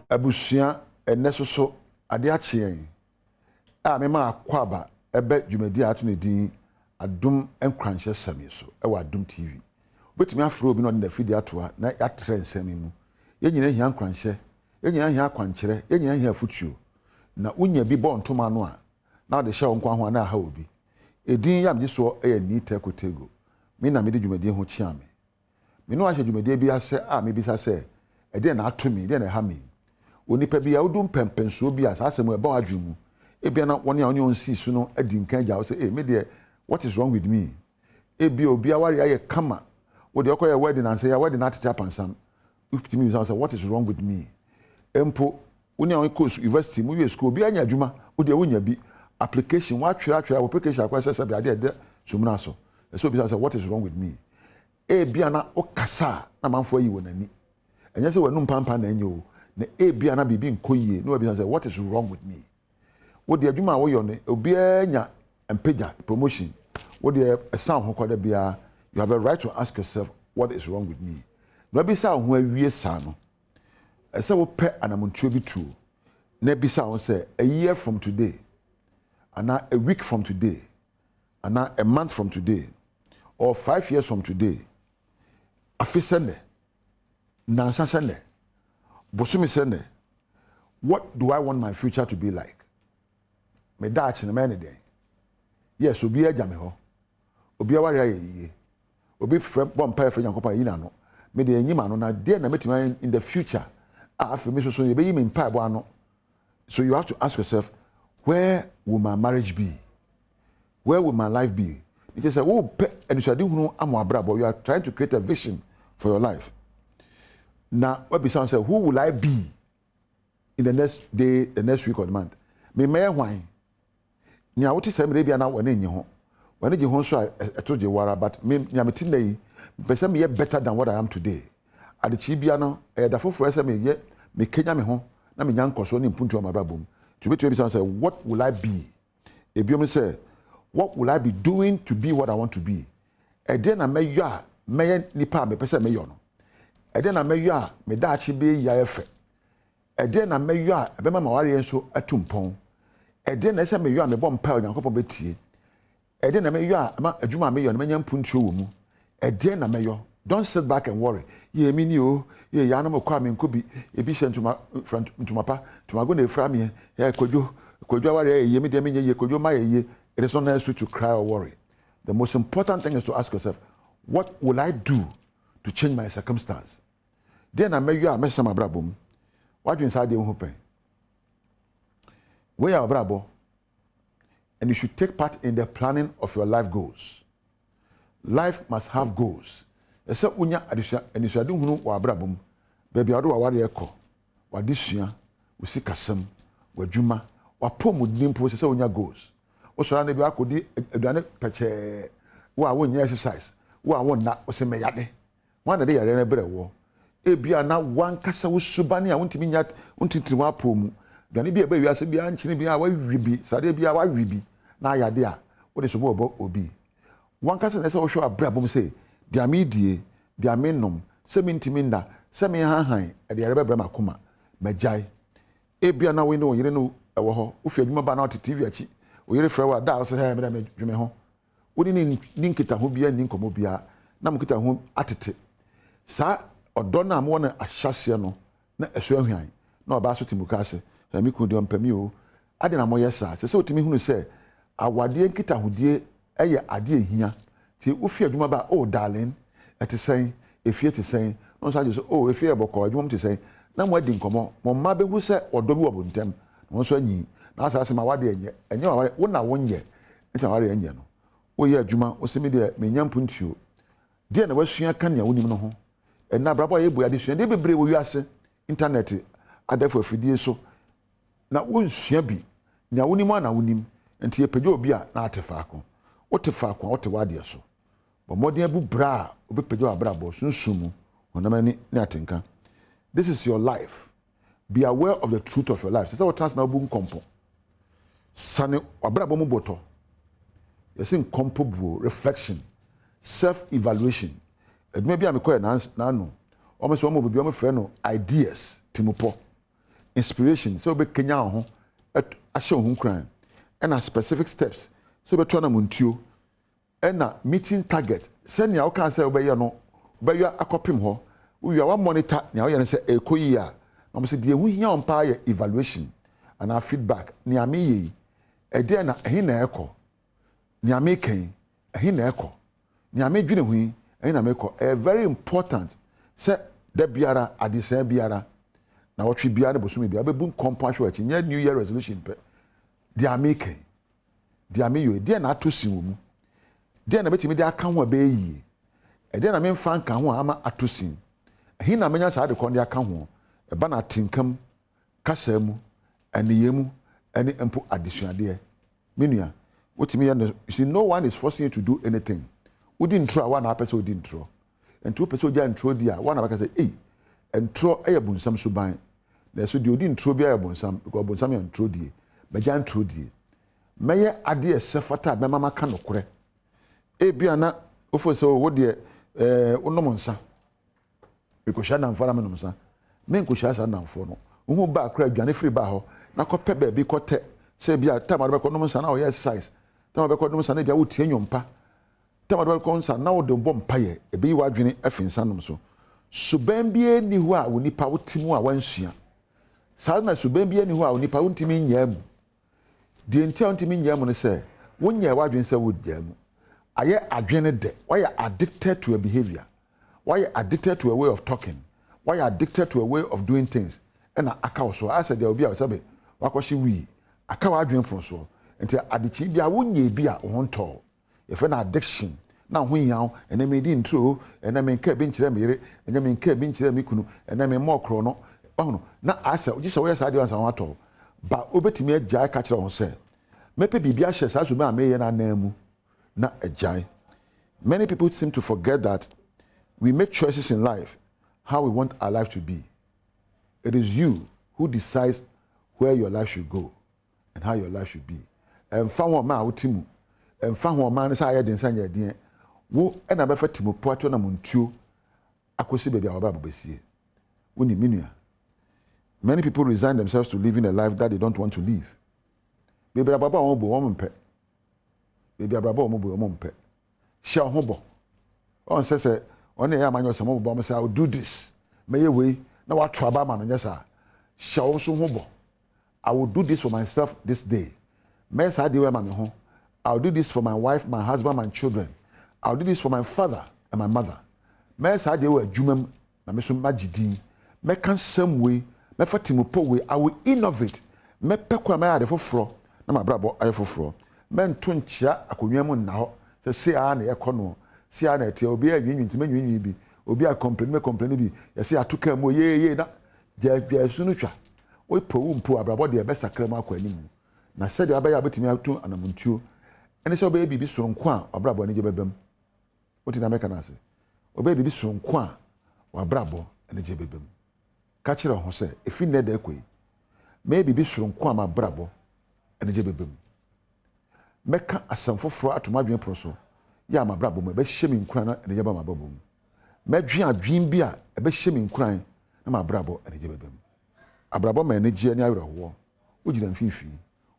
Abusua enesoso ade achien a me ma akwaba ebe dwumadi ato ne din Adom nkranhye sami so e Adom TV betumi afro obi no na fidi atoa na yatre nsami mu yenyina hia nkranhye yenyina hia akwankyere yenyina hia futuo na unya bi bo ntoma no a na de hye wonkwa ho na ha obi edin yam gi so e ni tekotego me na me de dwumadi ho chiame me no ahye dwumadi bi ase a me bisa se e de na atomi de na ha me onipa bi ya wodum pempenso bi asasem e ba wadwemu ebia na woni a woni onsi su no adi nkan gya wo se me de what is wrong with me ebia obi aware aye kama wo de okoye wedding and say ya wedding atete apansam ufiti me say what is wrong with me empo woni a won course university mu we school obi anya adwuma wo de wonya bi application wa twera application akwase se bia de sumuna so so obi say what is wrong with me ebia na okasa na manfo yi wonani enya se wanu mpampa na enyo na ebia na bibi nkoyie no obi say what is wrong with me wo de adwuma wo yo ne obi anya empeja promotion wo de sound ho kwada bia you have a right to ask yourself what is wrong with me no be say ho awie sa no ese wo pe anamontuo bi tuo na bi say won say a year from today and a week from today and a month from today or 5 years from today afisene nansa sene bosumi sene what do I want my future to be like me daach na me ne den yes obi agya me ho obi aware aye obi frem bom pa frem yankopon yi na no me de anyima no na there na metima in the future after me so ye be yi me mpa bo ano so you have to ask yourself where will my marriage be, where will my life be? Because say wo pe enusade hunu amo abrabo, you are trying to create a vision for your life. Now what be sound say who will I be in the next day, the next week or the month? Me may hwan nya woti say me bia na wona nyi ho wona gi ho so eto je wara but me nya me tin dey person me better than what I am today ade chi bia no da foforo say me ye me kenya me ho na me nya nkoso ni mpuntu o mababom to be say what will I be ebiom say what will I be doing to be what I want to be e dey na me yo a me nipa me pese me yo no e dey na me yo a me da chi be ya efe e dey na me yo a be ma ware enso atumpon ede na ese me yo a me bom pa onyankopon betie ede na me yo a ma adwuma me yo na menya mpuntuo wo mu ede na me yo don't sit back and worry ye mi ni o ye ya na mo kwa me nkobi ebi hye ntuma pa tuma go na efra me ye kodwo ware ye mi de me ye kodwo ma ye it is not necessary to cry or worry. The most important thing is to ask yourself what will I do to change my circumstance then na me yo a me sama brabom what you inside dey hope we are brabo and you should take part in the planning of your life goals. Life must have goals. Ese unya adisha enisade hunu wa brabom baby ado wa ware ekọ wa disua usikasem wa dwuma wa pomudin po se unya goals. O so na bi akodi aduane peche wa wonya exercise wa wonna o se meyade wan na de yare na brewo ebia na wan kasa wo subane a wontimi nya wontintiri wa pomu dani bi ebe wiase bi anchini bi a wa wibi sade bi a wa wibi na ayade a wo de so bo obi wan kasa na se wo hwe abrabom se dia me die dia me nom se me ntimi nda se me hanhan e de yare bebra makoma majai ebia na we no yire no ewo ho wo fi adwuma ba na ot TV achi o yire fra wa da so he me da me dwume ho wo ni nkita ho bia ni nkomo bia na mo kita ho atete sa odo na mo na ahyase no na eso ahwan na oba so timuka ase mi ku de ompami o ade na mo yesa se otimi hunu se awade nkita hodie eye ade ehia ti ufi adwuma ba oh darling ete sen efie te sen no so so oh efie boko adwuma te sen na mo adi nkomo mo ma be hu se odo bi obontem no so anyi na asase ma wade enye wade wo na wonye nta wade enye no wo ye adwuma wo se me de menya mpuntuo de na wasua kan ya wonim no ho na brabo ye boya de sua de bebre wo wiase internet adafo afidie so na wonsua bi nya wonim ana wonim enti ye pagya obi a na atefa akon wotefa akon wote wade so bo modern bu bra obi pagya abrabo sunsumu onamani na atenka. This is your life. Be aware of the truth of your life. Say what trans na bu nkompo sane abrabo mu boto yesin nkompo bu reflection self evaluation edme bia me koye na no o me so mo bi o me frɛ no ideas timupo inspiration so be kenya ho ahye ho kran and specific steps so be to na muntuo and meeting target send ya can say obey no obey akopim ho we are monitor na we say ekoyi a na mo say de hu hia on pa evaluation and our feedback ni ame yi e de na ehi na eko ni ame kan ehi na eko ni ame dwene hu ehi na meko very important say da biara adisa biara na wotwe biara bosumi biara bebu compound church nya new year resolution pe de ame kan de ame yo de na atosi wo mu de na betimi de aka ho abe yi e de na me mfa nka ho ama atosi ehi na menya sa de kon de aka ho e ba na tinkam kasa mu aniyemu any empo additionade menua wotimi you see no one is forcing you to do anything udi ntro one person udi ntro and two person odi ntro dia one aba say eh ntro bunsam so ban na so di odi ntro bia bunsam because bunsam ya ntro die meja ntro die meye ade esefata be mama ka nokore e bia na ofo se wo de onom nsa because sha na mfara me nomsa me nko sha sa na mfo no wo ba akra adwane free ba ho na kope ba bi kote se bia time be ko nom nsa na o exercise time be ko nom nsa na bia wo tie nyompa time be ko nsa na wo de bom paye e bi wa adwane afinsa nom so suban bia ni ho a woni pa wo timu a wansua sa na suban bia ni ho a woni pa wo ntimi nya mu de ntia ntimi nya mu ne se wo nya wa adwane se wo dia mu aye adwane de why you addicted to a behavior why you addicted to a way of talking why you addicted to a way of doing things and aka so I said there will be a sabe wakoshi wi aka wa adwen fon so enti adichi bia wo nya bi a ho nto ye fe na addiction na ho yaw ena me di intro ena me nka bi nkyere me yere ena me nka bi nkyere me kunu ena me mokro no ono na asa ogi se wo yesa de wansa ho ato ba obetimi agya ka kire ho se mepe bibia hye sa so me ameye na namu na agya. Many people seem to forget that we make choices in life how we want our life to be. It is you who decides where your life should go and how your life should be. And found ma utimu and found man is higher than Sanya Dean. Wo and I befer Timo Porto na Montu Akosi baby our Bible Bessie. Winnie Minia. Many people resign themselves to living a life that they don't want to live. Baby Baba Obo woman pet. Baby Baba Obo pet. Shall hobo. On says on the man some bomb say I'll do this. May you way now what trouble man yes sir. Shall also hobo. I will do this for myself this day. May I do my home. I'll do this for my wife, my husband, my children. I'll do this for my father and my mother. May I do a jumem na me so magidi. Me can some way, me for timopo way, I will innovate. Me pekwa me ade foforo na ma brabo aye foforo. Me nto nchia akonwa mu na ho. Se a na ekono. Se a na tie obi anwinwi ntime anwinwi bi. Obi a complain bi. Ye se atuka mu ye na je sunu twa. O po mpo abrabo de be sakra mu akwa animu. Na se de abaya betimi atu anamuntuo. Ene se obi bibi soronko a abrabo ani je bebam. Oti na meka na se. Obi bibi soronko a abrabo ani je bebam. Ka kire ho se efi ne da ekoi. Me bibi soronko a ma abrabo ani je bebam. Meka asamfoforo atomadwen proso ya ma abrabo me be hye mi nkran na ani je ba ma babom. Medwen adwen bi a be hye mi nkran na ma abrabo ani je bebam. Abrabo ma ani je ani awraho. Ogira mfifi.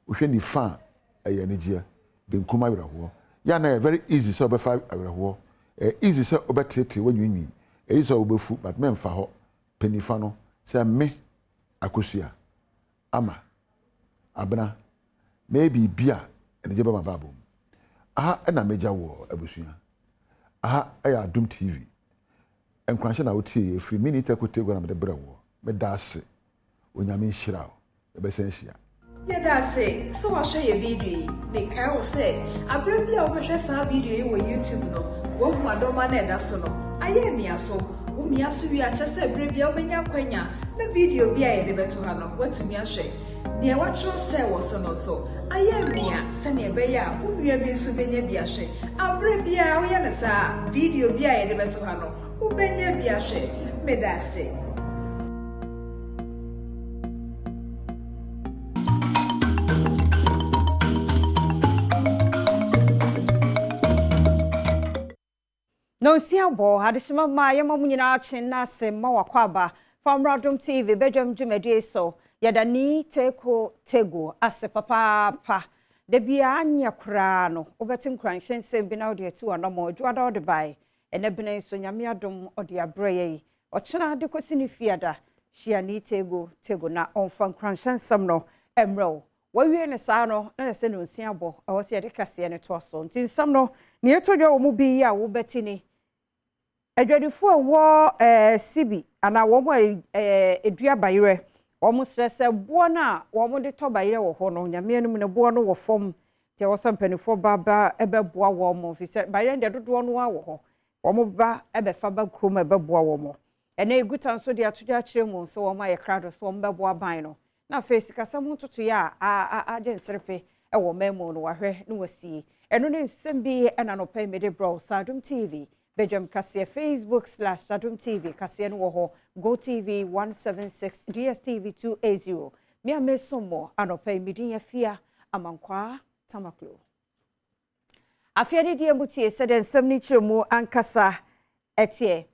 Ohwe ni fa aye ani je benkum awraho. Ya na very easy so be fa awraho. Easy so obetete wanwinwi. Easy so obefu but me mfa ho. Penifa no se me akosua ama abna maybe bia ene je ba ma babom. Aha na meja wo abusua. Aha aya Adom TV. Enkwanhye na wotie efiri minute kotegwa na me de brewo. Me da ase. Onyame nhira wo. E be senhia. Yeah, that's it. So I'll show you a video. Make I will say, I bring you over a video on YouTube. No, one more don't that's no. I am me so. Me asu we are just say brave you when you kwenya. The video be I never to have what to me a share. Near what you say was so. I am me, send a bear, whom you have been souvenir be a share. I bring be a we are video be I never to have who been be a share. Me that say. No siambo hadishima ma yama munyina chin na se ma wakwaba from Adom TV Badwam dwumadi so yadani tego ase papa de bia anya kra no obetim kranhyen sem bi na ode atu anomo dwada ode bai ene bene so nyame adom ode abreye ochena de kosini fiada shiani tego na onfa kranhyen sem no emro wawie ne saa no na se no nsia bo awo se de kase ne to so ntin sem no ne etodwa wo mu bi ya wo betini adwadifo wo sibi ana wo mo edua bayire wo mo stresse bo na wo mo de to bayire wo ho no nyame anum ne bo no wo fom te wo sampanifo baba ebeboa wo mo fi se bayire de dodo no wa wo ho wo mo ba ebefa ba krom ebeboa wo mo ene egutan so de atodwa kire mu so wo ma ye krado so wo mbeboa ban no na face kasam tutu ya agensrepe e wo memo no wahwe no wasi eno ne sembi ena no pay me de bro Adom TV Badwam Kasia Facebook/Adom TV Kasia no ho Go TV 176 DSTV 280 me amesomo anopai midin afia amankwa tamaklo afia de die mutie se den nsem ni chiremu ankasa etie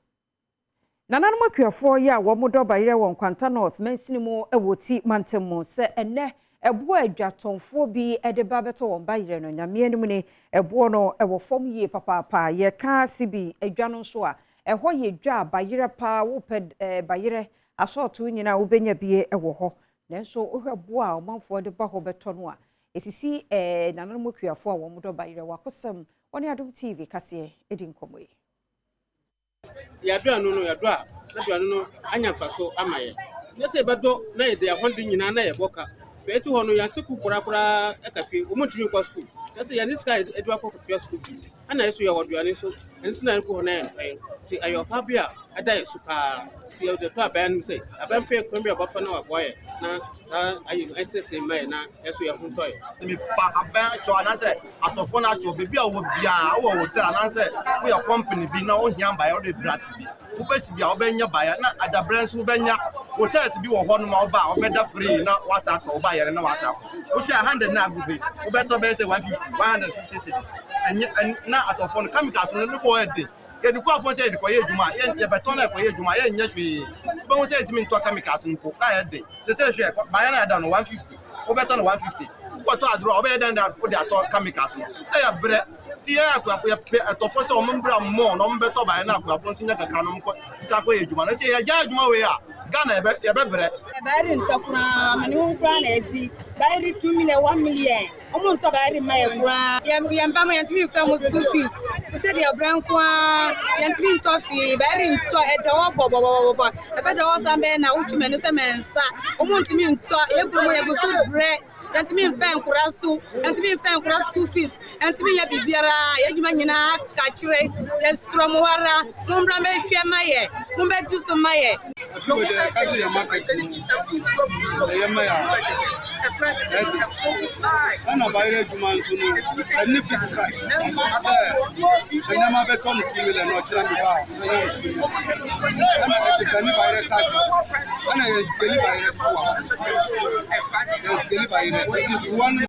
nananum akuafo ya wo modo bayire won kwanta north mansinimu ewoti mantemu se enne ebo adwatonfo bi ede ba beto won bayire no nyame anim ne ebo no ewo fom ye papa ye ka sibi adwano so a eho ye dwa bayire pa wo pe bayire asoto nyina wo benya bie ewo ho nanso ohwebo a omanfo de ba ho beto no a esisi nananum akuafo a wo modo bayire wakosem woni Adom TV kase edi nkomoyi yadua no yadua no anya faso amaye yese bedo na yede ahonde nyina na yeboka fetu hono yanseku kurakura ekafi omuntumi kwa school yese yaniska edua kwa school fees ana yeso yawoduane so ensi na nko hono en ti ayo pabia ada super ti yode to aban say aban fe kwambi abafa na waboye na sa ayi ss mai na yeso ya huntoye mi pa aban cho anase atofo na cho bebi a wo bia wo hotel anase wo your company bi na wo hian ba yo de brass bi wo pesi bia wo benya ba ya na adabranso wo benya hotels bi wo ho no ma wo ba wo beda free na wasa to wo ba yere na wasa wo twa 100 na agubi wo beto be say 150 cities na atofo no kamikaso no bo ede yedi kwa fon say edikoye ejuma ye beton na ekoye ejuma ye nya hwe bo won say edimi nto kamikaso nko na ye de se hwe ba ya na da no 150 wo beton no 150 ko to adro obe dan da wo de ato kamikaso no na ya bre ti ya akwa ya atofo say o mbra mo no mbeto ba ya na akwa fon sinya kakra no mko ta ko ejuma na say ya ja ejuma we ya Ghana ya bebre bayri ntokura mani unkura na edi bayri 2 million 1 million omo nto bayri maye kura ya mbama yantimi from school fees so say the brankwa yantimi nto fi bayri nto edawo bobo ebedawo sambe na utume no se mensa omo ntimi nto yegumo yegusu bre yantimi mfa nkura so yantimi mfa nkura school fees yantimi ya bibiara yejuma nyina ka kire yesromo wara mumbra mehwe maye mumbe duso maye kasi ya market ana bayire juma nsunu any fix price ena ma be ton kimile no chira mi ba ana ke ni bayire sasa ana yeskeli bayire fuwa yeskeli bayire one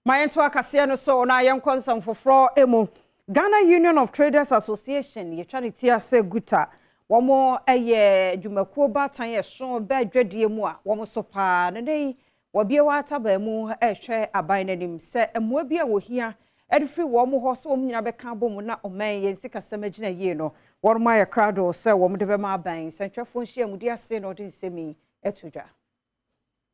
Mayento akase no so na yenkonsam foforo emu Ghana Union of Traders Association ye charity ase guta womo eye dwumakuo batan ye so ba dwadie mu a womo so pa ne nei wobie wa taba mu ehwe aban nanim se emu bia wo hia edfri womo ho so womo nyina be ka bom na oman ye nsika samagina ye no worma ye crowd se womo de be ma aban sentwefo nhia mu di ase no de nsemi etudwa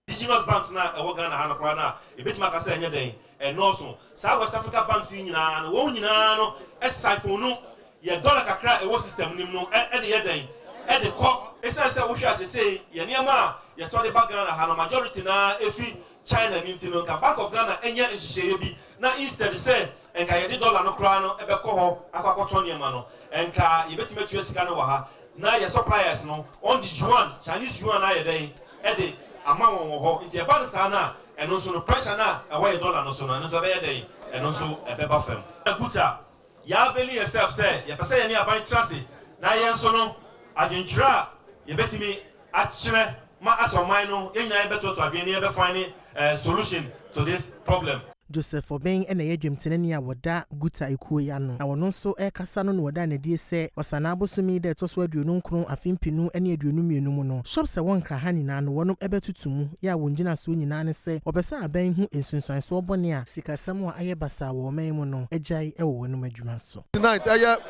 indigenous banks na ewo Ghana ha no kwa na ebetima ka se enye den enoso sa West Africa banks nyina no wo nyina no siphon no ye dollar kakra ewo system nim no e de ye den e de ko esense wo hwa se ye niam ye to de back Ghana ha no majority na efi China ni ntino ka Bank of Ghana enye nhihye bi na instead say enka ye de dollar no kra no ebe ko ho akwakoto niam no enka ye betima tue sika no wa ha na ye suppliers no on the yuan Chinese yuan na ye den e de ama won ho nti e ba nsa na eno so no pressure na e ho ye dollar no so no eno so be ye den eno so e be ba fam guta ya beli yourself say ya pese ye ni aban trase na ye nso no adwentra ye betimi akire ma asoman no ye nyina ye beto to adwen ye be find solution to this problem Joseph Obeng ena ye dwemtenani a woda guta ekuo ya no na wono nso kasa no woda na die se wasana abosumi de toso aduonu nkron afimpinu ene aduonu mienu mu no shop se won kra ha nyina no wonom ebetutumu ya wongyina so nyina ne se obesa aban hu ensunsuan so obone a sikasam a aye basa wo man mu no agyan e wo wonom adwuma so tonight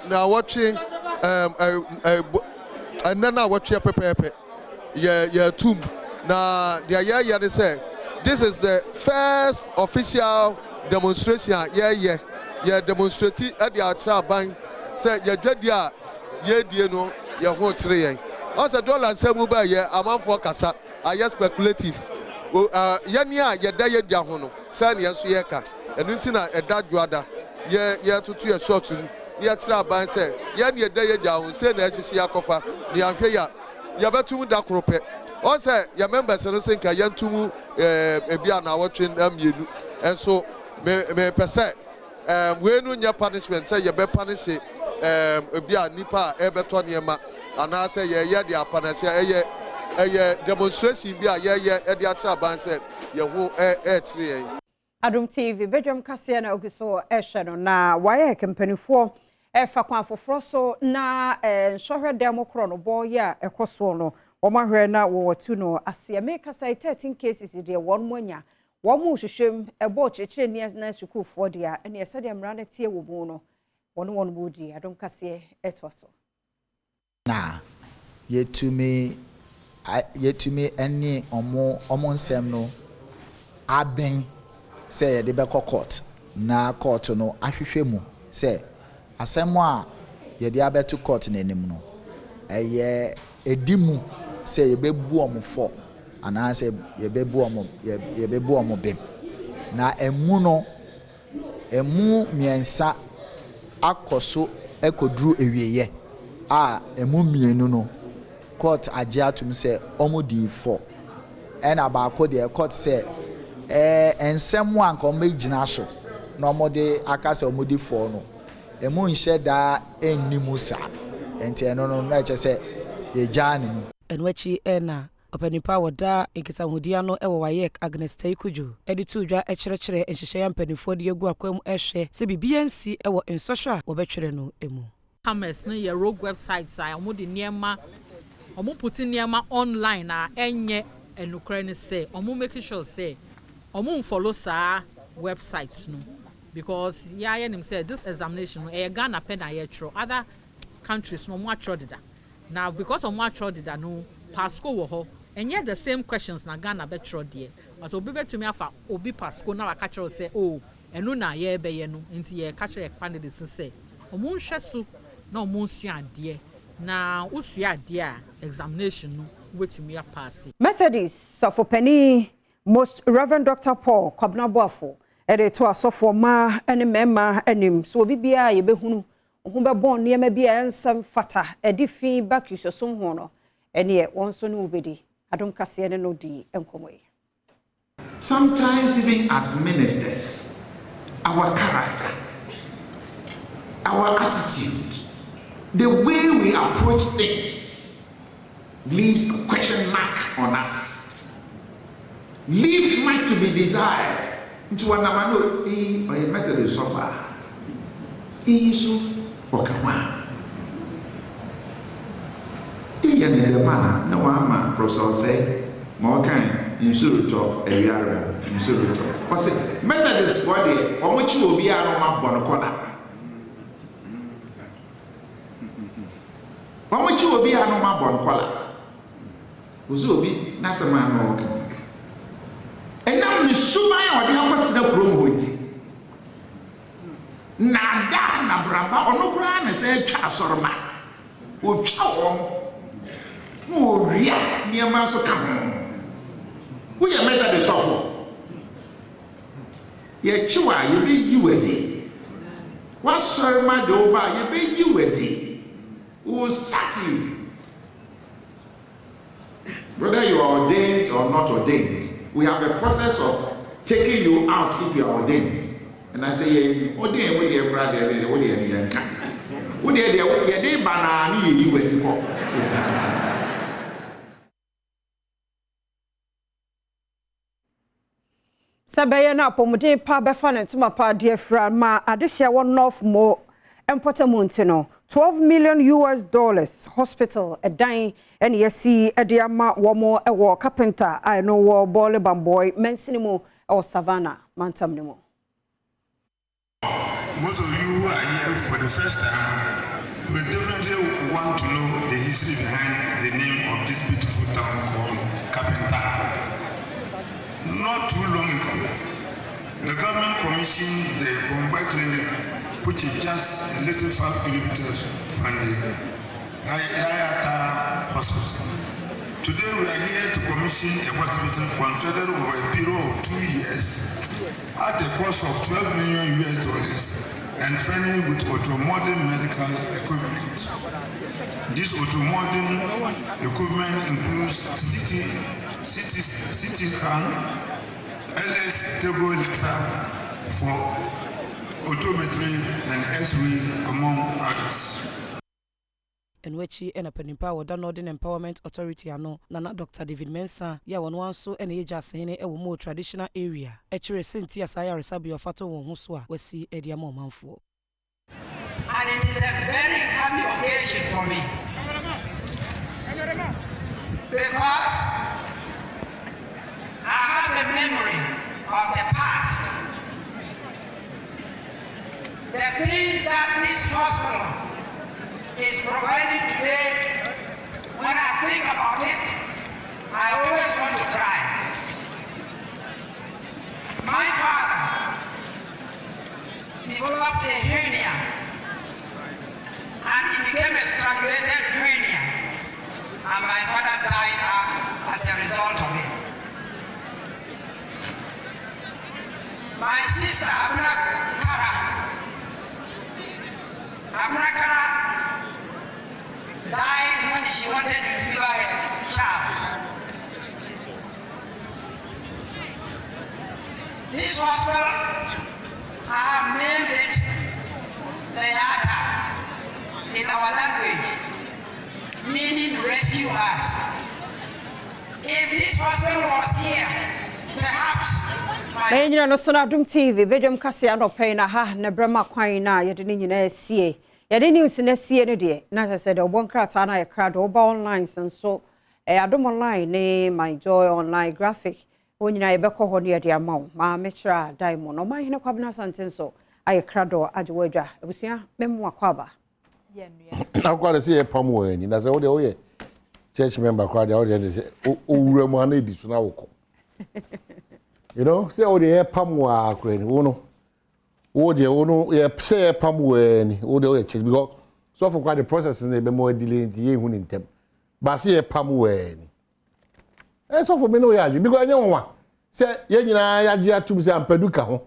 na watching and then I watch your pepe yeah tomb na the yeah they say this is the first official demonstration yeah demonstrating at the Accra bank say yeah dia yeah die no yeah ho tre yen also dollar semu ba yeah amount for kasa I speculative yeah nia yeah da yeah dia ho no say ne so yeah ka enu ntina eda dwoada yeah tutu ya short ya Accra bank say yeah ne da yeah dia ho say na ehihia akofa ne ahwe ya betum da krope on say your members no say ka yantum ebia na watching amienu enso me pese we no nya punishment say you be punish ebia nipa e beto niema ana say ye de apanasia eye demonstration bia ye de Accra ban say ye ho tire Adom TV Badwam kase na ogiso ehwe no na waye kampanifo fa kwa foforo so na nhwohwe demokro no boy a ekoso no omahwe na wotu no asia make say 13 cases de won monya wo mu hwehwem ebo chekire ni na sukufo dia ene yesa de mra na tie wo mu no won bodi Adom kase etoso na yetumi eni omo nsem no aben say de be court na court no ahwehwe mu say asemo a ye de abeto court na enim no eye edimu say ye bebu omfo ana say ye bebu omo bem na emu no emu miensa akoso ekodru ewieye a emu mienu no court agiatum say omo di 4 ena ba ko de court say ensem anka omo gina so na omo de akase omo di 4 no emu nhye da ennimu sa enti eno na eche say ye jani mu enwachi ena opanipa woda nkisa hodia no ewo wayek Agnes Taikuju editu dwa ekyerɛkyerɛ nhyehyɛ ya mpanifo de egu akwam ehwe se bibiansi ewo nsɔhwɛ wo betwere no emu commerce no ye rogue websites a omo de niema omo puti niema online na enye enukra ne say omo make sure say omo follow sa websites no because nim say this examination no Ghana pen na yetro other countries no mo atro dida now because of mo atro dida no pasco wo ho enye the same questions na Ghana betro there but obi betumi afa obi pasco na waka tro say oh enu na ye be ye no nti ye ka kire candidates say omo nhwe so na omo nsu ade na usu ade a examination no wetumi pass Methodist Safopani Most Reverend Dr. Paul Kwabnaboafo ere to asofo ma ene mema enim so obi bia ye behunu ho be bon niema bia ensam fata edifi bakusosom ho no ene ye wonso no obedi Adom kase ne no di enkomoyi. Sometimes even as ministers our character, our attitude, the way we approach things leaves a question mark on us, leaves much to be desired. Into one amano or a method so far. Isu Okawa. Iyan in the man, no ama, Professor say, more kind, in Suruto, a yard, in Suruto. What's it? Methodist body, or which will be a Roma Bonocola. Or which will be a Roma Bonocola. Who's will be Nasaman Morgan. And now you sumay or the what's the promoting. Nada na braba or no grand say chasorma. O chow oh ria near maso come. We are better the software. Ye chua, you be you a day. What sir my doba, you be you a day. Who sack you? Whether you are ordained or not ordained. We have a process of taking you out if you are ordained. And I say, what do you brother? What do you banana? You Sabaya na pomode pa befa ne tuma pa de afra ma adehia wo north mo emportamonti no $12 million hospital edan ene yesi ede ama wo mo ewo carpenter I know wo bole bamboy mensinimo or savannah mantamnimo. Most of you are here for the first time. We definitely want to know the history behind the name of this beautiful town called Carpenter. Not too long ago, the government commissioned the Bombay Clinic, which is just a little 5 kilometers from the Layata Hospital. Today we are here to commission a hospital constructed over a period of 2 years at the cost of $12 million and furnished with ultra-modern medical equipment. This ultra-modern equipment includes CT scan, LS table for autometry and X-ray, among others. In which he and a penimpa or Northern Empowerment Authority ano Nana Dr. David Mensah ya one so and just in a more traditional area. Actually, Cynthia Saya Resabi of Fato Wonswa we see Ediamo Manfo. And it is a very happy occasion for me because I have a memory of the past. The things that this hospital is providing today, when I think about it, I always want to cry. My father developed a hernia, and it became a strangulated hernia, and my father died as a result of it. My sister, Abuna Kara, died when she wanted to deliver a child. This hospital, I have named it Layata in our language, meaning rescue us. If this hospital was here, perhaps Mayina no so na Adom TV Badwam kase anopɛ na ha na brama kwan na yɛde ne nyina sie. Yɛde news na sie no de na sɛ de obon krata na yɛ krado oba online so Adom online ne my joy online graphic wonyina yɛbɛkɔ hɔ ne yɛde amaw ma metra diamond no man hene kwabena santen so ayɛ krado agyewadwa abusia memu akwaba akwade sɛ yɛ pam wɔ ani na sɛ wo de wo yɛ church member kwade wo de owura mu ana edi so na wokɔ. You know, say all the pam wa kwen wono. Wo de wono ye say pam wa ni, wo de check because so for quite the process na be more delay nti ye hu ni ntem. Ba say pam wa ni. So for me no ya because anya won say ye nyina ya gye atum say ampadu ka ho.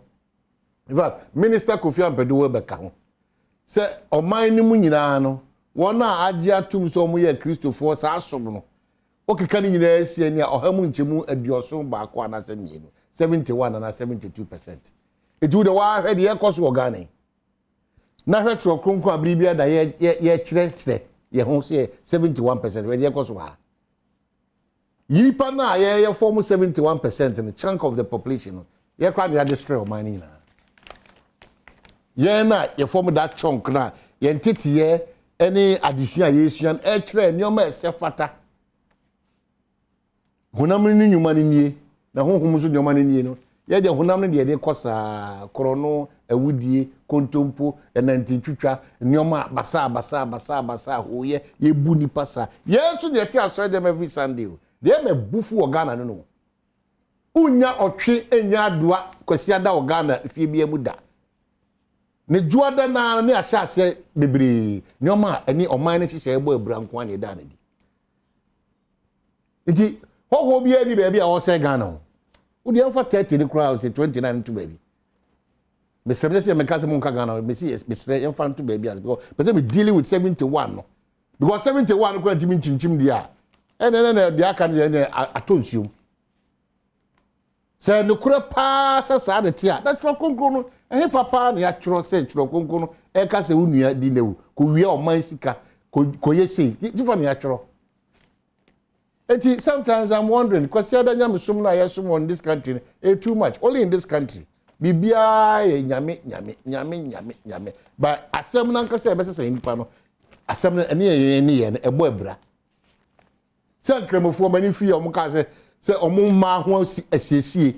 In fact, Minister Kofi Ampadu we be ka ho. Say oman ni mu nyina no, won a agye atum so mo ye Christopher sa asom no. Okeka ni nyina asie ni a ohamu nchemu adioso ba ko anase mienu. 71 and 72%. It would have had the echoes organic. Now, that's your crunko abribia that ye chre, ye home say 71%, where the echoes were. Ye pana, ye form 71% in a chunk of the population. Ye can't have destroy money. Ye not, ye form that chunk now, ye entity ye any additional Asian, chre, no more sefata. Hunamini new money ye. Na honhom so nyoma ne nie no ye de honam ne de kosa krono awudie kontompo enantintwitwa nyoma basa hoye ye bu ni pasa yesu de ti aso dem every Sunday de me bufu ogana no unya otwe enya adoa kwasi ada ogana fie bia mu da ne juada na ne ahya ase bebre nyoma ani oman ne hihye ebo abranko ane da na di nti ho bia ni baby a wo say Ghana wo dey for 30 the crowd say 29 to baby me say me ka say mo nka Ghana me say me say em fan to baby because me dealing with 71 no because 71 ko ntimi chinchim dia na dia aka ne atonsuo say no kura pa sa de tia da tro konkro no papa na ya tro say tro konkro no e ka say unua di newu ko wie o man sika ko yesi different ya tro Sometimes I'm wondering, because the other Yamusum na Yasum in this country, too much. Only in this country. Bibia nyame. But asem na nkasa be say nipa no. Asem na ene ebo ebra. Se nkremofo mani fi o ka se omo ma ho asiesie.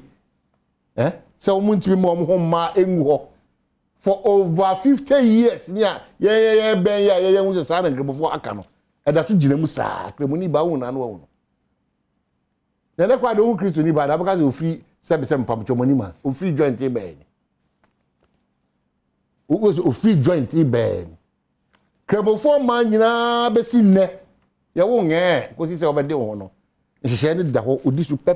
Se omo ntimi ma omo ho ma enwu ho. For over 50 years nia ye ben ye hu se sa na nkremofo aka no. Eda so gina mu sa kremoni ba hu na no wo no. Na le kwa de hu Kristo ni ba da because ofri se mpamcho mani ma ofri joint e ben. Ofri joint e ben. Kremofo man nyina be si nne ye wo nge ko si se obede wo no. Nhihye ne da ho odi su pe.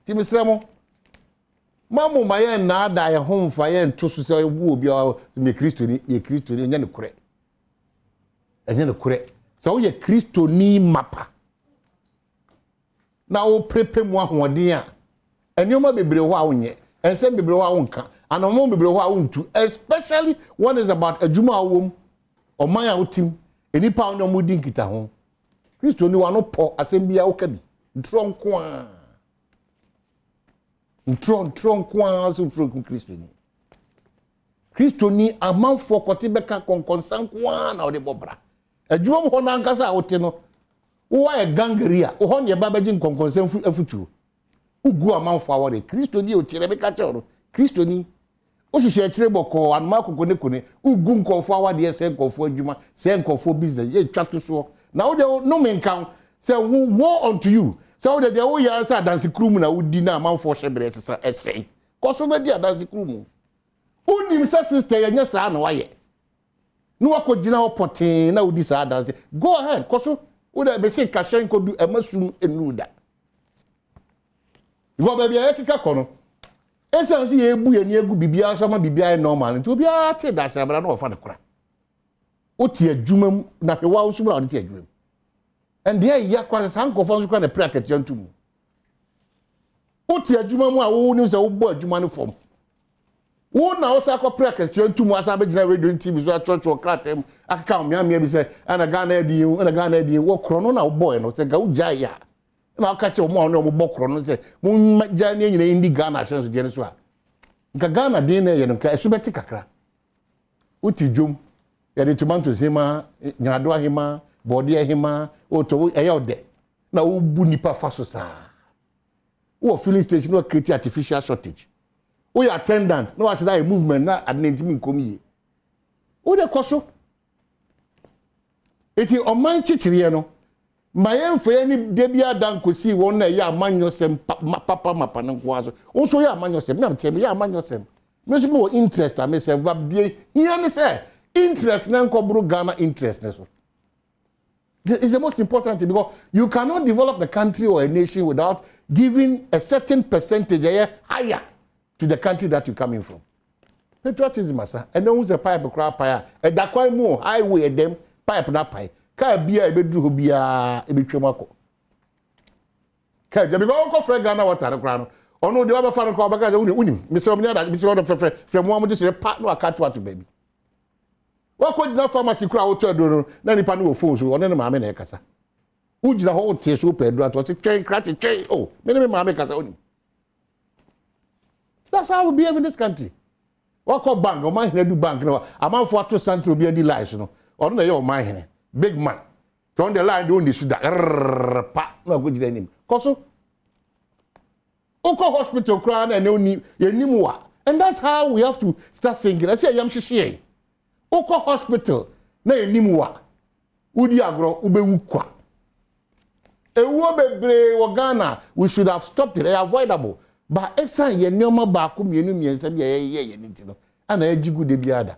Ti misemo mamu maye na da ye ho mfa ye nto so se wu obi me Kristo ni nya ne kure. Enye ne kure. So wo ye Kristo ni mapa. Na wo prepe mu ahoden a enioma bebre ho a wonye. Ense bebre ho a wonka. Anomo bebre ho a wontu, especially one is about adwuma awom. Oman a wotim, enipa on mo din kita ho. Kristo ni wa no po asem bia wo ka bi. Ntronko a. Ntronko a so fro ku Kristo ni. Kristo ni amanfo kote beka konkonsanko a na wo de bobra. Adwuma mo ho na nkasa a wote no. Wo wa gangeria, wo ho ne ba baji konkonsanfu afutu. Ugu amanfo awore. Kristo ni o tire beka che Kristo ni o hihye kire boko anma kokone kone ugu nkonfo awade se nkonfo adwuma se nkonfo business ye twato so na wo de no menkan say war unto you so wo de wo ya say dance krum na wudi na amanfo hyebre sesa essay koso na di dance krum unim sa sister ye nya sa na waye no wakogina ho potin na wudi sa dance go ahead koso wo de be say kashen kodu emasum enuda wo ba bia yakika kono esa si ebu ye ni egu bibia so ma bibia normal nti obi a te da se abra na ofa de kora o ti adwuma na hwe wa wo suma o ti adwuma and there ya kwa san ko fon so kwa na bracket jantum o ti adwuma mu a wo ni se wo bo adwuma no fom wo na wo sa kwa bracket jantum asa be gina radio TV so a church o kratem aka me bi se ana Ghana di wo krono na wo boy no se ga wo jai ya na aka che mo no mo bokro no se mo ja ne nyina indi Ghana sense de so a nka Ghana de na ye no ka esubeti kakra uti dwom ye de tomatoes hima nyado ahima body ahima oto eye ode na wo bu nipa fa so sa wo filling station no create artificial shortage wo your attendant no wa say movement na adnentimi nkomiye wo de koso eti o man chichiriye no mayen fe ni debia dan kosi won na ya amanyosem papa mapa nko aso onso ya amanyosem na mtem ya amanyosem me so mo interest am se babie here ni say interest na nko buru Ghana interest na so is the most important thing because you cannot develop the country or a nation without giving a certain percentage higher to the country that you coming from. Patriotism asa and no a pipe crap pipe e da kwai mu highway dem pipe na pipe ka bia ebedu ho bia ebetwemako ka je because ko frɛ Ghana water no kra no ono de wa fa no ko baka je unim me se omnya da me se ono frɛ mo am de se pa no aka to baby wa ko dina pharmacy kra wo to aduro na nipa no wo phone so ono ne maame na ekasa ujira ho tie so pe aduro to se twen kra twen oh me ne maame kasa onim. That's how we behave in this country. Wa ko bank o man hina du bank no amanfo ato central bi adi lies no ono na ye o man hina big man from the line don't issue that pa no go jira nim koso oko hospital crown and oni yenim wa and that's how we have to start thinking. I say yam hihie oko hospital na yenim wa udi agro ubewu kwa ewo bebre wo Ghana we should have stopped it. Avoidable but esan ye nyoma ba ko mienu miensa bi ye nitino ana ejigu de biada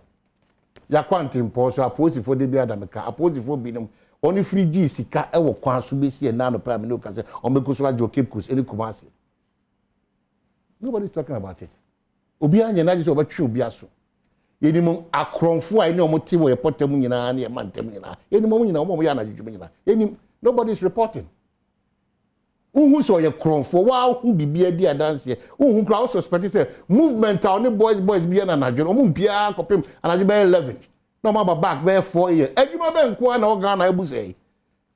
ya kwante mposo aposifo de biada meka aposifo binum oni free G sika e wo kwan so besi na no pa me no kase o mekuso ajo kepkus eni kumase. Nobody's talking about it. Obi anya na jiso obetwe obi aso yenim akronfo a ene omote wo yepotam nyina na ye mantem nyina yenim omo nyina omo ya na jujum nyina yenim nobody's reporting. Uhu so ye kronfo wa hu bibia di adanse uhu kra wo suspect say movement a oni boys bia na nadwo omo bia kopem anaje be 11 no ma back be 4 years adwuma be nko na o Ghana ebu sei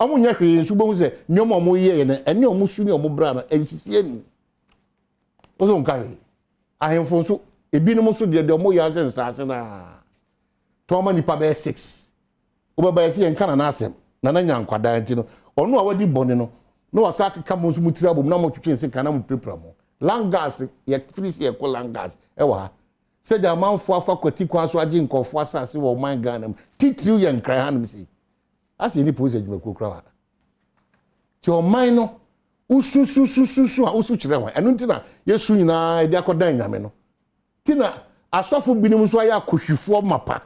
Omo nya hwe nso bo se nyoma omo ye ne ene omo su ne omo bra na ensisie ni. Ozo nka hwe. Ahemfo nso ebinom nso de omo ya se nsase na. Toma nipa be 6. Obaba yesi enka na asem na na nya nkwada nti no ono a wadi bone no no wasa akeka mo nso mutira bom na mo twetwe nse kana mo prepra mo. Langas ye frisi ye ko langas ewa se ja manfo afa kwati kwa so age nkofo asase wo man Ghana titiriu ye nkran hanum si ase ni pose adwuma kokra wa ti o man no usususususu a usu kire wa enu ntina yesu nyina e dia kodan nyame no tina asofo binim so aya akohwifo mapa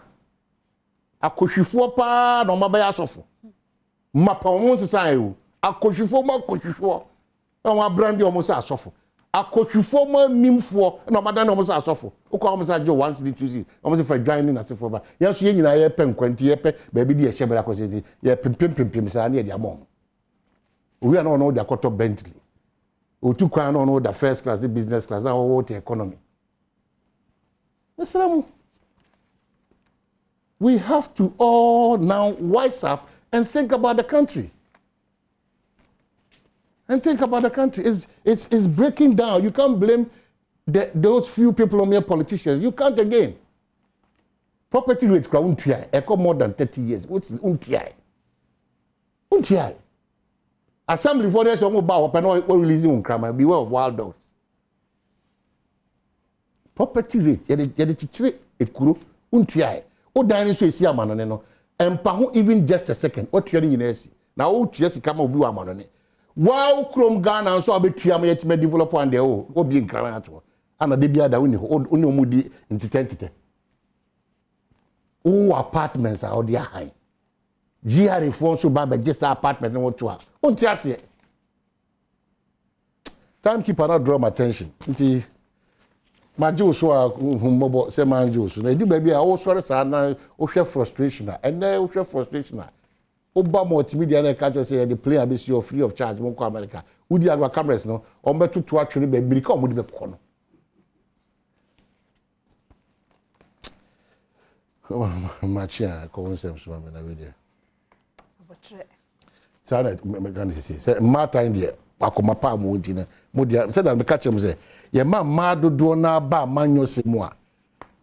akohwifo pa no maba ya asofo mapa wo nsesa ayo akohwifo ma akohwifo o brandi o mo sa asofo akohwifo ma mimfo na mada na o mo sa asofo o ko o mo sa jo 1 city 2 city o mo se fa dwan ni na sefo ba yesu ye nyina ye pe nkwanti ye pe ba bi di ye hyebra akoseti ye pimpim sa na ye di amom we are no the quarter Bentley. O tu kwa no the first class, the business class, and what the economy. We have to all now wise up and think about the country. And think about the country. It's breaking down. You can't blame those few people on mere politicians. You can't again. Property rate echo more than 30 years. What's untiai? Untiai. Assembly for this one about or releasing on crime. Beware of wild dogs. Property rate, it kuru untiai. O dinosaur is yamanano. And pahu even just a second. What you're in AC. Now, oh, just come over Amanone. Wow, Chrome Ghana, so I'll be yet may develop one day. Oh, being crime. And a debia da only moody into oh, apartments are out there high. GRA for so bad, just apartment and what to have. Won't you see? Timekeeper not draw my attention. My Jews who mobile say my Jews. They do baby. I also say share frustration. And then share frustration. Obama multimedia and catch say the player be free of charge. Mo America. Who di agwa cameras no? Ombe to actually be because mo di be kono. Machia concepts mama na video. Sana me kan say matter in there akoma pa mo ntina mo dia say that me catch him say ye ma dodo na ba manyo semu a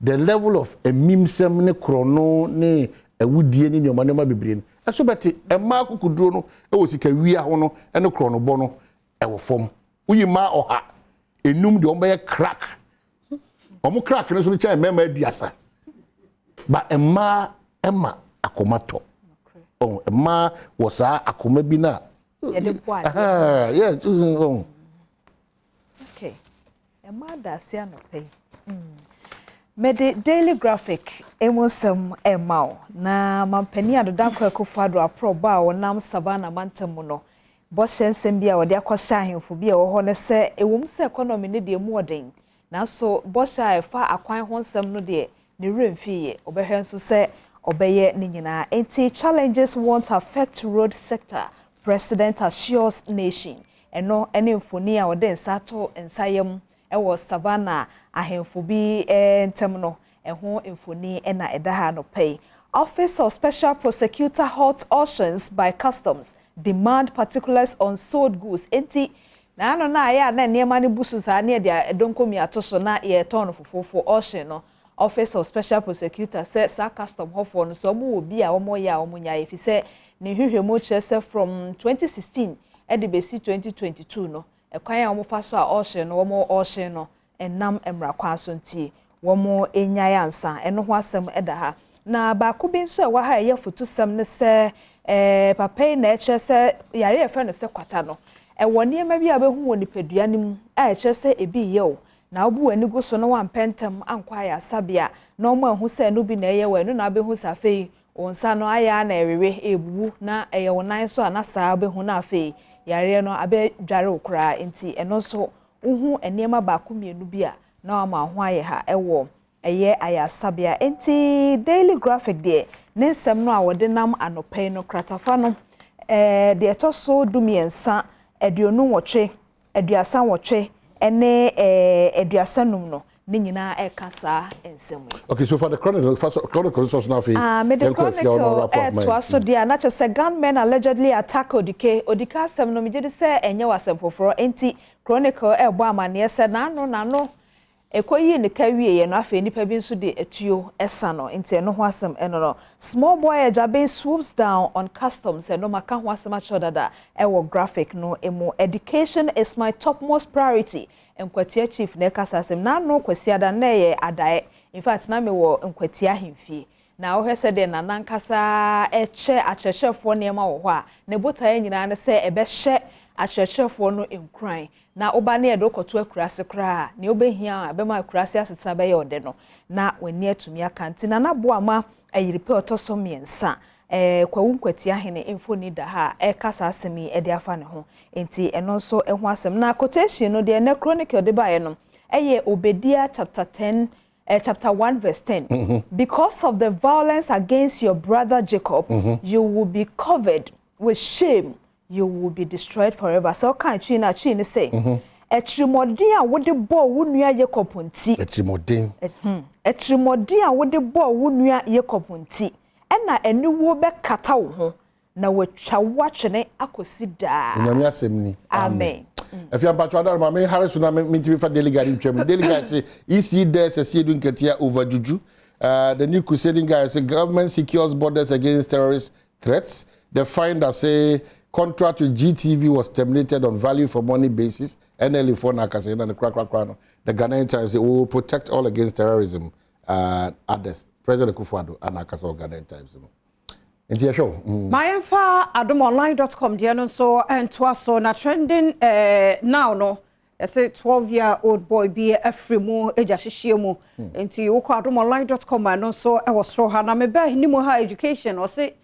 the level of emimsem ne krono ne awudie ne nyoma ne ma bebre no eso beti e ma kokuduro no e wo sika wi a ho no e ne krono bo no e wo fom uyi ma oha enum de omba ye crack omo crack ne so no cha mema aduasa ba emma akomato oh emma wosa akoma bi na yes okay emma da sia no pay Mede Daily Graphic emosem emao na mampani adoda kwa kufado aproba wonam savana mantemu no bo sensem bia wode akwasa ahemfo bia wo ho ne se ewom se economy ne de mu oden na so bo sha efa akwan ho nsem no de ne remfiye obehwe nso se obeye ne nyina enti challenges won't affect road sector president assures nation eno ene mfoni a wode nsato ensayem ewo savana ahemfo bi ntem no eho mfoni ena edaha no pay Office of Special Prosecutor halt auctions by customs demand particulars on sold goods enti na ano na ya na niema ne busu sa na dia edonkomi atoso na ye ton fofofo auction no Office of Special Prosecutor say sa custom hofo no so mo obi a omo ya omo nya efi se ne hwehwemo chese from 2016 edibesi 2022 no ekwan ya omo fa so a auction no omo auction no enam emra kwaso ntie womo enya yansa eno ho asem edaha na ba ko bi nso ewa ha ye foto sam ne se papai na eche se yare efe no se kwata no ewo niema bi abehu woni peduanim a eche se ebi ye o na obu ani go so no wan pentem ankwa ya sabia na omo ehu se no bi na eye we no na abehu sa fei onsa no aya na ewewe ebubu na eye wonan so anasa abehu na afei yare no abe dware okra enti eno so uhu eniema ba ko mienu bia na ama ho aye ha ewo eye ayasabia enti Daily Graphic de nensem no a wode nam anopai no kratafa no de etoso dumiensa eduonu wotwe eduasa wotwe ene eduasanum no ne nyina ekasa ensem. Okay, so for the chronicle source now fi. The chronicle to aso dia na chese gunmen allegedly attack Odike asem no megye de se enye wasem foforo enti chronicle ebo amane se nano ekoyi ne kawie ye no afa nipa bi nso de etuo esa no enti eno ho asem eno no small boy Ajabe swoops down on customs eno maka ho asem acho dada ewo graphic no emo education is my topmost priority enkwatia chief ne kasa asem nano kwasiada na ye adae in fact na me wo enkwatia himfie na wo hwese de na nankasa eche achechefo ne ma wo ho a ne botae nyina ne se ebe hye achechefo no enkran na oba ne edo koto akurase kra ne obehia abema akurase aseta be ye ode no na wani atumi akanti na naboama ayiripe otoso miensa kwawu nkwatia hene info ni da ha kasa asemi ede afa ne ho enti eno so eho asem na quotation no de ne chronicle de bae no eye Obadiah chapter 10 chapter 1 verse 10 because of the violence against your brother Jacob you will be covered with shame you will be destroyed forever. So can chi say etrimodin a wode bo wo nua Jacob nti etrimodin a wode bo wo nua Jacob nti ena eniwo be kata wo ho na watwa watwene akosi da nyame asemni amen if you am patwa da ma me harisu na me nti fa delegate twem delegate say EC there say edu nketia over juju the new crusading guy say government secures borders against terrorist threats. They find that say contract with GTV was terminated on value for money basis. NLE for Nakase and the crack. The Ghanaian Times say we will protect all against terrorism. Others, President Kufuor and Nakase or Ghanaian Times. Into your show. My info adomonline.com. Diano so and twas so na trending now no. I say 12-year-old boy be a free mo ejashishie into you adomonline.com and also I was so hana me be ni mo high education or say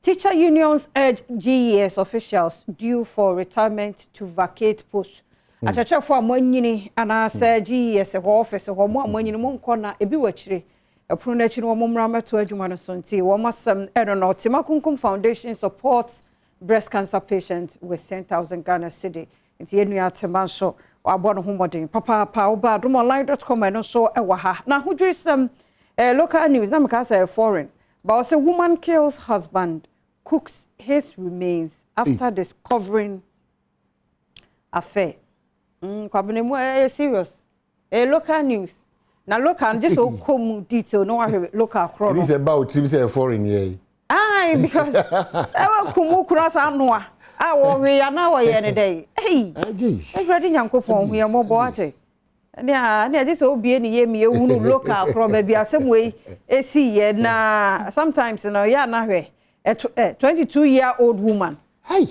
teacher unions urge GES officials due for retirement to vacate posts. Achacha for amanyini ana say GES office ho mo amanyini mo nkona ebi wachire epro na chi no mo mrama to adwuma no sonti wo masam no Timakunkum Foundation supports breast cancer patients with 10,000 Ghana cedi. Nti enu ya temanso abono homodin papa oba adomonline.com and so ewa ha na hudrisem local news na meka say foreign but a woman kills husband cooks his remains after discovering affair. Kwabene mo serious. Local news. Na local just so come detail no local crowd. It is about him say foreign here. Aye because I will come cross anwa. Ah we are now here any day. Hey. Everybody Nyankopon we are more boate. Na this obi ni ye me ehunu local crowd be asem we esi ye na sometimes you know ya na hwe a 22-year-old woman. Hey.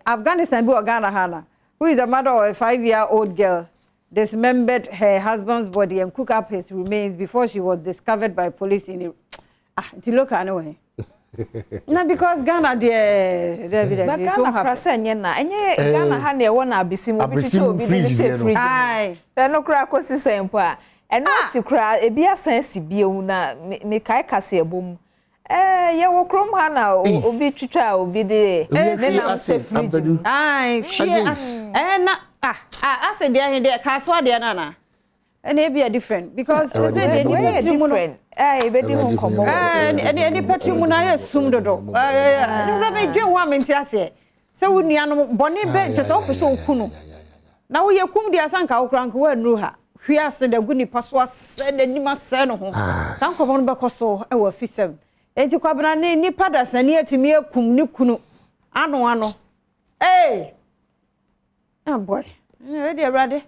Afghanistan be Ghana Hana, who is the mother of a 5-year-old girl, dismembered her husband's body and cooked up his remains before she was discovered by police in the local anyway. Na because Ghana there Ghana prasa na enye Ghana ha na e wona abisim obi chiche obi dey say fridge. Ai. Then no kra kosi sempo a eno ti kra ebi asan si biewu na me kai kase ebom. Ye wo krom ha na obi twitwa obi dey na say fridge. Ai, na ase dey here dey kaswa dey na. And it be different because they say they different. Bedi hon komo. Any patrimony assume dodo. Just be dwen wa menti ase. Se wo nuano boni be te se opeso okunu. Na wo ye kum dia sanka wo krank wa nu ha. Hwi ase da guni paso ase da nima se no ho. Sanko bon be koso e wa fisem. Enti kwabena ne ni pada sane atimi akum ni kunu. Ano. Ah boy. We dey ready.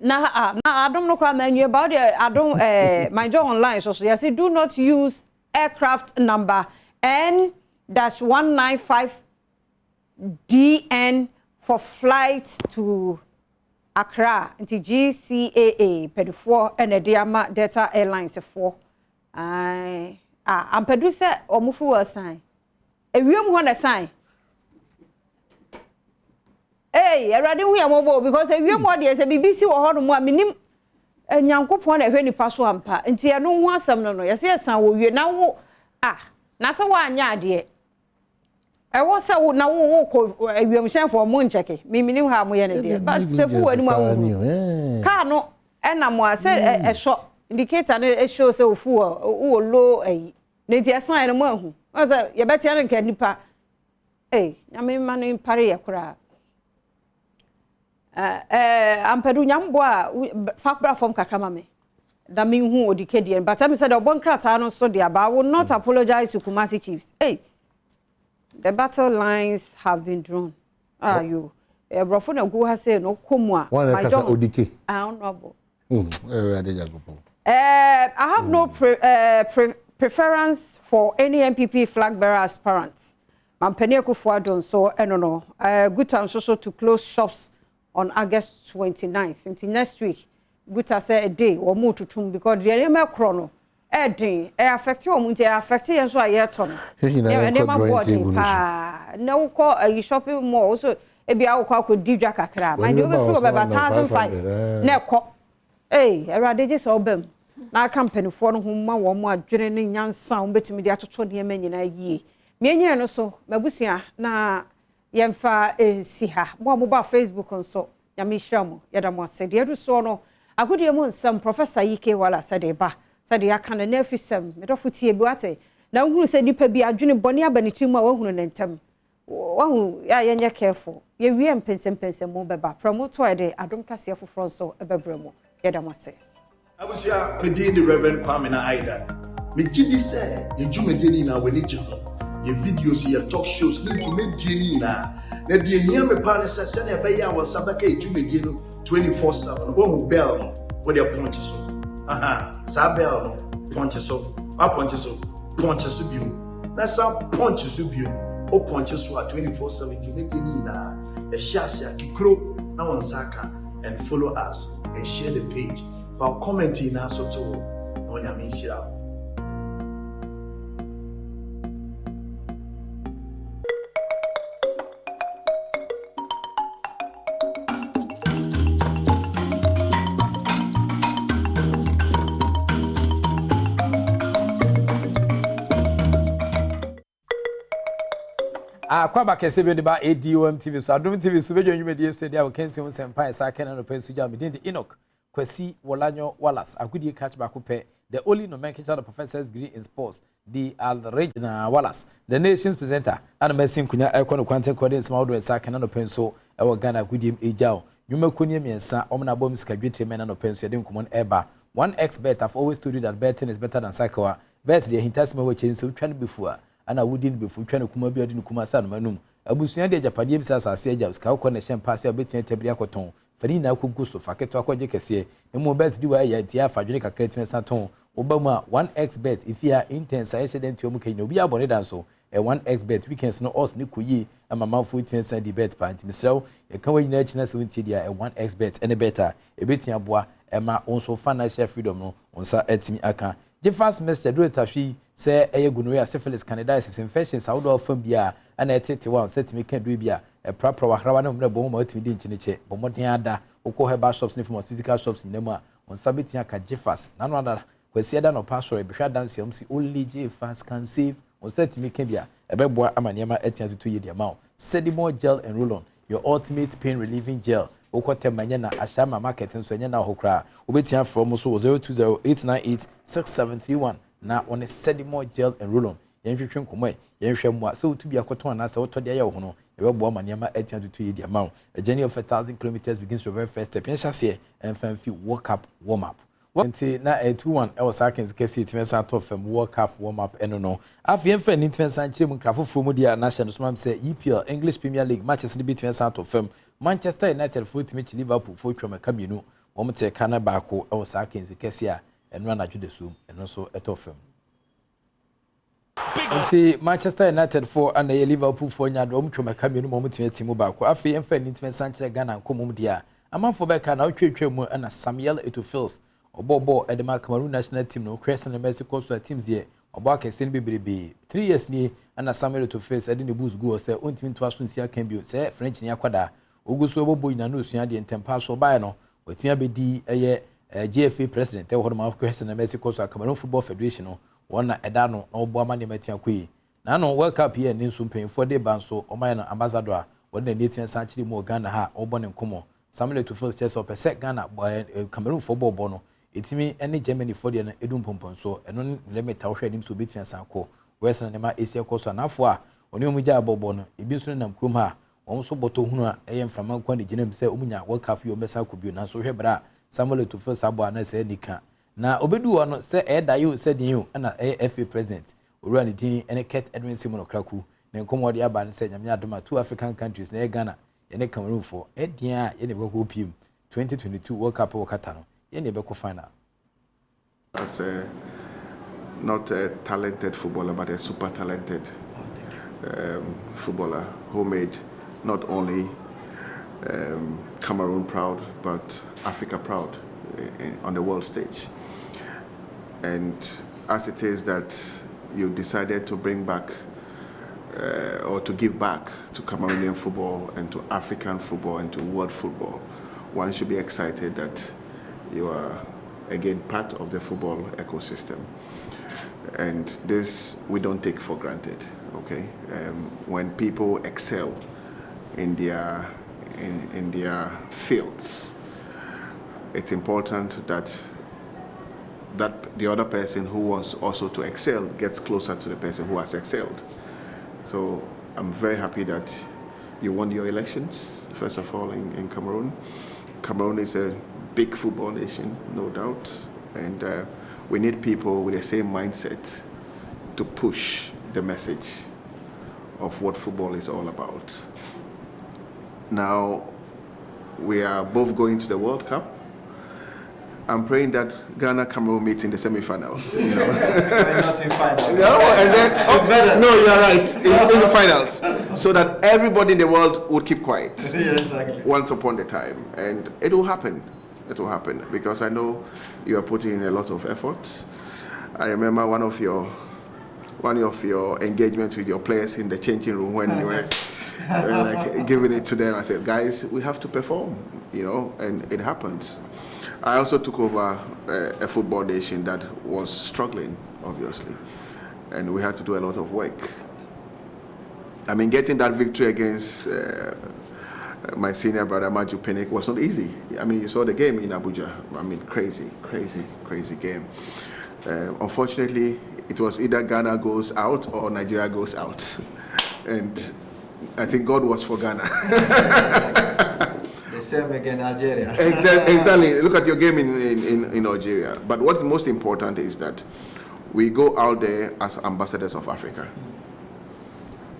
Na Adom no kwa menu about Adom my job online so you say do not use aircraft number N-195DN for flights to Accra into GCAA pedifo and Diama Delta Airlines for I'm producer omufu wa sign ewiem ho na sign. Hey, already we are mobile because if you want to BBC or how more minim and Yankopon a very pass one part until I don't want some no. Yes, yes, I will you now. Nasa one ya dear. I was so now we am share for Moncheke. Mimi ha mo ye ne de. But sefu wani ma. Car no na mo say a shot indicator na show say ofu o low eh. Na ti asan na mo ahu. O say ye beti an nka nipa. Eh, nyame ma no pare ye kura. Ampedu nyambo a fakbra form kakama me. Da me hu odikedi. But I said obon krata no so dia but I will not apologize to Kumasi Chiefs. Hey. The battle lines have been drawn. Ah, you. Brofo na go ha say no komwa. My job odike. Honorable. I have no preference for any MPP flag bearer aspirants. Mampeni Akufo-Addo so no. Good time so to close shops on August 29th. Until next week. Good to say a day or more to tum because the enemy chrono. Edding, affect you, Munti, affect you, so I yet on. No call a shopping mall, so a be our call could dig a crab. My new about 1,005. No call. Eh, a radius or bem. Now, company for whom my woman journeying young sound between me to 20 million a year. Me and no so, Mabusia, na Yemfa see her. More mobile Facebook and so. Yamishamo, Yadamo said, Yedu Sono. I could hear some Professor Ike Walla said, Ba. Said ya kana na fisem me dofuti ebuate na hunu se nipa bi adwene bone abanichi mu a wahunu nentem wahu ya yenye careful ye wie mpensem mo beba promoto ede Adom kase afoforo so ebebremo ye da mose abusia me di the Reverend Kwame na Aida me gidi se ye dwumede ni na wani je ho ye videos ye talk shows ni dwumede ni na de hia me pa ne se na ebe ya wasabaka ye dwumede no 24/7 wo bell no wo de point so Sabel no punches so biu na some punches so biu o punches so 24/7 you make any na a share kikro na on saka and follow us and share the page for commenting na so to no nyame share. Kwaba kese bi de ba Adom TV so Adom TV so bejo nwumedi ese dia wo kensi ho sempa esa kena no pensu ja medin de Enoch Kwasi Wolanyo Wallace agudie catch back pe the only nomenclature of professor's degree in sports the Al-Regina Wallace the nation's presenter and mesin kunya econo content coordinator ma do esa kena no pensu e wo Ghana agudie ejao nwuma konie miensa omna bom sika dwetire mena no pensu de nkomon eba 1xbet I've always told you that betting is better than cycle bet the hintasme wo chense utwan before ana wudin befu twa ne kuma bi odi ne kuma sa no manum abusua de japade bi sa sase aja ska ko ne hyen passe obetua tabiri akoton fari na akogu so faketo akoje kese emu bet di wa ya ti afadwene kakra twen sa ton obamu a 1xbet if you are intense I should enti omu kenya obi abone dan so 1xbet weekends no us ne koyi ama manfo twen sa di bet pa ntimi sew e kan wa nyina china 70 dia 1xbet ene better ebetia boa ema onso financial freedom no onsa etimi aka je fast message do etahwi say eye gonorrhea syphilis candidiasis infections awdo afam bia ana etete wa setimi kan do bia e prapra wa hrawa na mre bo mo atimi di nchineche bo moden ada ukọ herbal shops ne pharmaceutical shops ne mu a onsa betia ka je fast na no ada kwasi ada no pastor e behwa dance am si only je fast can save on setimi kan bia e beboa amaniema etia tutu ye dia ma Sedimo gel and roll on your ultimate pain relieving gel ukote manya na ashama market nso nya na hokra obetia from so 0208986731 na on Sedimo gel and roll on yenhwehwe nkomai yenhwehwe mwa so tubi akoton na se wotode ya ho no ebebo amaniema etia tutu ye dia ma a journey of 1,000 kilometers begins your very first step yensha se enfamfi walk up warm up Wanti na 21 e was akens kesi timensa to fam World Cup warm up eno no afie mfa ni timensa nchire mu krafo from dia na hye no so mam say EPL English Premier League matches ni bi timensa to fam Manchester United for timich Liverpool for twema kamienu wo mte kana baako e was akens kesi a eno na jude so eno so eto fam Wanti Manchester United for and Liverpool for nya do twema kamienu mo mte timu baako afie mfa ni timensa nchire Ghana nkomum dia amanfo beka na otwetwe mu na Samuel Etofils Obobo Edema Cameroon national team no Christian Mexico so teams there obo akesen bebrebe 3 years ni na Samuel to face ade ne boost go say ontimi to aso nsia kan bio say French ni akwada oguso obobo ina no sua de ntempa so bai no watia bedi eye GFA president e ho ma Christian Mexico so Cameroon Football Federation no wona eda no obo ama ne matia koi na no World Cup here ni nso mpanyinfo de ban so oman na ambassador a wode na etia sanchiri mu Ghana ha obɔ ne nkomo Samuel Eto'o chess of percent Ghana Cameroon for bɔ no etimi ene Germany for de na edum pompon so eno limit a wo hwɛ nim so betia sanko western na ma Asia koso anafo a oni omugya bɔ no ebi nso nam krom ha wɔn so bɔtɔ hunu a ɛyɛ mframa nkwa ne gyinam sɛ omunya World Cup yo mesa kobio na so hwɛ bra Samuel Eto'o sabo ana sɛ nika na obedu hɔ no sɛ ɛda yo sɛ din yo na ɛyɛ FA president owura ne din ene Kurt Edwin Simon Okraku na nkomo de aba ne sɛ nyamnya adoma two African countries na Ghana yene Cameroon for ɛdia yene bɛkɔ pim 2022 World Cup wɔ Qatar no yene bɛkɔ final. As not a talented footballer but a super talented footballer who made not only Cameroon proud but Africa proud on the world stage. And as it is that you decided to bring back or to give back to Cameroonian football and to African football and to world football, one should be excited that you are again part of the football ecosystem. And this we don't take for granted, okay? When people excel in their fields, it's important that the other person who wants also to excel gets closer to the person who has excelled. So I'm very happy that you won your elections, first of all, in Cameroon. Cameroon is a big football nation, no doubt, and we need people with the same mindset to push the message of what football is all about. Now, we are both going to the World Cup. I'm praying that Ghana Cameroon meet in the semi-finals. You know? Not in finals. No, and then no, you're right, in the finals, so that everybody in the world would keep quiet. Yeah, exactly. Once upon a time, and it will happen. It will happen because I know you are putting in a lot of effort. I remember one of your engagements with your players in the changing room when you were like giving it to them. I said, guys, we have to perform, you know, and it happens. I also took over a football nation that was struggling, obviously, and we had to do a lot of work. I mean, getting that victory against my senior brother Maju Pinnick was not easy. I mean, you saw the game in Abuja. I mean, crazy game. Unfortunately, it was either Ghana goes out or Nigeria goes out, and I think God was for Ghana. The same again, Algeria. Exactly. Look at your game in Algeria. But what's most important is that we go out there as ambassadors of Africa.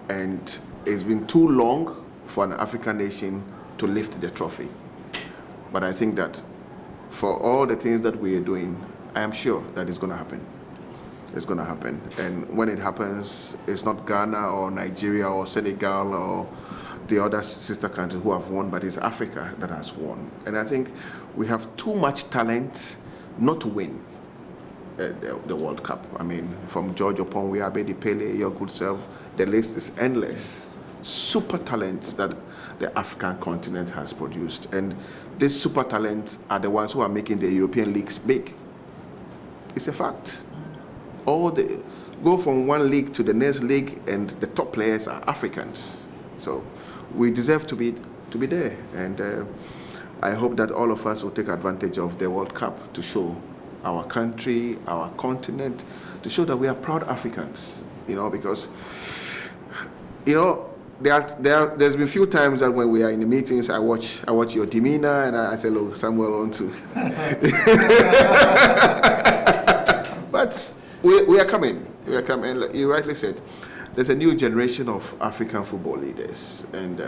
And it's been too long for an African nation to lift the trophy. But I think that for all the things that we are doing, I am sure that it's going to happen. It's going to happen. And when it happens, it's not Ghana or Nigeria or Senegal or the other sister countries who have won, but it's Africa that has won. And I think we have too much talent not to win the World Cup. I mean, from George Opon, Abedi Pele, your good self, the list is endless. Super talents that the African continent has produced. And these super talents are the ones who are making the European leagues big. It's a fact. Go from one league to the next league, and the top players are Africans. So we deserve to be there, and I hope that all of us will take advantage of the World Cup to show our country, our continent, to show that we are proud Africans. You know, because you know there's been a few times that when we are in the meetings, I watch your demeanor, and I say, look, Samuel on too. But we are coming. We are coming. Like you rightly said, there's a new generation of African football leaders, and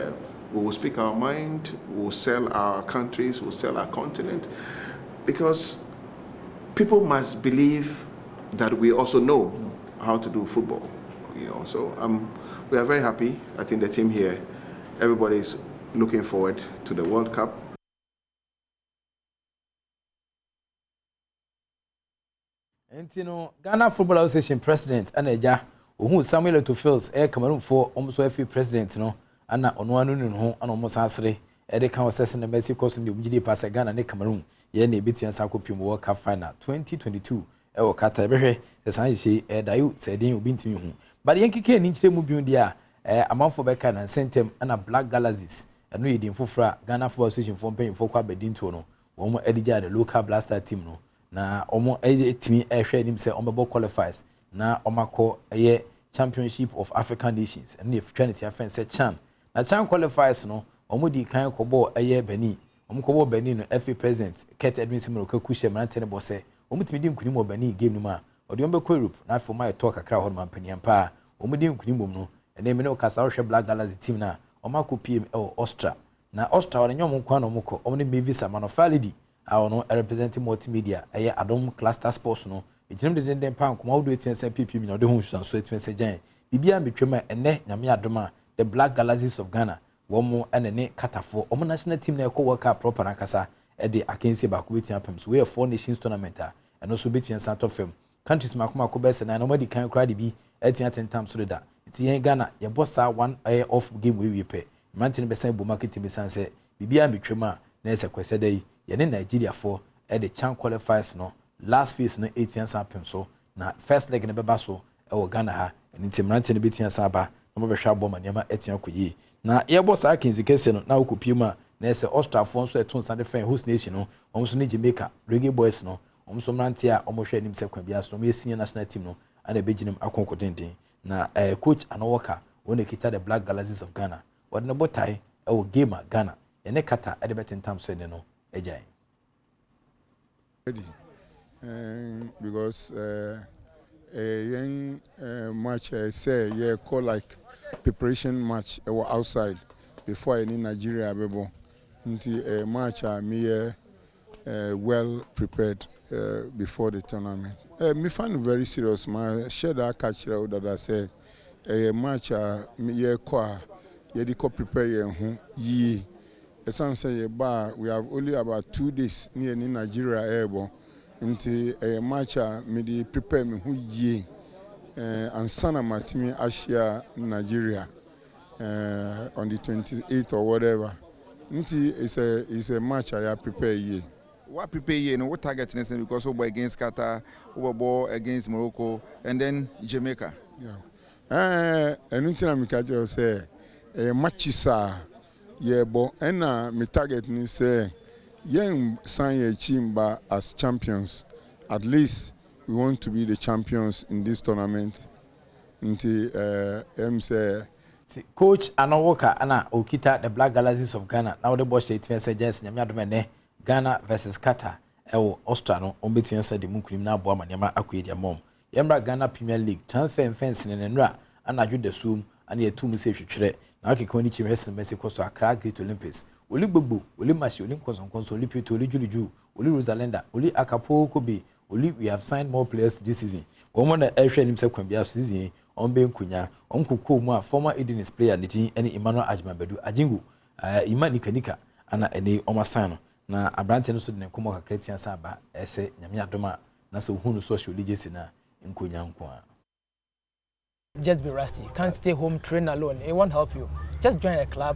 we will speak our mind, we will sell our countries, we will sell our continent, because people must believe that we also know how to do football. You know, so we are very happy. I think the team here, everybody is looking forward to the World Cup. And you know, Ghana Football Association President Aneja who Samuel Eto'o Cameroon for almost every president no ana ono anu no ana almost asre e kan assess na Messi course ndi umjidi pass Ghana ne Cameroon ye na ebitua sa kopim World Cup final 2022 e wo Qatar behwe e san ye dayu se den obi ntimi hu but yankike ni nkyire mu biun dia amanfo beka na sentem na Black Galaxies eno yedin fofora Ghana Football Association for pen for kwa bedinto no wo mo edija the local blaster team no na omo etimi ehwe nim se ombebo qualifies na omako eye Championship of African Nations and if Trinity afen say Chan na Chan qualifies no omo di kan kobo eye Benin omo kobo Benin no FA president Kurt Edwin Simon Okakushe mantene bo se omo timi di nkunim o Benin game no ma odi ombe ko Europe na for my talk akra ho man paniam pa omo di nkunim no ene me no kasa hwe Black Galaxy team na omo ko PM Austria na Austria wona nyom kwa no moko omo ne Mevisa Manofalidi a ono representing multimedia eye Adom Cluster Sports no ejinem de den pa nkoma wodo etense PPM na de hu hwan so etense gyan bibia metwema ene nyame adoma the Black Galaxies of Ghana womo enene katafo omo national team na ekọ work proper nakasa e de akensi ba ko betia pem so we 4 nations tournament a eno so betia santo fem countries makoma ko bese na no madi kan krade bi etia tentam so da ti yen Ghana ye bossa one off game we pe mantin be san bo market be san se bibia metwema na ese kwese dai ye ne Nigeria for e de chan qualifiers no last phase no 18 sapem so na first leg ne beba so e wo Ghana ha eni timrante ne betia saba no be hwa boma niam etia koyi na ye boss akinzi kese no na okopie ma na ese Austria fo so eton sande fan host nation no omso ne Jamaica Reggae Boys no omso mrante a omo hwa nim se kwa bia so no senior national team no ana beginem akonkodenden na coach Anowoka wona kita the Black Galaxies of Ghana wadne botai e wo game Ghana ene kata e de betentam so ne no ejai because a young match say yeah call like preparation match outside before any Nigeria bebo until a match me well prepared before the tournament. Me find very serious. My share that catch that I say a match me kwa yediko prepare ye. Esan say we have only about 2 days near Nigeria airborne. Into a match me di prepare me who ye and sana matimi Asia Nigeria on the 28th or whatever. Into is a match I prepare ye. What prepare ye and what target necessary because over against Qatar, over against Morocco and then Jamaica. Yeah. And until I make say a match yeah, but and me target ni say. Young sign Chimba as champions. At least we want to be the champions in this tournament. Until say Coach Anowoka ana okita the Black Galaxies of Ghana. Now the boss say say just nyame adome Ghana versus Qatar. Ewo Austria no ombetuen say the munkunim na boa manyama akoye dia mom. Yemra Ghana Premier League transfer fence ne nra ana dwo sum ana yetum se hwetwere. Na akekoni chimresen mesi koso Accra Great Olympics. Oli gbogbo oli mashi oli nkonso oli pito oli juliju oli Rosalenda oli akapo kobe oli we have signed more players this season omo na ehwe nim se kwambia season ombe nkunya omkoko mu a former Edin's player niti ene Emmanuel Ajmabadu Ajingu Imani Kanika ana ene omasano na abrante no so de nkomo kakra tia saba ese nyame adoma na se hunu social legacy na nkunya nkoa. Just be rusty, can't stay home train alone, it won't help you. Just join a club.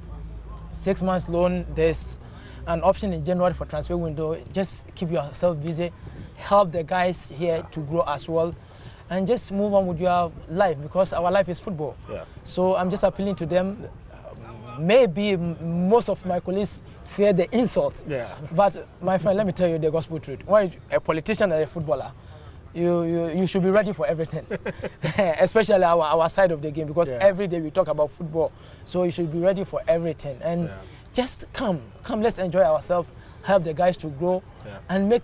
6 months loan, there's an option in January for transfer window. Just keep yourself busy, help the guys here to grow as well, and just move on with your life because our life is football. Yeah. So I'm just appealing to them. Maybe most of my colleagues fear the insults, but my friend, let me tell you the gospel truth. When a politician and a footballer, you should be ready for everything, especially our side of the game, because every day we talk about football. So you should be ready for everything. And just come, let's enjoy ourselves, help the guys to grow, and make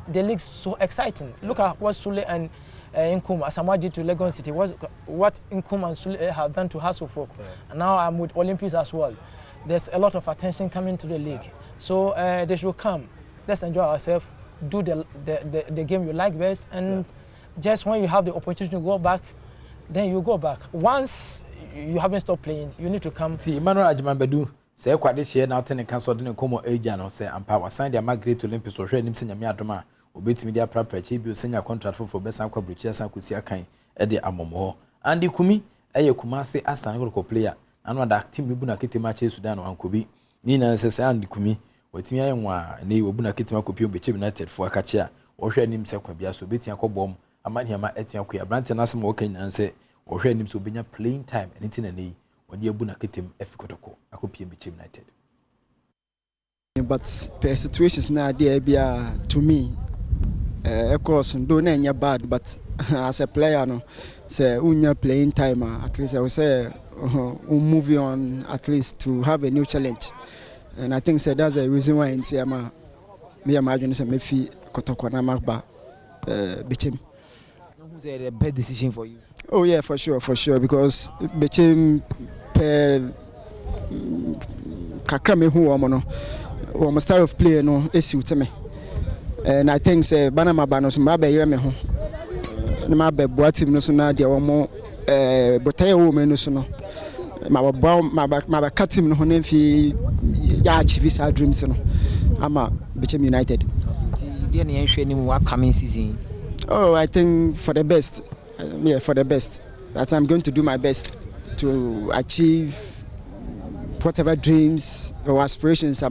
the league so exciting. Look at what Sule and Nkum Asamoah did to Legon City, what Nkum and Sule have done to Hasselfolk. And now I'm with Olympics as well. There's a lot of attention coming to the league. So they should come, let's enjoy ourselves, do the game you like best, and just when you have the opportunity to go back, then you go back. Once you haven't stopped playing, you need to come. See, Emmanuel Ajmabadu say kwa this year now ten cancel den komo agya no say ampa wa sign the Great Olympics so hwe nim se nyame adoma obetimi dia praprachi bi osenya contract for besan kwa bruchia san kosi akan e de amomo andi kumi eye kumase asan ko player anu da team bi na ketema che Sudan no ankobi ni na se andi kumi watimi ayenwa ne obu na ketema kopi obeche United for akache a wo hwe nim se kwa bia so beti akobom amani ama etia ko ya brante na sem wo kan nan se or hwɛ nim so obenya playing time anything na nei wɔde abu na ketem afikotoko akɔpie Bechem United. But the situations now there be to me of course don't any bad, but as a player no say unya playing time at least I would say moving on at least to have a new challenge, and I think say that's the reason why in Siama me imagine say me fi kotoko na magba Bechem. Who's the best decision for you? Oh yeah, for sure, because Bechem kakra me hu omo no my style of play no suit me, and I think say Banama Banos Mabe Yeme ho Mabe Boatim no so na dia omo botaya woman no so no my cut him no nemfi ya achieve his dreams no ama Bechem United. Upcoming season? Oh, I think for the best. Yeah, for the best. That I'm going to do my best to achieve whatever dreams or aspirations are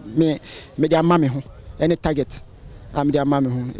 me their mommy home. Any target I'm their mommy home.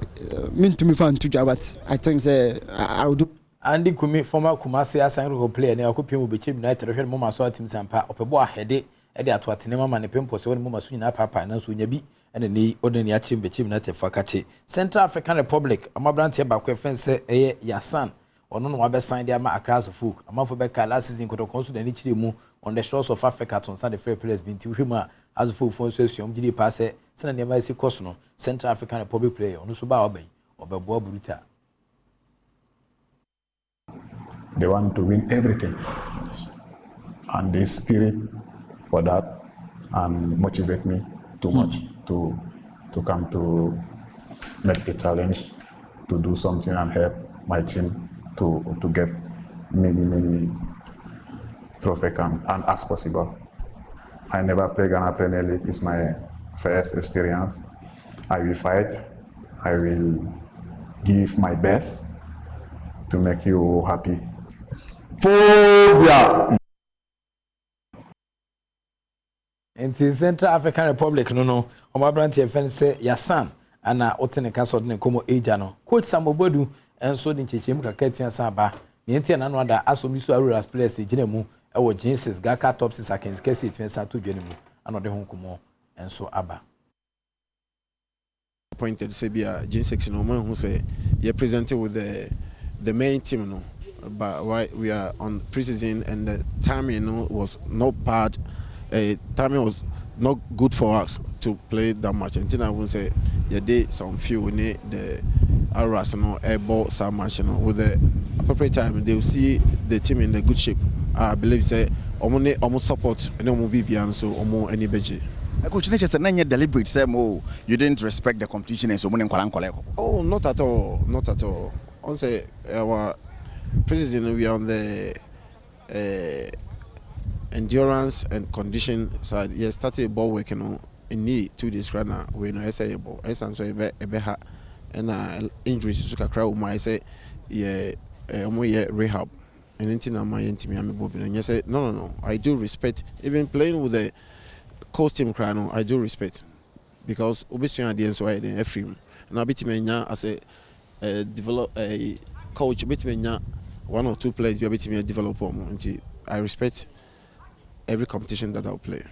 Mean to me fun to do, but I think I will do. Andy Kumi, former Kumasi Asango player, and I could be Bechem United, the Mama saw team Sampa, Opebo headache, and they are to Atenema and the Pimpo, so when Mama Swina Papa and Sunya and the ordinary team Bechem United for Kachi. Central African Republic, Amabrantia Bakwe fence Yasan, or no one signed their across the folk. A month for Becca last season could consul and each move on the shores of Africa to Sunday fair players being to him as a full phone session, GD Passe, San Yamasi Cosno, Central African Republic player, on Suba Obey, or Babo Bruta. They want to win everything, and the spirit for that motivate me too much to come to make the challenge, to do something and help my team to get many trophies and as possible. I never play Ghana Premier League. It's my first experience. I will fight. I will give my best to make you happy. Phobia. In Central African Republic, no, Omabranti fence say Yasan, and Otene Castle ne Como Ejano. Coach Samobodu and so in Chichem Kaketian Saba, the Indian and Wanda Asomisu Aruras players, the Genemu, our Genesis, Gaka Topsis, I can scarcely transfer to Genemu, another Honkumo, and so Abba. Pointed Sabia, Genesis, no man who say you're presented with the main team, no. But why we are on preseason and the timing was not bad. Timing was not good for us to play that much. And then I would say, yeah, they some few we need the Arsenal airball so much, with the appropriate time they will see the team in the good shape. I believe say almost support and no be beyond so or any budget. Coach, just a deliberate say you didn't respect the competition and so on. Oh, not at all, not at all. On say our preseason we are on the endurance and condition side. Yes, started ball working on in need 2 days right now. We know say ball. I so a beha and injuries to kakra. I say yeah, rehab. And anything on my team, I'm a and you say no. I do respect even playing with the coach team. Crano, I do respect because obviously at the end so I didn't free. And I beat me as a develop a coach. Beat me 1 or 2 players. Be able to develop until I respect every competition that I'll play.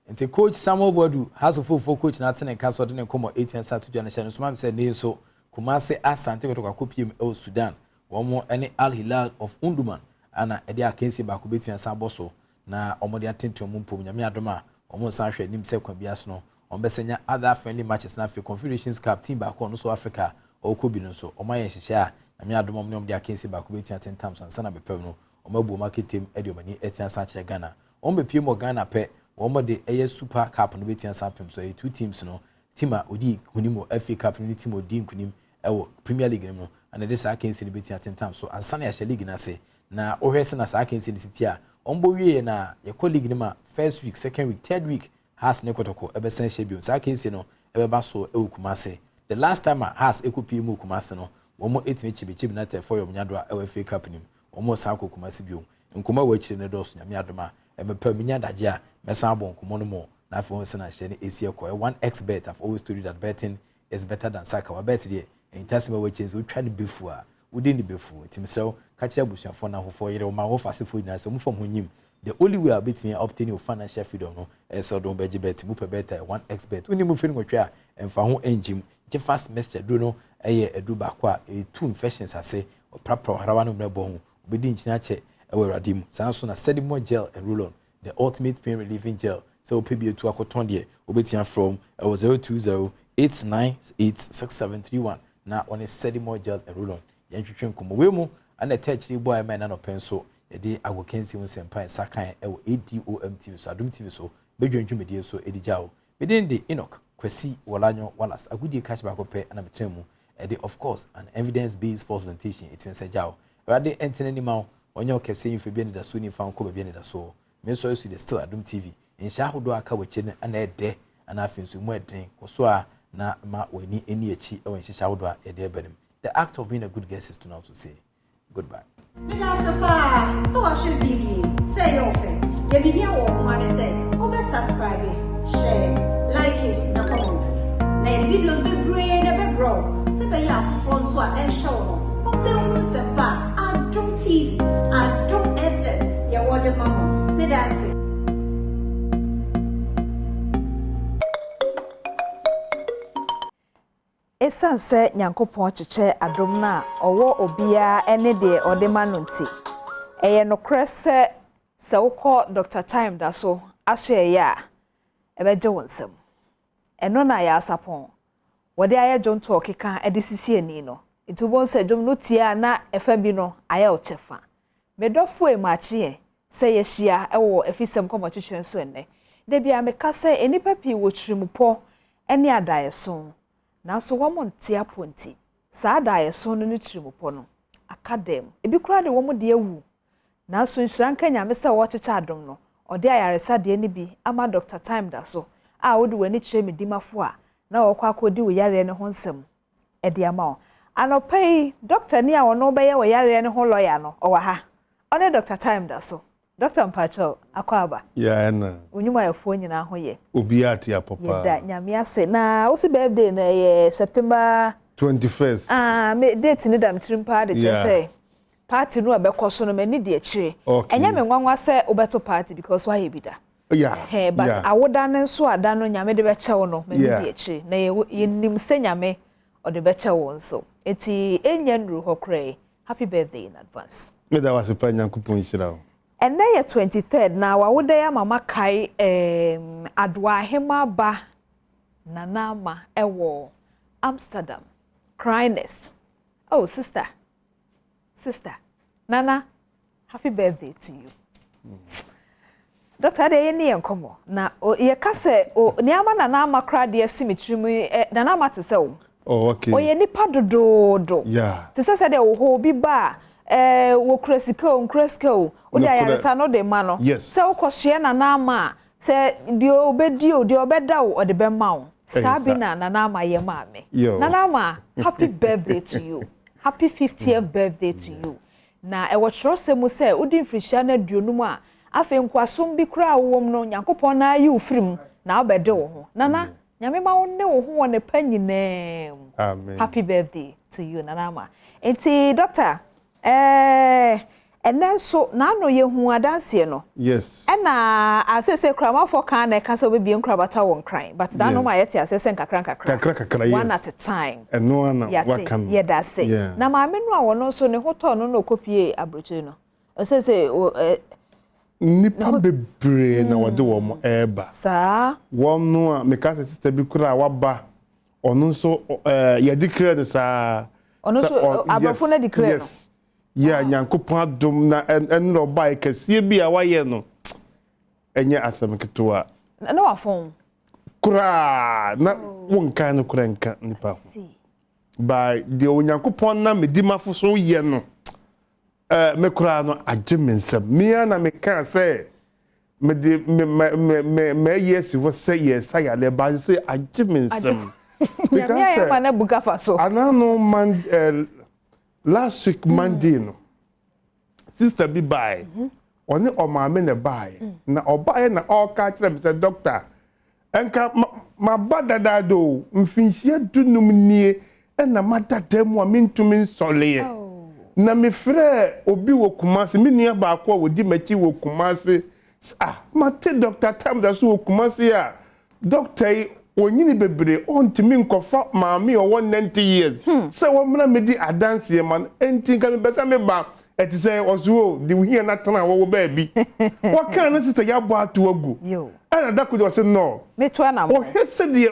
And the coach Samuel Bodu has a full coach Nathan and Castle didn't come 18 Saturday generation. So, said, nee, so Kumase Asante to Kopim El Sudan, one more any Al Hilal of Unduman, and a dear Kensi Bakubiti and Saboso, na Omodia Tinto Mumpu, Yamiadoma, almost Sanche, Nimse Biasno, on Bessenia, other friendly matches now for Confederations Cup team back on also Africa or Kubinoso, or my share, Yamiadomom, dear Kensi Bakubiti 10 times and Sana Beperno. Omabu market team Ediomani Etian Sache Ghana. Ombe Pimo Ghana pe Omo de Super Cup no Etian Sapim so 2 teams no Tima Odi Kunimo FA Cup ni team Odi Kunim ewo Premier League no and this I can see the Etian 10 times so ansana ya league na say na ohwese na sa can see the city a ombo wie na ye colleague nima first week second week third week has ne kotoko ebe san shebio sa can see no ebe ba so ewu Kumase the last time has ekupi mu Kumase no omo etime chibi na te for your nyado ewo FA Cup nim almost Sanko Kumasi bio. Nkuma wachire ne dos nyame adoma e mepa minya daje a mesa abon kumo no mo na afo se na hye ne esie ko 1xbet. I've always told you that betting is better than soccer. Wa bet there entasima wachire so twa ne befu a wodi ni befu tim so ka kire abusuafo na hofo yere o ma wo fasefo nyina so mu fam honyim the only way a bit me obtain your financial freedom no so don beji bet mu pe better 1xbet uni mu fini nwotwe a emfa ho engine je fast message do no eye edu ba kwa two infections ase prapra harawa no mrebo ho obedi nchina che ewe radim sanso na sedimo gel and roll on the ultimate pain relieving gel so pb to akoton de obetia from 02089886731 na on sedimo gel and roll on yantwetwe nkomo we mu ana attach ni boy man na no penso yede agokensi won sempan sakan ewo Adom TV so Adom TV so bedwantwumedie so edijawo within the Enoch Kwesi Wolanyo Wallace agudie cash back up na metemu yede of course an evidence based presentation it means jawo wade entene ma onye okese yin febie ni da so ni fan ko bebie ni da so me so you the still Adom TV insha hodo aka wache ne ana ede ana afensu mu eden koso a na ma wani eni achi ewo insha hodo a ede ebenim the act of being a good guest is to now to say goodbye. So I should video. Say your thing. You be here or one say, subscribe, share, like it, and comment. Now videos be brain never grow. Say by ya for François and show. Adom TV, Adom FM. Ya what the mama. Me that's it. Esanse Nyankopon cheche adom na owo obia ene de odema no nti eye no krese se wokọ Dr. Time da so aso eye a ebeje wonsem eno na ya asapon wode aye jon to okeka ede sisi eni no ntubon se dwom no tie na efa bi no aye otefa medofo emachi se yehia ewo efisem komotwetwe so enne de bia meka se enipa pi wo chirimupo ene adaye so na so wamon tia ponti saa da yeso no ne trimopo no akadem ebi kura de womo de awu na so nhranka nyame se wo checha adom no ode ayaresa de ni bi ama Dr. Time da so a wode wani kire medimafo a na wo kwa akodi wo yare ne ho nsem ede ama o anopai doctor ni a wono be ye wo yare ne ho lawyer no o wa ha one Dr. Time da so Dr. Mpacho akwaba ya na unyuma yefo nyina ho ye obi ati apapa yeda nyame ase na osi birthday na ye September 21st me date ni dam trimpa de say party no abekoso no mani de akire enya me nwanwa se obeto party because why be da but awoda ne nso ada no nyame de beche no mani de akire na ye nim se nyame o de beche wo nso eti enya nru hokre happy birthday in advance me da was pa Nyankopon hira o ene ye 23rd na wawoda ya mama kai adwa hema ba nanama ewo Amsterdam Cryness. Oh, sister. Nana, happy birthday to you. Dr. Adeyemi enkomo. Na ye kase o niama nana ama crowd ye symmetry mu nana ama te se o. Oh, okay. O ye nipa dododo. Yeah. Te se de o ho bi ba wo kresko o de ayaresa no de ma no. Yes. Se o kwosue nana ama se de obedi o de obeda o de be ma o. Sabina Nanama Yemame. Nanama, happy birthday to you. Happy 50th birthday to you. Na e trust mu say udin frihia na duonum a afa nkwasom bi kra wom no Nyankopon na ayi ufrim na obede wo ho. Nana, nyame ma wonne wo ho wona pa nyinaa. Amen. Happy birthday to you Nanama. Enti doctor, and then so na no ye hu adanse no. Yes. Na asese krama for kan na kasa we bi nkrabata won kran but that no ma yete asese nkakra yes. One at a time. No one what can. Yeah, that's it. Na ma me no a wono so ne hoto no no kopie abroche no. Asese nipa bebre na wode wo mo eba. Sa wo no a me kasa sister bi kura waba ono so ye declare no sa ono so abafo na declare no. Yeah, Nyankopon adom na enro bai kase bi a waye no enye asemketo na wafon kura na wonkan no kura nka nipa by the Nyankopon na medimafo so ye no me kura no agimensem me na me kan say me de me yes wo say yes I le ba say agimensem because ya ma na buka faso anano man last week Monday no sister be by oni o ma me ne buy na obaye na all catch them say doctor enka ma badada do mfinhia dunum nie na madada mu a mentumi nsole na me frɛ obi wo Kumasi me nua ba akwa wo di machi wo Kumasi mate Dr. Tam da so wo Kumasi a doctor yi onyini bebre ontimi nkofa maami owo 90 years sɛ wo mra me di adanse man enti ka me besa me ba eti sɛ ozuo di hia na tana wo ba bi wo kan na sister ya bo ato agu ana da ko do se no me to na o hese di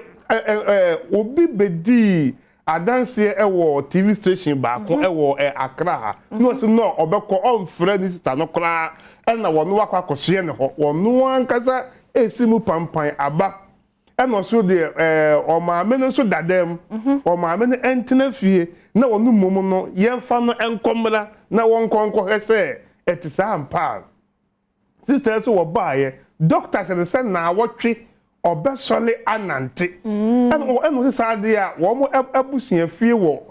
obi bedi adanse ewo TV station ba ko ewo Accra ha no se no obekọ onfre ni sister no kra na wo no wakwa kɔhye ne ho wo no ankasa esimu pampan aba eno so de o maame no so dadam o maame no entena fie na wo no mom no yemfa no enkomra na won konko hese etisa ampa sister so wo baaye doctor se na wotwe obesole anante eno se sade a wo mo abusua fie wo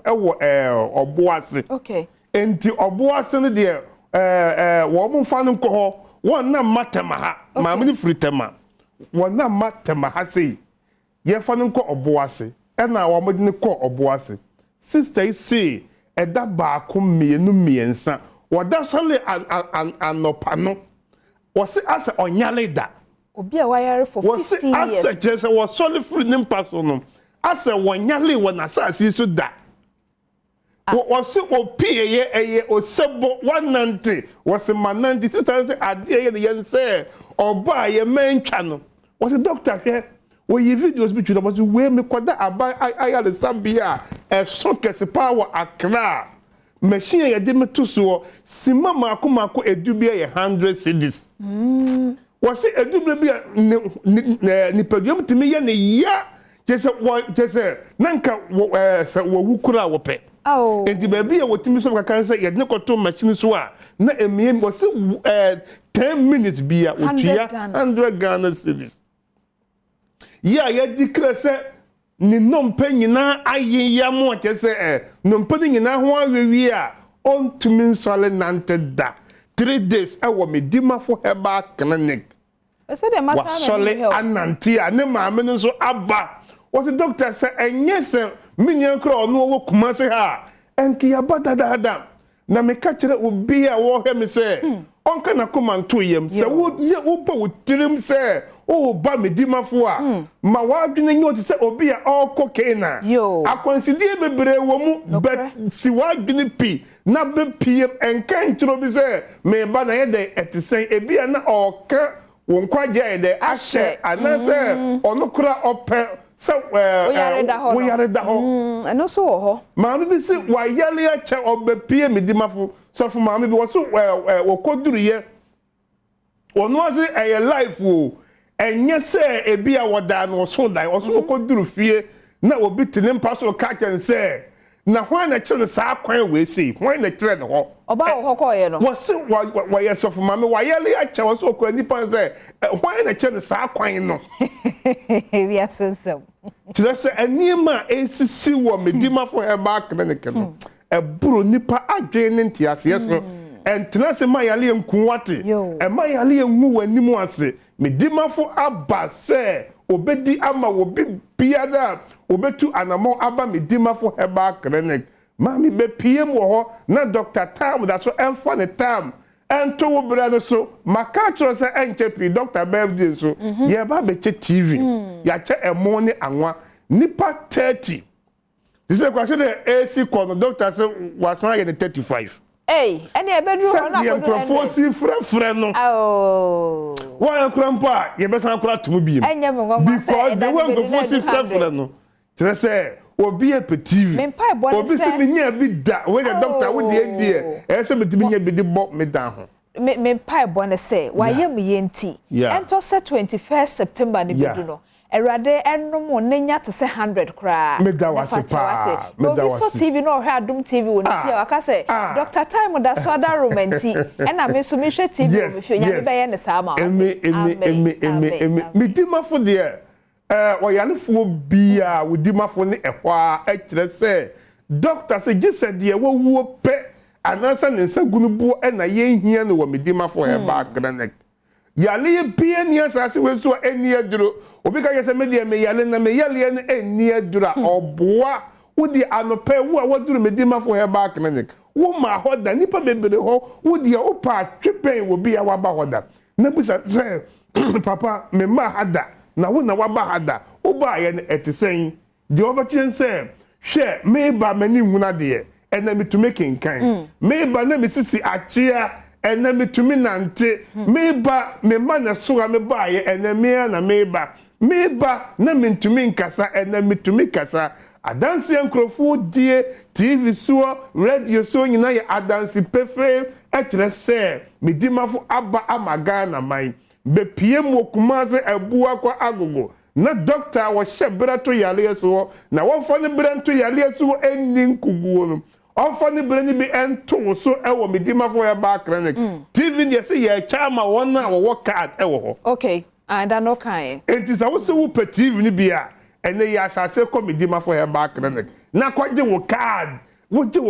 oboase okay enti oboase no de wo mo fa no nko ho won na matema ha maame ni fritema won na matema ha sei ye fa no nko oboase na wo mo de ko oboase sister say eda ba ko mienu miensa wo da sole anopa no wo se ase onyale da obi a wire for 15 years ase je se wo sole free nimpa so no ase wonyale wo na asase so da wo se opie ye osebo 190 wo se mananti sister say ade ye ye say oba ye mentwa no wo se doctor here wo yi videos bi twida but we me koda aba ayale sabia so kese power Accra machine ye de meto so sima mako edubia ye 100 cedis wasi edubia bia ni padium timi ye ne ya jese nanka se wo wukura wo pe enti ba bia wo timi so ka say ye ne koto machine so a na emiem wasi 10 minutes bia otua 100 Ghana cedis ya declare say ni nompe nyina ayeyam o kese nompe nyina ho awewi a ontumi nsole nante da 3 days ewo medima for herbal clinic ese de mata na sole anante a ne maame nso aba what the doctor say enye se minyan kro ono wo Kumasi ha enki ya badadada na me ka kire obi a wo he me say onka na komanto yem se wo ba wo tirim se o ba medimafo a ma wadwene nyo te se obi a okokena akwansidie bebre wo mu but si wadwene pi na be piem enka ntro bi se me ba na ye de etisen ebi na oka wo nkwaje ye de ahye anase onokura ope se wo yare da ho eno so wo ho maame bi se wa yale a che obepie medimafo so fo maame bi wo so wo koduru ye ono ase eye life o enye se ebi a woda no so dai o so koduru fie na obi tene mpa so ka ken se na hwan na kire sa kwan we sei hwan na kire ne ho oba wo ko ye no wo se wa ye so fo maame wa yale a che wo so ko nipa se hwan na kire sa kwan no we are so Just a nima esisi wo medima for herbal clinic no eburo nipa adwen ntiase yeso entenase mayale enkunwate e mayale enwu wanimu ase medima for aba se obedi ama wo biada obetu anamo aba medima for herbal clinic mami be PM wo ho na Dr. Tam that so emfa ne Tam ento wo brado so makatro se enchepi Dr. Birthday so ye ba be che TV ya che emo ne anwa nipa 30 this is question the AC call doctor say was na ye 35 ene e bedru ho na ko no si frefre no wa krampa ye be san kra tumu bi enye me ngwa because the one go si frefre no tire say obi e pe TV obi si me nya bi da we the doctor we dey e say me timi nya bi di bo me da ho me pai bone say wa ye me yenti ento se 21st September ni bidu no erade ennom nenya te se 100 kra me da wase pa me da wase so TV no hwe Adom TV woni fia waka say Dr. Time da so da romanti ena me so me hwe TV me fia nya be ye ne sa ma me di mafo de oyalefo bia wodi mafo ne ehwa a kire se doctor se gise de wo wuo pe anasa ne nsagunu bu na ye hia no wo medima fo herbal clinic yale bia ni asase we so eni aduro obi ka yese media me yale na me yale ne eni adura oboa wodi anope wo a woduru medima fo herbal clinic wo ma hoda nipa bebere ho wo dia wo pa twipen wo bia wa ba hoda na busa say papa me ma hada na wo na wa ba hada wo ba ye etisen de obetien say hwe me ba mani huna de ena mitumi kenkan me ba na misisi achia ena mitumi nante me ba me ma na so me ba ye ena me na me ba na mitumi nkasa ena mitumi kasa adansi enkrofo die TV so radio so nyina ye adansi pefe ekyere se medimafo aba amaga na man be piem wokumaze ebua kwa agogo na doctor wo hyebra to yale so na wonfo ne bra to yale so enni nkuguo no onfo ne bra ni bi ento so ewo medimafo ya ba clinic TV ne se ye chama wona wo card ewo ho okay and I no kan enti wo se wo pe TV ni bia ene ya asase comedy ma for her back clinic na kwaje wo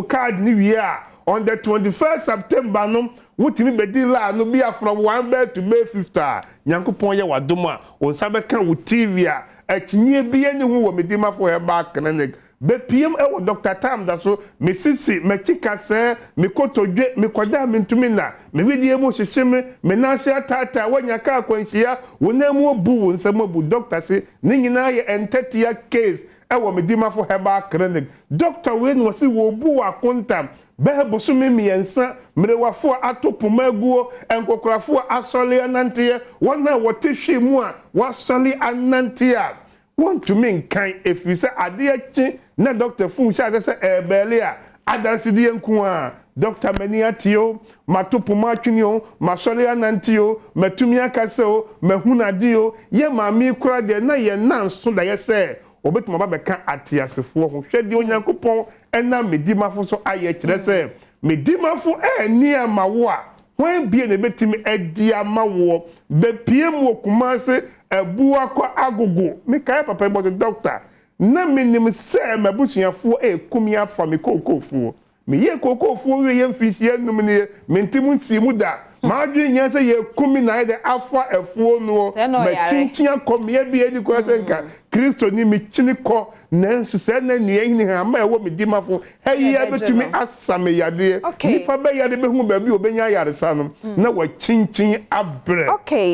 card ni wi a on the 21st September no wotimi bedi la no bia from 1 bed to bed 50 nyankopon ye wadom a won sabe kan wo TV a akinye bia ni hu wo medima for her back clinic be pm e wo Dr. Tam da so me sisi me chika se me kotodwe me kwada me ntumi na me widie mo hyehyeme me nase atata wanya ka akwanhia wonamu obu wonsam obu doctor se ni nyina ye entetia case e wo medima for her back clinic doctor we no se wo bu akontam behebo so me miensa mrewafo atopomaguo enkokrafo asole anante wona wotehwe mu a wasole anante a want to mean kind if you say adechi na doctor fun sha say ebele a adansi die nku a doctor mani atio matopoma twinio masole anantio matumi akase o mahunade o ye mami kura de na ye nanso da ye say obetuma ba beka atiasefo ho hwede onyankopon ena medimafo so aye kire say medimafo ni amawo a when bie na betimi edi amawo be piem wo kumase ebua kwa agogo me kai papa bo doctor na minim se mabusuafo kumia fa me kokofo me ye kokofo we ye mfihie num ne mentimu nsimu da ma adwe nya se ye kumi na de afa efuo no ma chinchia komia bi edi ko senka Kristo ni mi chini ko nansu se na nua hini ha ma ewo medimafo heya betumi asame yade nipa be yade be hu ba bi obenya yaresa no na wa chinchin abre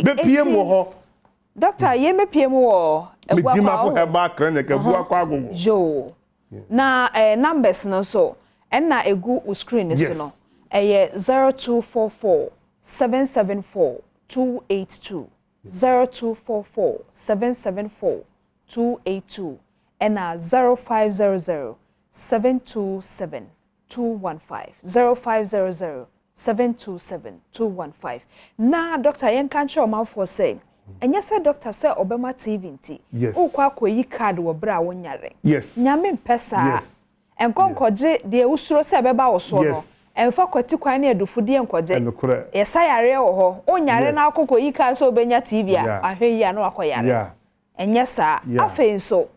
be pie mo ho Doctor ye me pie mo wo medimafo eba clinic ebu akwa agogo jo na numbers no so na egu u screen is no 0244 774 282 0244 774 282 and 0500 727 215 0500 727 215 na doctor yen kan che o man for say enye say doctor say obema TV nti o kwa akoyi card wo bra wo nyare nyame mpesa enkonkoje de usuro say beba wo so no emfa kwati kwan na edufudie enkoje yesa yare wo ho onyare na akoko yi ka so obenya TV a ahwe yi na akoyare enye sa afen so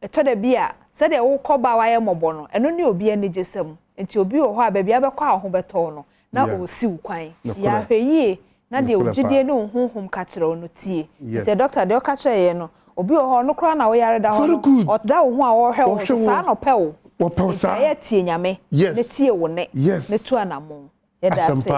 etode bia se de wo koba waye mobo no eno ne obi ani jesem enti obi wo ho a bia bekọ aho beto no na o si ukwan ya ahwe yi na de ogide no honhom ka kire ono tie se doctor de o ka kire ye no obi wo ho no kra na wo yare da ho o da wo ho a wo hwe wo sa no pe wo sa ya tie nyame ne tie wo ne ne tu anamon ye da se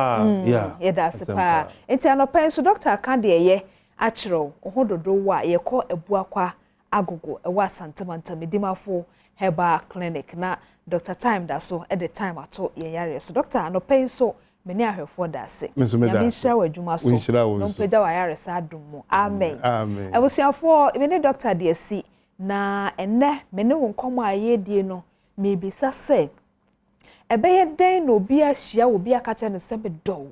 ye da se pa enti anopen so doctor ka de ye a kire ho dodo wo a ye ko ebu akwa agogo ewa santamanta medimafo heba clinic na Dr. Time da so at the time ato ye yare so doctor anopen so meni ahwefo da se nyame nhyira wadwuma so no mpeda wa yare sa adum amen amen ebusiafo meni doctor de si na enne meni wo nkomo aye die no mebisa se ebeye den no obi ahia obi akache ne se bedo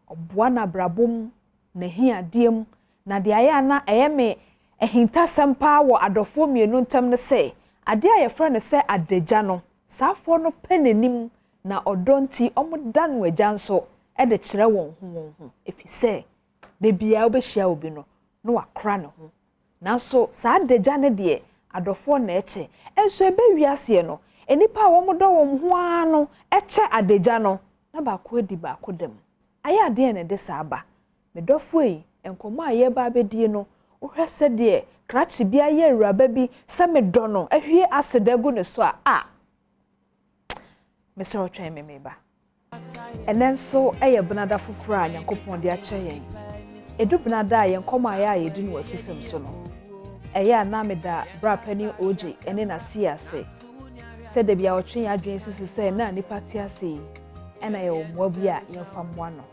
oboa na brabom na hiadiem na de aya na eyeme ehinta sempa wo adofo mienu ntam ne se ade aye fra ne se adagya no safo no penenim na odonti omudan wajanso e de kire won ho efise de bia obehia obi no no wakra ne ho nanso sa adagya ne de adofo na eche enso ebe wiase no enipa wo modo wo ho ano eche adagya no na ba ko edi ba ko dem aye ade ne de sa aba medofo yi enkomo aye ba bedie no uhwese de krachi bia ye raba bi se medo no ahwie asedegu ne so a Mr. Otwɛn memeba ɛnɛ nso ɛyɛ benada foforɔ a Nyankopɔn de akyɛ yɛn edu benada a yɛn kɔm a yɛdi no afisɛm so no ɛyɛ anameda bra pani oji ɛne na si ase sɛ da bia ɔtwe yɛ adwen susu sɛ na nipa te ase ɛna yɛ ɔmoa bi a yɛmfa mmoa no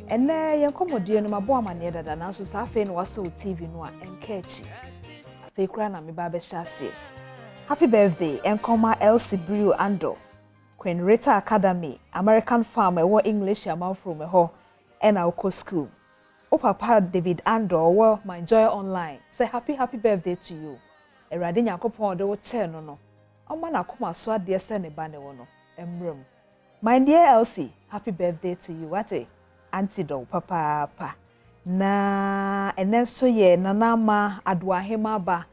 ɛnɛ yɛn kɔmɔdie no mabɔ amanneɛ dada nanso saa afei no wasɔ TV no a ɛnka akyi afei kora na meba bɛhyɛ ase happy birthday ɛnkɔma Elsie Brio Ando Queen Rita Academy American Farm ɛwɔ English amanfo me hɔ ɛna wokɔ school o papa David Ando ɔwɔ My Joy Online say happy birthday to you Awurade Nyankopɔn de wo kyɛ no ɔma na akoma so adeɛ sɛ ne ba ne wo no emrem my dear Elsie happy birthday to you wate auntie do papa na ɛnɛ so yɛ nanama adoahema ba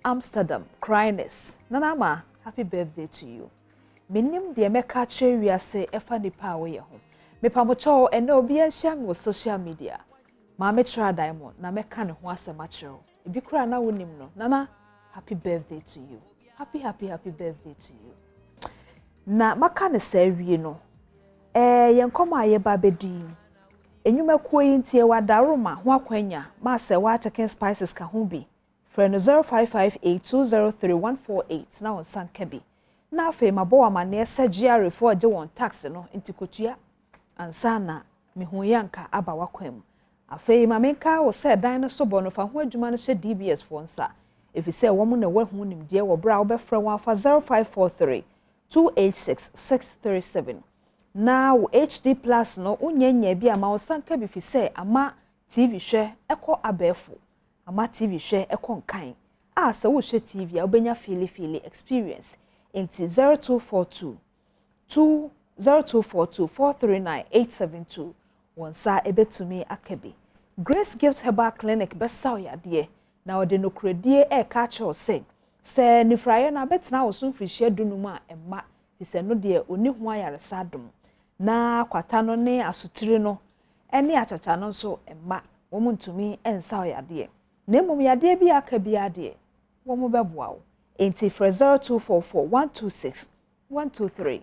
Amsterdam Cryness nanama happy birthday to you menim de meka kyerɛ wiase ɛfa nipa a wo yɛ ho mepamocho ɛnɛ obi anhyia me wɔ social media ma me kyerɛ diamond na meka ne ho asɛm akyerɛ ebi kura na wonim no nana happy birthday to you happy birthday to you na maka ne sa wie no yɛn kɔma a yɛba bɛdi enwuma kuo yi ntie wadaroma ho akwanya ma sɛ wa chicken spices ka ho bi frɛ no 0558203148 na on san ka bi na afei mabɔ amane sɛ GRA for gye won tax no ntikotua ansa na mehu yanka aba wakwam afei ma menka wo sɛ dan no so bɔ no fa ho adwuma no hyɛ DBS for nsa efisɛ wɔn na wahu nimdeɛ wɔ bra wo bɛfrɛ wɔn afa 0543286637 na wo HD plus no unyenya bi ama wo sanka bi fisɛ ama TV hwɛ ɛkɔ abɛɛfo ama TV hwɛ ɛkɔ nkan a sɛ wo hwɛ TV a wobenya feel experience enti 0242439872 wonsa ebetumi akabi Grace Gives Herbal Clinic besaw yade na ode no kredie ka kyerɛ sɛ nifraye na betena wo so mfirihye dunum a emma sɛ no de oni ho ayaresa dum na kwata no ne asotire no ene achacha no nso emma wo ntumi ensaw yade na mmom yade bi aka bi ade wo mo bɛboa wo enti 0244126123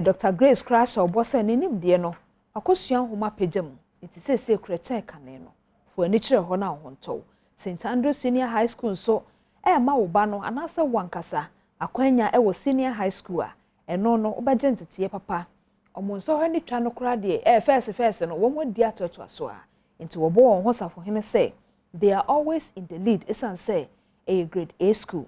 Dr. Grace Crash obose ne nimde no akosua homa pejam enti sese kura kyɛn kane no fo ani kyerɛ hɔ na hontow St. Andrew Senior High School so ma wo ba no anase wankasa akwanya wɔ Senior High School a ɛno no obɛgye ntetie papa omonso hɔ ni twa no kura de first no wo mo di atoto so a enti wo bo won ho safo hene sɛ they are always in the lead isan say a grade A school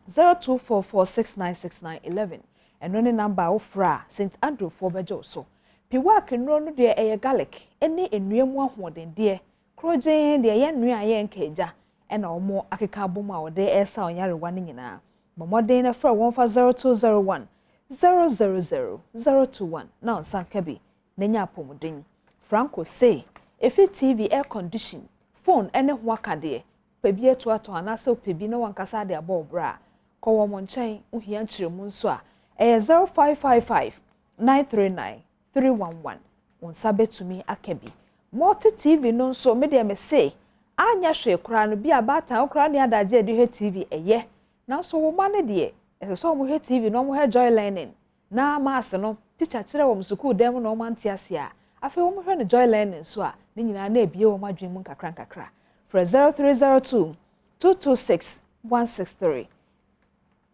0244696911 ɛno ne number wo fra St. Andrew for bejo so piwa kenro no de garlic ene enuamu ahoden de krojen de ye nua ye nkaja ena omo akeka abom a wode esa onyarewa ne nyina momoden na fra 15021 000021 na onsan kabi nenya apomuden Franco say efi TV air condition phone ene ho akade pebi eto anase pebi na wankasa de abobra ko wo mo nchen uhia nkyeremu nso a 0555939311 wonsa betumi akabi multi TV no nso me de me say anya hwe kura no bi abata kura ne adaje de he TV eye na so wo ma ne de eso mo he TV no mo he joy learning na mass no teacher kire wo school dem no manti ase a afi wo mo hwe no joy learning so a ne nyina na ebie wo madwen mu kakra for 0302 226 163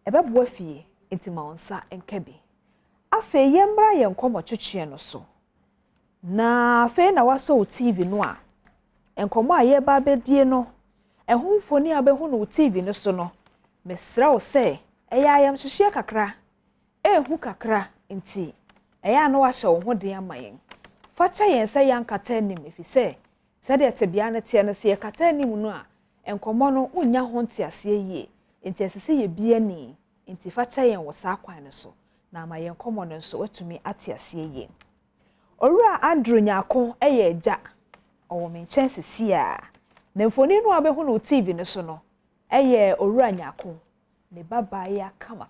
ebeboa fie intima onsa enkabi afi yembra ye nkomo twetwe no so na afi na waso TV no a enkomo a ye ba bedie no ehunfoni abehu no TV no so no mesra wo se ayam hyehye kakra ehu kakra nti eya no wahye wo ho de amayen facha yen se yankata nim efise se de tebia ne te ne se kata nim no a enkomo no unya ho ntiase yie nti asese ye bia ni nti facha yen wo sa kwan ne so na amayen komo no so watumi atiase yie Owura Andrew Nyako eye eja owo menchen sisi a na mfoni no abehu no TV ne so no eye Owura Nyako ne baba ya kama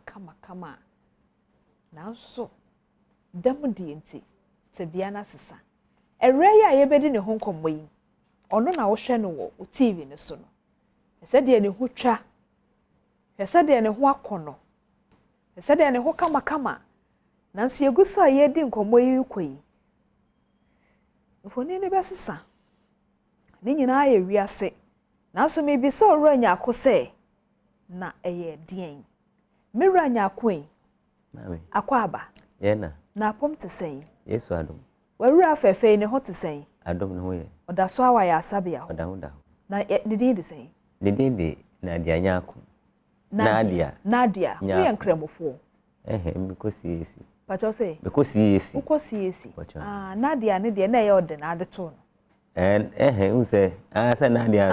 na so dem di nti tebia na sesa ere ya ye bedi ne ho nkommo yi ono na wo hwe no wo TV ne so no ese de ne ho twa ese de ne ho akono ese de ne ho kama nanso yegu so a yedi nkomo yi koyi mfoni ne besesa ne nyina ye wiase nanso me bi so owura nyako se na eye dien me wura nyako yi mami akwa aba yena na pom te sen Yesu adom wawura afefe ne ho te sen adom ne ho ye oda so awa ya asabia ho oda na ne din de sen de Nadia nyako Nadia we enkremofo because yes pacho say because yes Nadia ne de na ye ode na ade to and who say say Nadia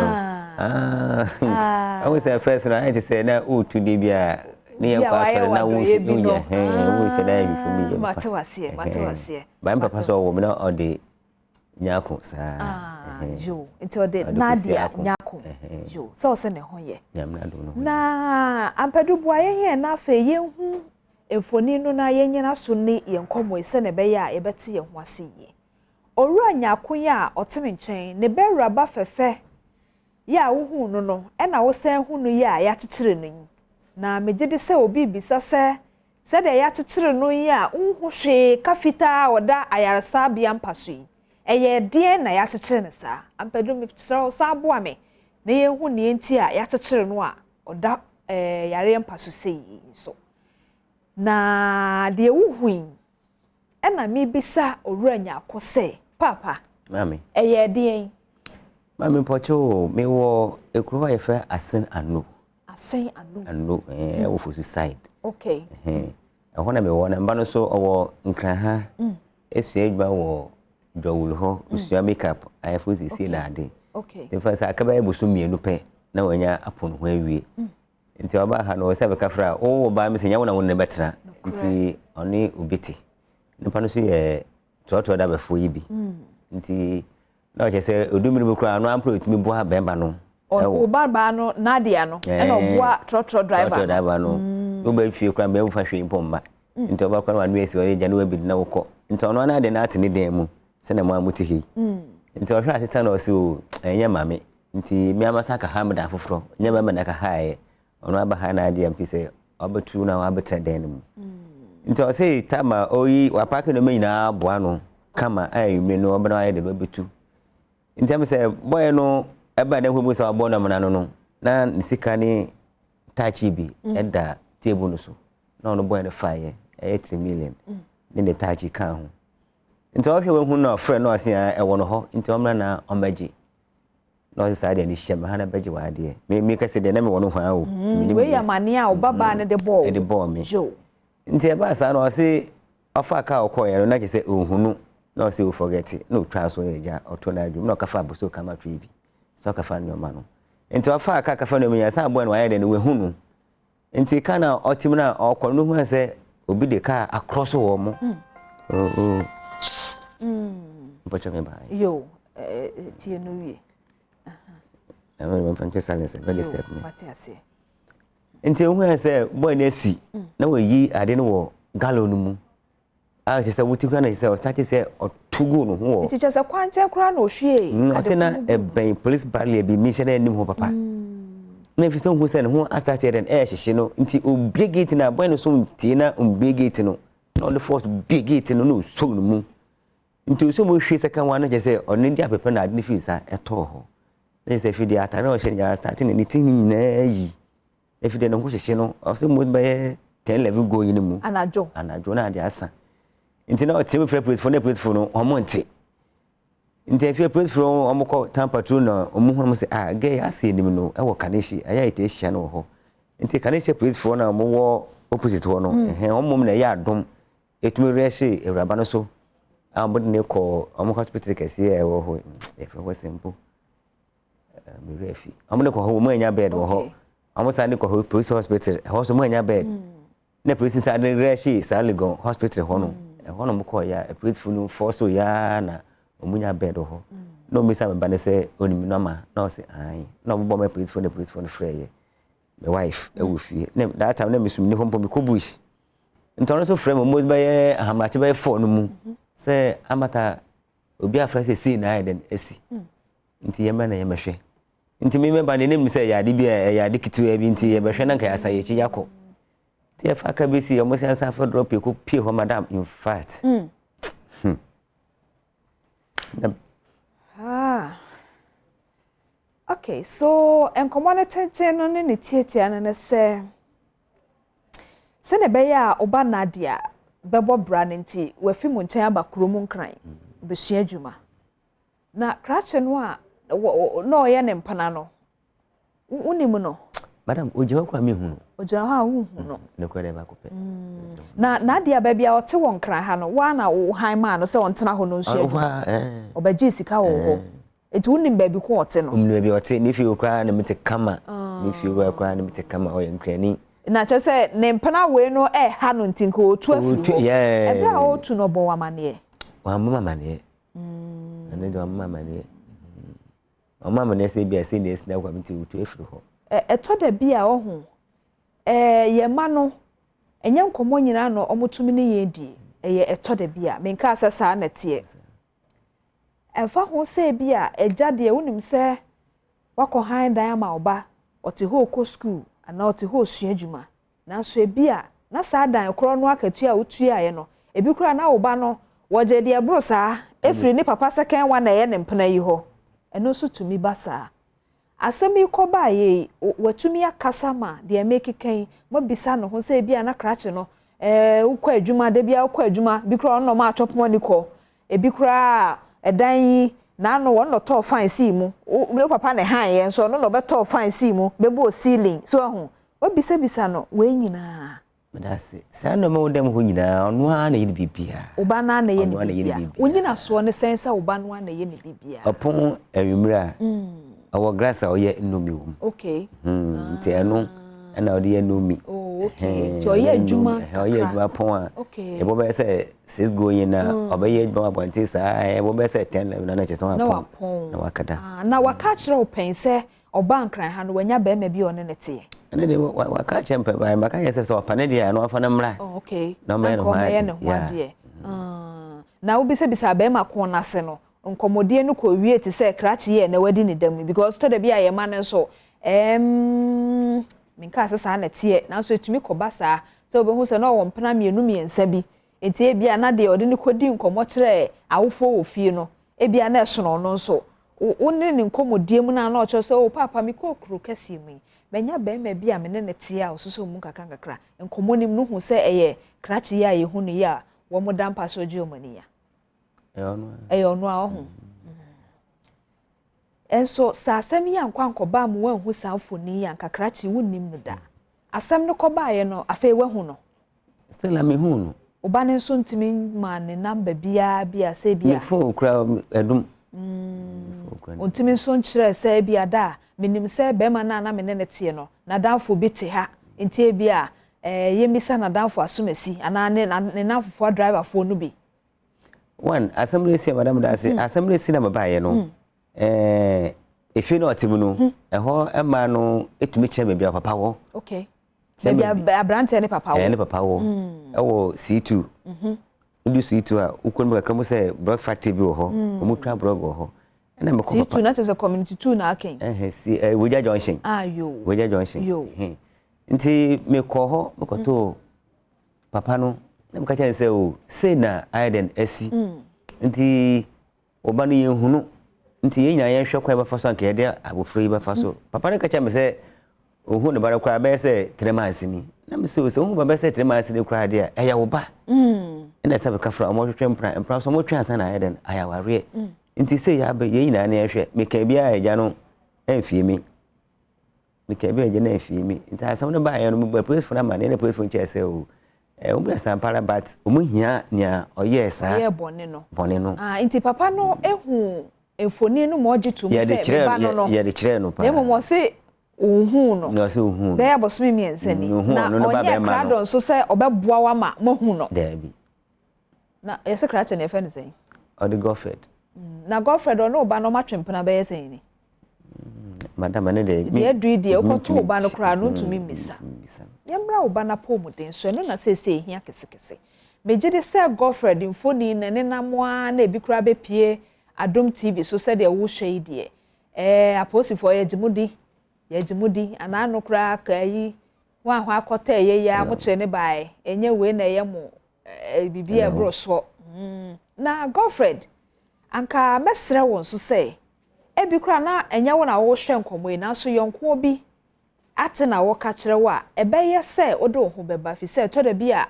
I was first na I say na o to dey bia ne yan kwa fere na wo who say na you for me matewase ba papa so wo me na ode nyako sa jo nti ode Nadia nyako jo so se ne ho ye na ampadu bua ye na afa ye hu efoni no na ye nyina so ne ye nkomo ise ne be ya ye bete ye ho ase ye owura nyako ya oteme nchen ne be raba fefe ya wo hu no e na wo san hu no ya ya tetere no na megede se obi bisa se de ya tetere no ya unhu hwe kafita oda ayarsa bia mpaso yi eye den na ya tetere ne sa ampadu mi tsoro sa bo ame na ye hu ne enti a ya tetere no a oda yare mpaso sei so na de wuhuin ena mi bisa owura nyako se papa mami eye den mami pocho me wo ekuro wa efa asen anu wo for suicide okay ehona me wo na mba no so owo nkran ha esua adwa wo dwawul ho usua makeup ayefo sisi na ade okay the first akaba ebusu mienu pe na wanya apon ho awie nti oba ha no se be kafra o ba mi senya wona wona betra nti oni obiti nipa no so ye toto da befo yi bi nti na o se odumiri be kura no ampro etimi bo ha bemba no o baba no Nadia no e no boa trotro driver no o ba fie kura me fa hwe mpomba nti oba kwa no esi ori janu abi na wokọ nti ono na de na atene den mu se na mo amuti hi nti o hwa aseta no so enye mame nti me amasa ka hamda foforo nya ba me na ka hae ono aba ha na ade ampi se obatu na wabetra den mu nti o se tama oyi wapake no menyina boa no kama ayime no obana aye de betu nti am se boy no eba na hwebu se abona mna no na nsika ni tachi bi eda table no so na ono boy no faye 3 million ni de tachi kan ho nti o hwe hu no friend no asia e wono ho nti omra na omaji no se ade ni hyem ha na baji wa ade me ka se de na me wono ho a o we ya mane a obaba ne de ball me nti e ba sa no se ofa ka okoye no na je se ohunu na se o forget no twa so na ja oto na adwum na ka fa boso kama twi bi so ka fa nyoma no nti ofa ka fa no me ya sa boy no aye de no we hunu nti kana otim na okọ no hu se obi de ka across wo mo Mpacho me ba yo tie no wie I'm from silence very step me Matiase nti hu se boy na si na we yi ade no wo galon mu a se wuti kwa na se start se otugo no ho nti se kwanche kra na ohwie ase na ben police barrier bi mission na nim ho papa na fi so hu se no start den hyehyɛ no nti obie gate na boy no so tie na obie gate no na the first big gate no so no mu nti so mo hwe second one na se oni dia pepe na ade fi sa eto ho na se fi dia atare o hye nya start ni tin nyina yi e fi de no ho hyehyɛ no o se mo be 10 level go yin mu anajo na dia asa nti na o team free police for no o mo nti nti free police for o mo ko town patrol na o mo ho mo se gay ase nim no e wo kaneshi aya ite hye no ho nti kaneshi police for na mo wo opposite ho no o mo na ya adom etumi reshi ewraba no so ambod ne ko o hospital kesi e wo ho e fro ho simple me refi amne ko ho mo anya bed wo ho amo sa ne ko ho police hospital ho so mo anya bed na police sa ne reshi sa legon hospital ho no e ho no mo ko ya e police funu force ya na o mo nya bed ho no mi sa me ba ne se onimi no ma na o se ai na mo bo me police funu freye my wife e wo fie that time na me sum ni ho mpo me ko bush ntono so frame mo be ahamache be 4 no mu se amata obi afra se see na den esi nti yema na yemehwe nti me member ne nim se ya de bi ya de kitu ya bi nti ye behwe na nka ya saye chi yakọ Tia fa ka besi o mo se ansa fa drop e ko pie ho madam in fact. Okay, so enkomo tete no ne tietia ne se ne be ya oba nadia bebo bra ne nti wafi mu nchen aba kromu nkran besua adwuma na krache no a no ye ne mpana no unimu no madam ojewa kwa mi hunu ojewa ha hu no ne kwere ba kope na nadia ba bia ote won kran ha no wa na wo han ma no se won tena ho no nsua adwuma obaji sika wo ho etu unim ba bi ko ote no umnu ba bi ote ni fi okra na mete kama ni fi okra na mete kama o ye nkrani na che se ne mpana we no ha no ntinko otu afu ebe a otu no bo wa mane wa mama mane ane do mama mane o mama ne se bia se ne sina kwa mti otu afiri ho eto da bia ohu ye ma no enye nkomo nyina no omotumi ne ye di ye eto da bia menka asesa na tie efa ho se bia ejade wonim se wako han dan ma oba ote ho ko school ana ote ho sua adwuma na so bia na sa dan kro no akatu a wotua ye no ebi kura na oba no woje de ebro saa efiri ni papa second one na ye ne mpena yi ho eno so tumi basa asemi ko ba ye watumi akasa ma de make kan mo bisa no ho se bia na krache no ukwa adwuma de bia ukwa adwuma bi kura no ma atopon ni ko ebi kura edan yi na no won no to fine see mu me papa ne han ye so no beto fine see mu bebo ceiling so ho wa bisa no we nyina madase sa no mo dem ho nyina ono a na ye ni bibia oba na na ye ni bibia onyina so ne sensa oba no na ye ni bibia opon awimra awo grasa oye nomi wom okay nti eno na odi nomi okay to ye adwuma oye adwuma pon a e bo be se 6 going na obaye adwuma bonti sa e bo be se 10 na chese wa pon na wakada na waka kire open se oba nkran ha no wanya ba ma bi one ne tie ene de waka chempe ba maka yese so opane dia no afa na mra okay na me no ha na obi se bisa ba ma kon na se no nkomodie no ko wie ti se krachi ye na wadi ni dam because to da bia ye ma ne so minka asesa na tie na so etumi ko basa so obi hu se no wo mpana mienu miensa bi enti bia na de odi ni kodi nkomo kire awofo ofie no bia na esono no so wonni ni nkomodie mu na na ocho so papa mi ko kru kesi mu benya ba ma bia me ne tie a ososo mu kakra nkomo nim no hu se eye krachi ya ye hu no ya wo mo dampa so ji omani ya ono a ho enso sa asem ya nkwankoba mu wanhu sanfoni ya nkakrachi wunnim no da asem no koba ye no afa wahu no stella me hu no oba ne so ntimi ma ne number bia se bia fo kra edum ntimi so nkyere se bia da menim se be ma na me ne tie no na danfo bi te ha ntie bia yemisa na danfo asomasi ana ne nanfo driver fo no bi one assembly si madam da say assembly si na baba ye no efi no otimu no ho ema no etumi kire me bia papa wo okay maybe abrante ne papa wo ne papa wo wo C2 ndu C2 a ukon mo kakra mo say breakfast bi wo ho mo twa blog wo ho na me ko papa C2 na tese community 2 na aken si Woja Junction Woja Junction nti me ko ho mo ko to papa no na me ka kire say o say na Aiden asi nti oba no ye hunu nti ye nya ye hwe kwa ba faso anka ye de abofro yi ba faso papa ne ka kire me say ohu ne bara kwa be say 3 months ni na me say ohu ba be say 3 months ni kwa de ya wo ba ina sabe ka fra omo twetwe mpra so mo twa asa na Aiden aya ware nti say ya be ye nyina na ye hwe me ka bia ya no enfie mi me ka bia ya na enfie mi nti asam no ba ya no mo police for na ma ne police for nche say o umbe sampara but umuhia nia oye sa ye bone no nti papa no ehu efoni no mo gitu mo se ba no ye de kire no pa dem mo se ohu no no se ohu be abosomi miensani na onye krado so se obeboa wa ma mo hu no debi na ye se krache na efe ne sen o de Godfred na Godfred no ba no matwempena be ye sen ni madam ne de mi e dui de o to ba no kra no tumi misa yemra o ba na pomuden so no na se hia kesekese mejide se Godfred mfoni na ne namoa na ebi kra be pie Adom TV so se de wo hwe de aposifo ye jimudi ana no kra kai wa ho akota ye ya mo kire ne bai enye we na ye mo bibia bro so na Godfred anka mesre won so say ebi kra na enya wo na wo hwe nkomo na so yonko bi ate na wo ka kire wa ebeye say odo ho beba fi say to da bi a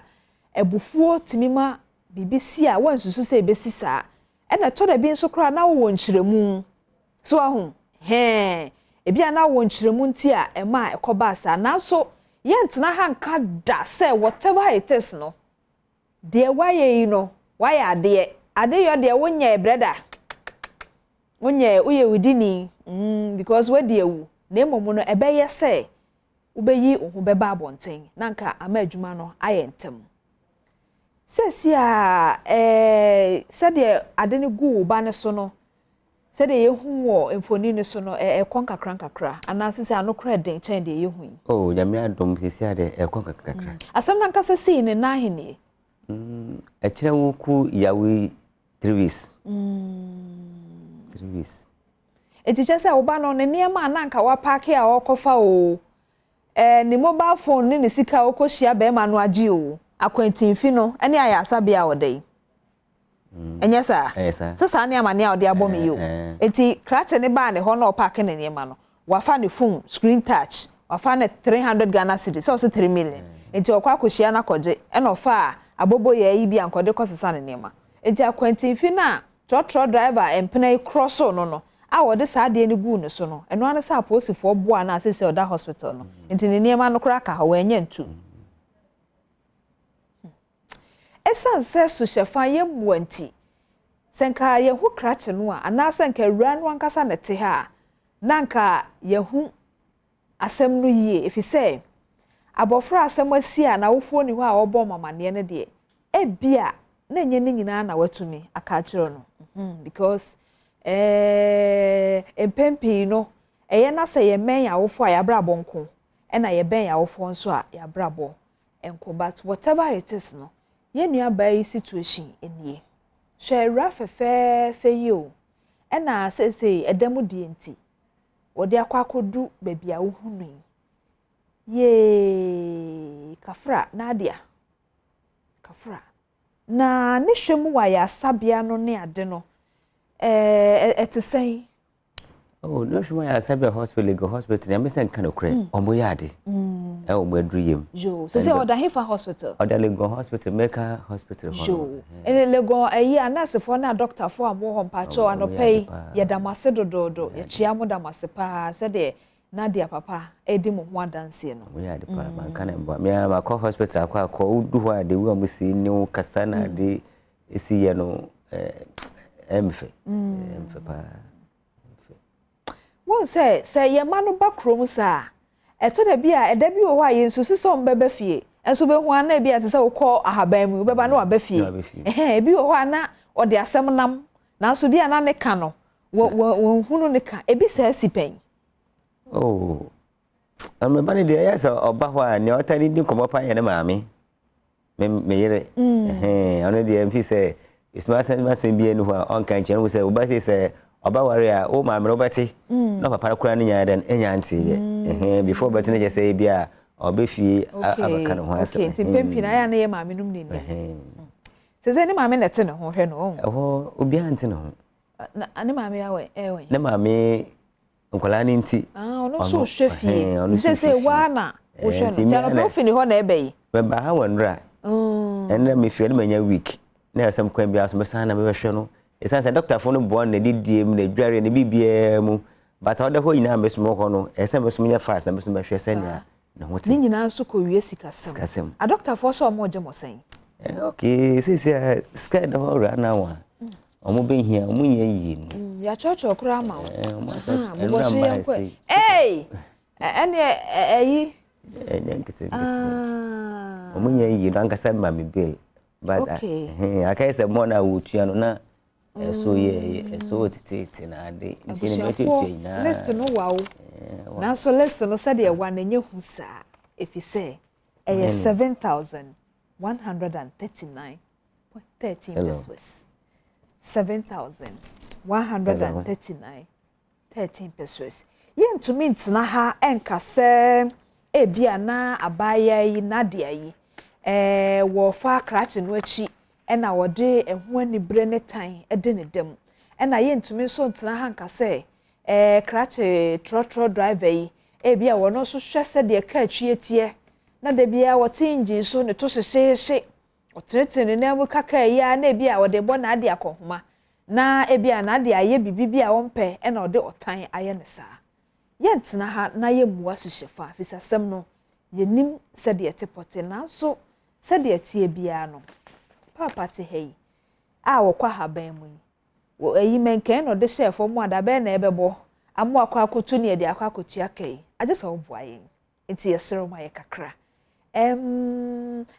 ebufuo timima bibisi a wansusu say besi saa e na to da bi nso kra na wo nkyiremu so ahu ebi ana wo nkyiremu nti a ema ekoba asa na so yentena hanka da say whatever it is no de waye yi no waye ade yo de wonya brother wonya uye widini because we de ewu na emomu no ebeye say ubeyi ohu beba abonten nanka ama adwuma no aye ntem sesi a sede ade ne gu ba ne so no sede yehu wo emfoni ne so no ekon kakra ana sesi anokra den chen de yehu oh nyame adom sesi ade ekon kakra asem nanka sesi ne na hene ekire wo ku yawe 3 weeks 3 weeks etiche se oba no ne niema nanka wa park a okofa o ni mobile phone ni sika okohia be ma no agi o akwantinfi no ene aya asabia odai enye sa sasa ne amane a ode abomi yo enti krache ne ba ne ho na park ne niema no wafa ne phone screen touch wafa ne 300 Ghana cedis so 3 million enti okwa akohia na koje ene ofa abobo ye yi bi ankode kosesa ne niema enti akwantinfi na trotro driver empene cross no a wode saade ne gu ne so no eno ane sa aposifo boa na asese oda hospital no enti ne niema no kra ka ha wanya ntu esan se so shefa ye muanti senka ye hu krache no a ana senka wura no ankasa ne te ha nanka ye hu asem no yie efise abofra asem asia na wofo ni ho a obo mamane ne de ebia na nye ne nyina na watumi aka kire no because empempi no eye na se ye men ya wofo a ya brabo nko e na ye ben ya wofo nso a ya brabo enko but whatever it is no ye nua bai situation enie hwe rafefe yo e na sese edemu die nti wode akwakodu babia wo hunu ye kafra nadia kafra na ne hwemu wa ya sabia no ne ade no etesei oh no hwemu ya sabia hospital go hospital ya mesen kan okre omo ya ade omo adriyem jo so say oda hefa hospital oda Legon hospital Mecca hospital jo ene Legon ayi anase fo na doctor fo amo ho mpacho anopei ye damase dododo ye chia mo damase pa se de Nadia papa edi mo ho adanse no we ade pa man kan mbo me ma ko hospital akwa udu ho ade we amusi ni kasa na ade esi ye no emfe pa won say ye manu ba krom sa eto da bia eda bi wo wa ye nsusu so mbeba fie enso be hu ana bia te se wo kọ ahaban mu beba na wa ba fie ebi wo ana ode asem nam na so bia na ne ka no wo hunu ne ka ebi sa sipen oh amebani de yes oba ho a ne otani din komo pa ye ne maami me yere ono de mfi se isma sen bi enu ho on kan chen wo se oba se oba ware a o maami no beti no papa kura ne nya den enya nti before beti ne je se bia oba fie abaka no ho ase okay ti pempi na ya na ye maami num ne se ne maami na te ne ho hwe no ho obi anti ne ho ne maami awe ewe ne maami nkola ni nti ono so hwefie se wa na wo hwe no tano pe ofini ho na ebe yi be ba ha wanra enra me fie na manya week na asem kwan bia so me san na me hwe no esan doctor fo no bo na didiem na dware na bibia mu but oda ho nyina me smo ho no esem me smo nya fast na me smo hwe senia na ho ti ni nyina so ko wie sikasem a doctor fo so mo je mo sen okay sisi sky na ho ra na wa omo be hia omo nya yi no ya chocho kura ma mo so yanko eh ene eyi nkiti omo nya yi no ankasa ma me bill but akai se mo na wutua no na so ye so tititi na ade ntini me tutu ina list no wow na so list no said e wa na nye hu sa efise 7,139.13 pesos 7,139.13 pesos. Yen to me ntina ha enkase ebia na abaya yi na de yi wo fa krache no achi na wo de ehu ani bre ne tan de ne dam na ye ntumi so ntena hanka se krache trotro driver yi ebia wo no so hwese de ka atwie tie na de bia wo te engine so ne to hyehyehye otretene na mu kaka ya na ebia wo de bo na ade akohoma na ebia na ade aye bibibia wo mpe na wo de otan aye ne saa yentena ha na ye muwa hyefa fisasem no yenim se de tepote na so se de tie bia no papa te hei a wo kwa haban mu wo ayi menken no de chef mu adabe na ebebo amu akwa akotu ne de akwa akotu akai aje so bo ayen enti yesero ma ye kakra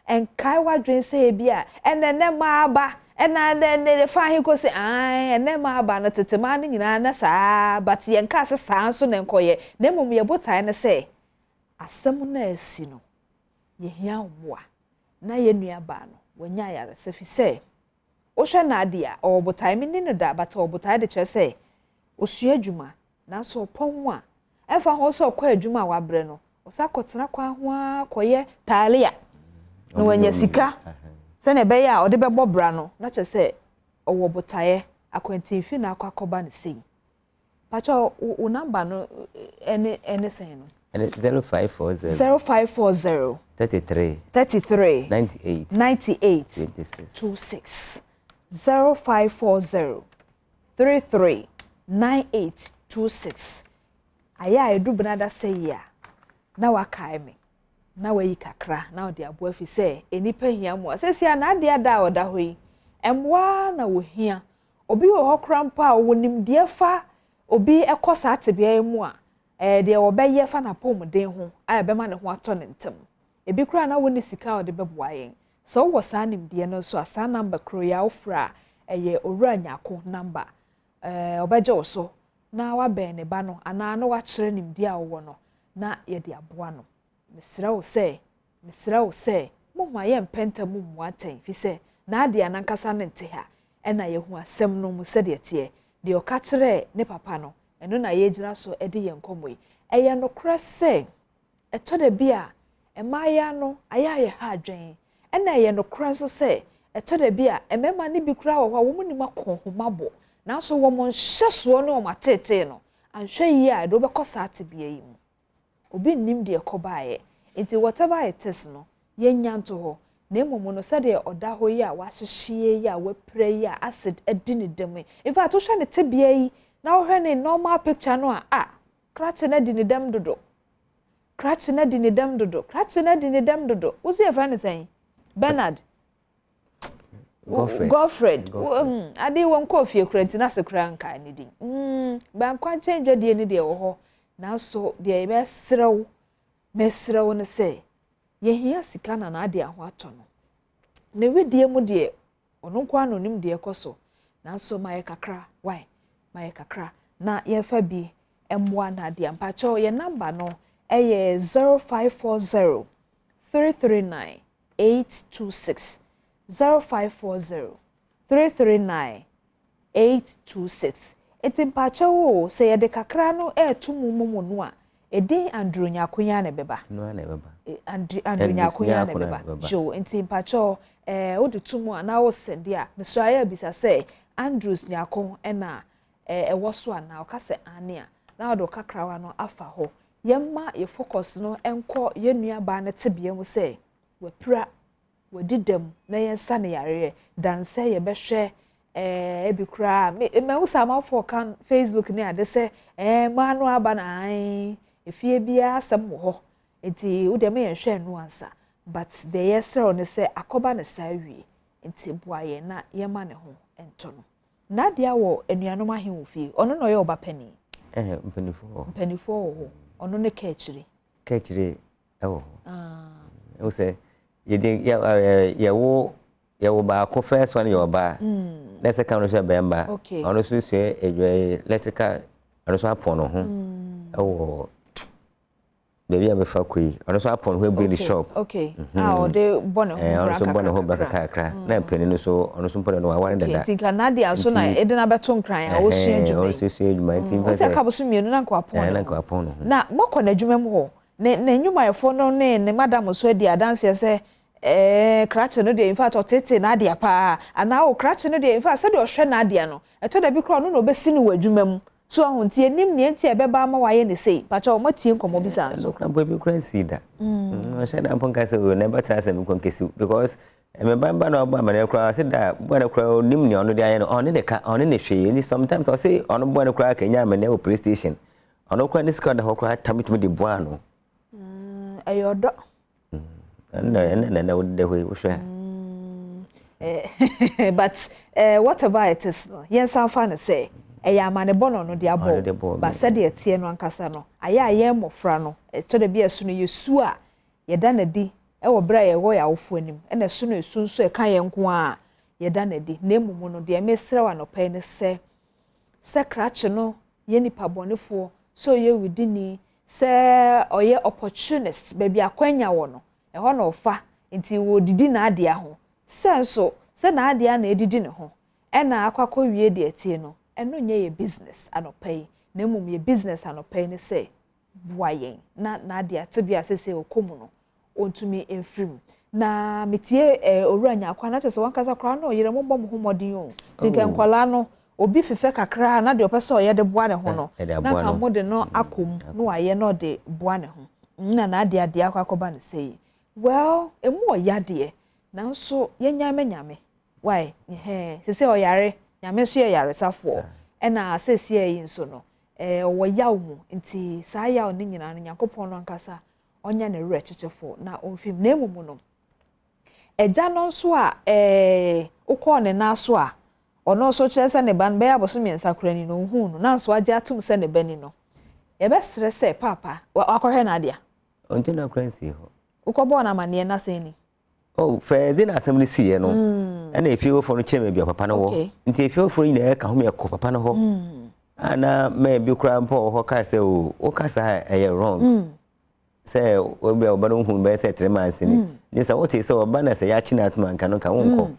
enkai wadwen se bia enene ma aba ena ne fa hin ko se ai ene ma aba no tetema ne nyina na saa but ye nka se saa so ne nkoye na mum ye botae ne se asem na asi no ye hia wo na ye nua ba no wanya yare se fi se o hwe na ade a o botae mi ne da but o botae de che se o sua adwuma na so pon a efa ho so kwa adwuma wa bre no o sa kotena kwa ho akoye talia no wanya sika se ne be ya o de bebo bra no na che se owo botae akwantinfi na akwakoba ne sei pacho o number no ene sen no 0540 33 98 26 0540 33 98 26 aya edu benada sei ya na wakae me na wayi kakra na odi abo afi se enipa hia mo asesia na ade ada oda hoyi emwa na wo hia obi wo hokrampa wo nimde fa obi ekosa atebia mu a de wo beye fa na pomden ho a be ma ne ho ato ne ntem ebi kura na wo ni sika ode beboa yen so wo sa nimde no so asa number kro ya ofra eye owura nyako number obeje wo so na wa ben ne ba no ana na wa kire nimde a wo no na ye de aboa no mesra wo se mo ma ye mpenta mu mu aten fi se na ade anankasa ne nte ha ena ye hu asem no mu se de tie de o ka kire ne papa no eno na ye gira so ede ye nkomoyi eye no kra se eto de bia emaya no aya ye ha adwen ena ye no kra so se eto de bia emema ne bi kra wo wo mu ni makonhomabo na so wo mo hyeso no ma tete no anhwe yi a do be kosa atebia yi mu obi nim de ekobaaye enti whatever it is no yenya nto ho na emomo no se de oda ho yi a wahyehyie yi a wapre yi a acid edi ne dem in fact wo hwe ne tebia yi na wo hwe ne normal picture no a krache na di ne dem dodo krache na di ne dem dodo wo se friend say Bernard Godfred ade won ko fie kranti na se kra nka ne din ba kwa change de ne de wo ho na so de be mesrew ne se ye hia sika na ade aho ato no ne wedie mu de ono kwa no nim de ekoso na so maye kakra na ye fa bi emwa na ade ampa cho ye number no eye 0540 339 826 0540 339 826 etimpacha wo se ye de kakra no etumu no a edi Andrew Nyakunya ne beba Andrew Nyakunya ne beba jo etimpacha wo de tumu ana wo sende a mesraya bisa se Andrews Nyakon na ewo so ana o ka se ane a na wo de kakra wa no afa ho yemma ye focus no enko ye nua ba ne tebia mu se wapra wadidam na yensa ne yare danse ye behwe ebi kura me usama for kan Facebook ni ade se manu aba na ai efie bia asem ho enti wo de me yenhwe no ansa but the yesro ne se akoba ne sawie enti boaye na yema ne ho ento no na dia wo enuanom ahen wo fie ono no ye oba pani mpanifo ho ono ne kechiri ewo o se ye wo ba ko first one yo ba let's say kan so bemba ono so se electrical ono so apon no ho ewo baby am fa koi ono so apon ho e shop o de bono ho ono so bono ho ba kakra na peni no so ono so pon no wa wan dada tinka na dia so na ede na beto nkran a wo sua djuma ono so sua djuma tin fa se ka bo so mienu na nko apon no na moko na djuma mu ho ne nyumayefo no ne madam so adi adanse se kratche no de in fact otete na ade pa ana o kratche no de in fact se de ohwe na ade no eto da bi kro no obesi ne wadwuma mu so ahontie nim ne ntie beba ma waye ne sei pacha o matie nkomo bisa so krampo bi kransi da sha da mponka se o ne batra se mi konkesi because me bamba na oba mane kra se da bwana kra nim ne ono de aye no one ne ka one ne hwe ni sometimes o say ono bwana kra ka nya mane o PlayStation ono kra ni sika da ho kra tamitimi de bua no ayodo na de we hwe but whatever it is yes am fan say eya amane bono no de abo ba se de tie no ankasa no aye mofra no to de bia su no yesu a ye da na di e wo bra ye wo ya wofo anim e na su no esu nso e kan ye nko a ye da na di na emumu no de mesra wa no pe ne se krache no ye nipa bonefo so ye widini se oye opportunist baby akwanya wo no e ho no fa nti wo didi na ade aho senso se na ade na edidi ne ho e na akwakọ wie de atie no eno nye ye business anopay na emum ye business anopay ne se buayen na ade atebia sese okomu no ontumi enfrim na metie owuranya akwa na chese wankasa kra no yere mo bom homodin o tinke nkwala no obi fife kakra na de opese oye de boa ne ho no na ka mo de no akom no aye no de boa ne ho na ade akwa akoba ne sei well emu oyade na nso nyame why sese oyare nyame so yare safo na sese yi nso no wo yaw mu nti saa yaw ne nyina no Yakobon no nkasa onya ne re chichefo na onfim na emumu no eja no nso a ukọ ne na so a ono so kire se ne ban be aboso miensa kurani no hu no na nso agye atum se ne bani no ye be sere se papa akọhwe na dia onte na kransi ho ukọ bo na mane na se ni oh fezi na asem ni siye no na efie fo no cheme bia papa no wo nti efie fo ni na ka ho me ko papa no ho ana me bi kra mpo ho ka se o ka sa eye wrong se o bia oba no hu be se 3 months ni sa wote se oba na se ya chi na atuma nka no ka wonko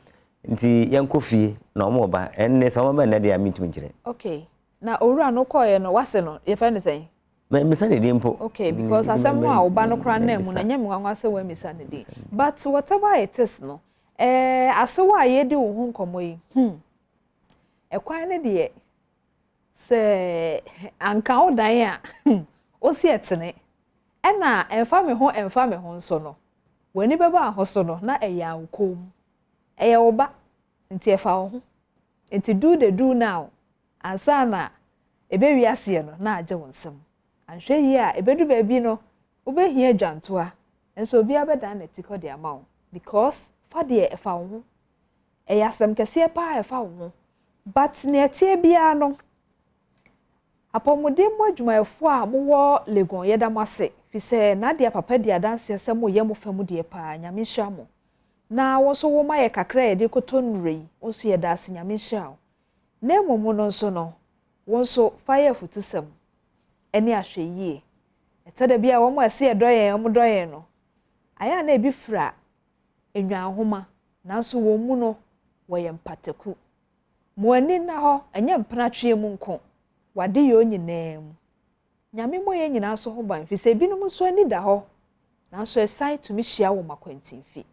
nti yanko fie na omo oba enne se omo ba na dia mitumi gire okay na owura no koye no wase no ye fa ne say misane di mpo okay because asem a oba no kra na mu na nyem nwanwa se wa misane di but whatever it is no asewa ye di wo hu nkomo yi ekwan ne de se anka odan a o si etene ena emfa me ho nso no wani beba ho so no na eya ankom eya oba nti efa ho nti do now ansa na ebe wiase no na age wonsem anhwe yi a ebedu baabi no obehia dwantoa enso obi abeda na tikọ de amawo because fa de efa ho eya asem kese pa efa ho but ne etie bia no apomode mo adwumayefo a mo legon yedamase fi se na de papa de adanse asem o ye mo famu de pa nyame hya mo na wo so wo ma ye kakra ye de kotonure wo so ye da se nyame hya o na momo no so no wo so fire futusem eni ahwe yie etada bia wo mo ase edoye wo mo doye no aya na ebi fra enwa ahoma na so wo mu no wo ye mpataku mo ani na ho enye mpana twe mu nko wade yo nyinam nyame mo ye nyina so ho ban fi se binum so ani da ho na so esan to mi hia wo makwantimfi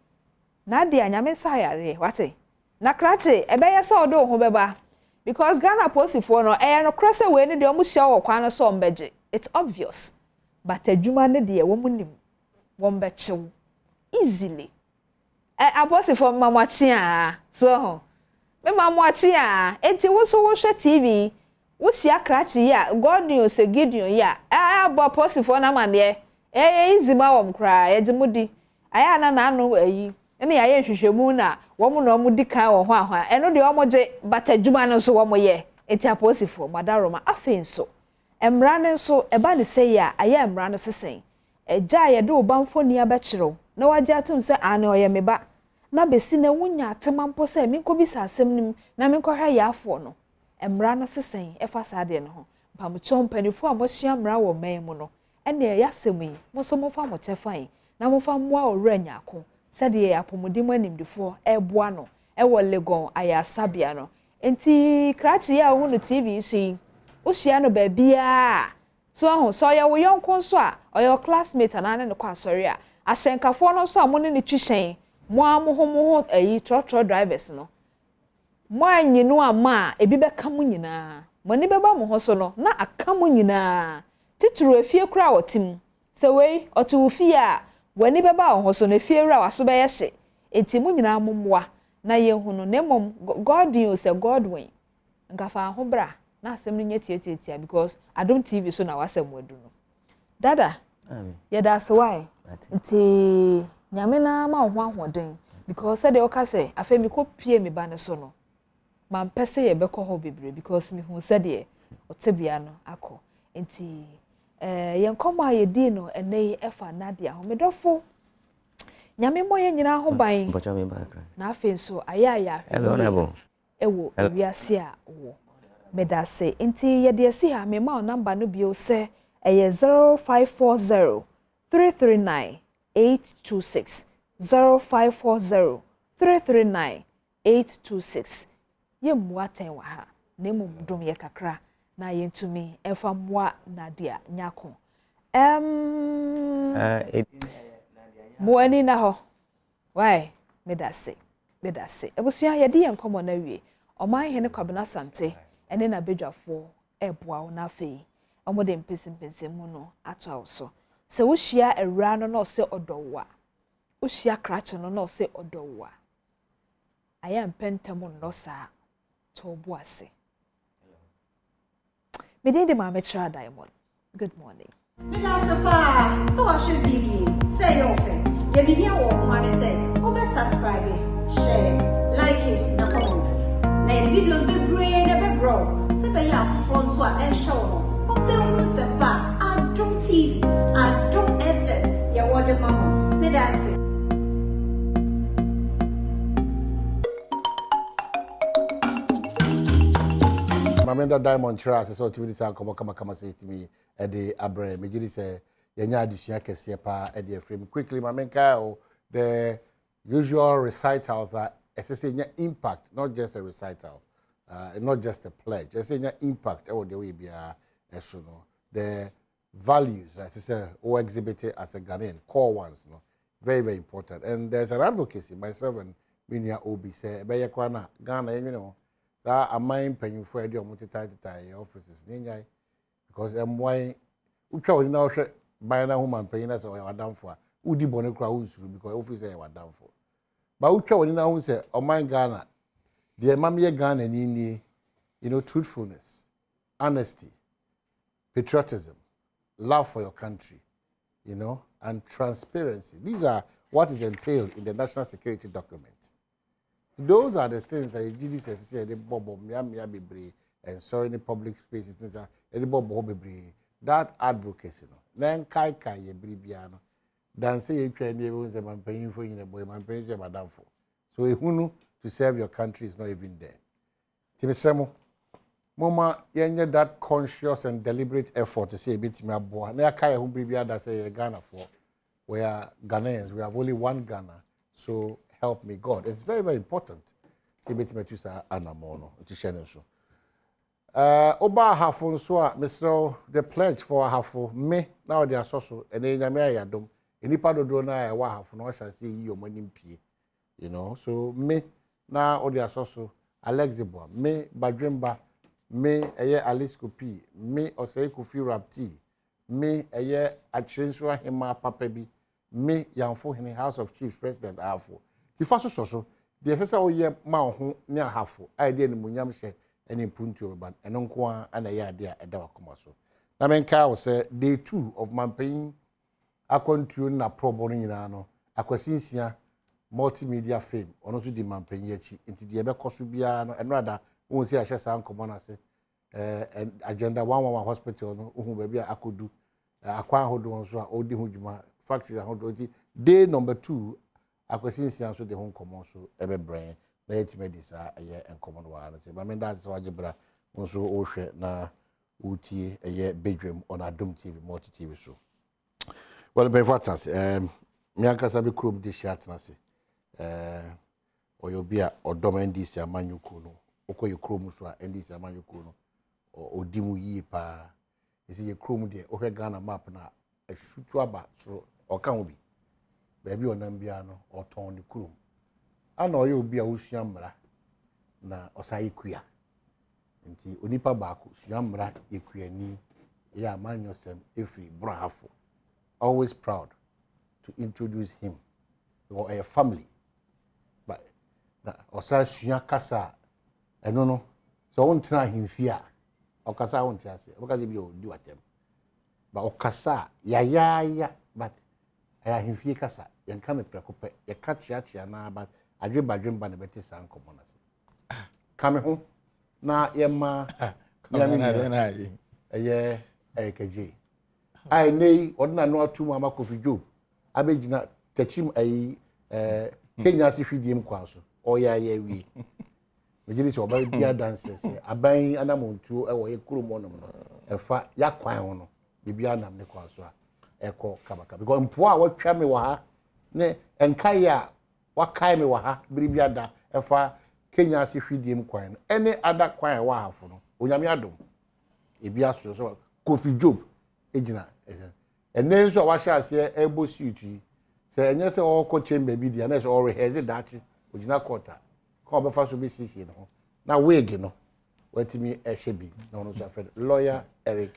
na de anyame sa yare wate na krache ebe ye sa odo ho beba because Ghana posifo no no krose we ni de omo hia wo kwa no so ombeje it's obvious but adwuma ne de wo munim wo mbechew easily aposifo mamwachi a so me mamwachi a enti wo so wo hwe TV wo hia krache ya God news Gideon ya abo posifo na mane easy ma wo mkra ejimudi aya na anu ayi ene ya ye hwehwemu na wo mu na omu dika wo ho ahwa eno de omoje batadwuma no so wo moye enti aposifo madaroma afenso emra ne so eba ne sei ya aya emra no sesen eja ye de obanfo ni abekyerew na waje atum se ane oye meba na besi na wunya atema mpo se mi ko bisa asem nim na mi ko hwa ya afo no emra no sesen efa sade no ho pamcho mpanifo a mosua mra wo man mu no ene ya semi mo so mo fa mo chefan na mo fa mo a oranya ko sade ya apomodi mo animdifo eboa no ewo legon aya sabia no enti krachi ya hu no TV si o hia no ba bia so ahu so ya wo yonko so a oyo classmate anane ne kwa asori a asenkafo no so amone ne twihyen mo amoho ayi trotro drivers no mo anyinu ama ebi beka mu nyina mo ni beba mo ho so no na aka mu nyina tituru efie kura wotim se wei otu fie a wani beba ho so na efie wura waso be yehye enti mu nyina momwa na yehu no nemom God you say Godwin ngafa ho bra na asem no nyetietia because Adom TV so na wasem wadu no dada yeda so why nti nyame na ma ho ahoden because said o ka say afemi ko pie me ba ne so no man pese ye beko ho bebre because me hu said ye otebia no akọ nti yenkomo ayedi no ene efa nadia ho medofo nyame moye nyina ho ban na afen so ayaya ewo wiase a wo medase nti yede esi ha me ma number no bio se eye 0540 339 826 0540 339 826 ye muaten wa ha na mumdom ye kakra na yentumi efa moa nadia nyako moani na ho why medase ebusua ye di enkomo na wie oman hene kwabena sante ene na bedwafo eboa na afei omode mpesimpesi mu no ato awso se wo hia ewra no no se odowa wo hia krache no no se odowa aya mpentem no sa to boase medende ma metra diamond good morning Milasafa so watch video say your friend ye be here wo man say o be subscribe share like it na comment na videos be brain na be grow se be ya for so a show no o be unu se pa Adom TV Adom FM ya wode mama medase Mamenda Diamond Trust so TV say kama say to me e de abre me gidi say yenya adusua kese pa e de frame quickly mamenka the usual recitals are essentially impact not just a recital not just a pledge essentially impact e the way bia so no the values as I say or exhibited as a Ghanaian core ones no very important and there's an advocacy myself and Minia Obi say be yakwana Ghana you know that a mind paying for the multi-tie offices because why utwa woni na ohwe ban na human paying as o wadam for udi bone kra usuru because office e wadam for ba utwa woni na hu say o man Ghana the mamie Ghana ni you know truthfulness honesty patriotism love for your country you know and transparency these are what is entailed in the national security document. Those are the things that GD says, say, the bobo, mia bebre, and sorry, in the public spaces, things are the bobo bebre. That advocacy, no. Then kai ye bribiano. Dan say you train the ones that I'm paying for in a boy, I'm paying for madam for. So a hunu to serve your country is not even there. Timisemo, Mama, yenye that conscious and deliberate effort to say a bit me aboa. Na kai hu bribia that say Ghana for. We are Ghanaians, we have only one Ghana. So help me God. It's very important. See bit me tusa anamono to share so. Oba hafo so a Mr. the pledge for hafo me now they are so and nyame ayadom. Enipa dodo na e wa hafo no sha see yi omanim pie. You know, so me na o they are so Alexibo, me Badwemba, me eye Alice Kopi, me Osei Kofi Rapti, me eye Achrenso Hema Papa bi, me Yanfo Hene House of Chiefs President afo. Ti fa so the sesa o ye ma ho ne ahafo idea ni munyam hye ene puntu oban eno nko an ye ade a eda wakoma so na menka wo say day 2 of campaign akontuo na probo no nyina no akwasinsia multimedia fame ono so di campaign yachi nti de be koso bia no eno ada won si ahye san komo na se agenda 111 hospital no ohu ba bia akodu akwa ahodo so a odi hu djuma factory ahodo nti day number 2 akwasinsia so de ho komo so ebe brain na yetimedisa eye enkomo no wa na se ba menda se wajebra nso o hwe na utie eye Badwam on Adom TV multi TV so well be fatans me ankasa be krom de chat na se oyobia odom ndc amanyuku no okoye krom so a ndc amanyuku no odimu yi pa isi ye krom de o hwe Ghana map na ehwutu aba so o kan obi baabi onam bia no o ton ne krom ana o ye obi a osua mmara na osai kuya nti onipa baako sua mmara ekuani ya amanyosem every brahafo always proud to introduce him or a family but na osa sua kasa eno no so won tena himfia okasa won tiase okasa bi o di watem ba okasa ya but aya himfie kasa yen ka me prekope ye ka chia na but adwebadwemba na beti san komo na se kame ho na ye ma ya mi na ye erikaje ai nei odna no atu ma Kofi Job abegina tachim ai Kenya si hwidiem kwa so oya ya wi mejili so ba bia dancers aban anamontuo e wo ye kuromo no efa yakwan ho no bibia nam ne kwa so a eko kabaka because mpo a watwa me wa ha ne enkai a wakai me wa ha bibia da efa Kenya si hwidiem kwan no any other kwan wa ha fo no onyame adom ebia so Kofi Job ejina enen so wa sha ase ebo suit yi se enye se o ko chamber bi dia na se o rehearse dachi ojina quarter ko be fa so be sisi no na wig no watimi ehye bi na ono so afred lawyer Eric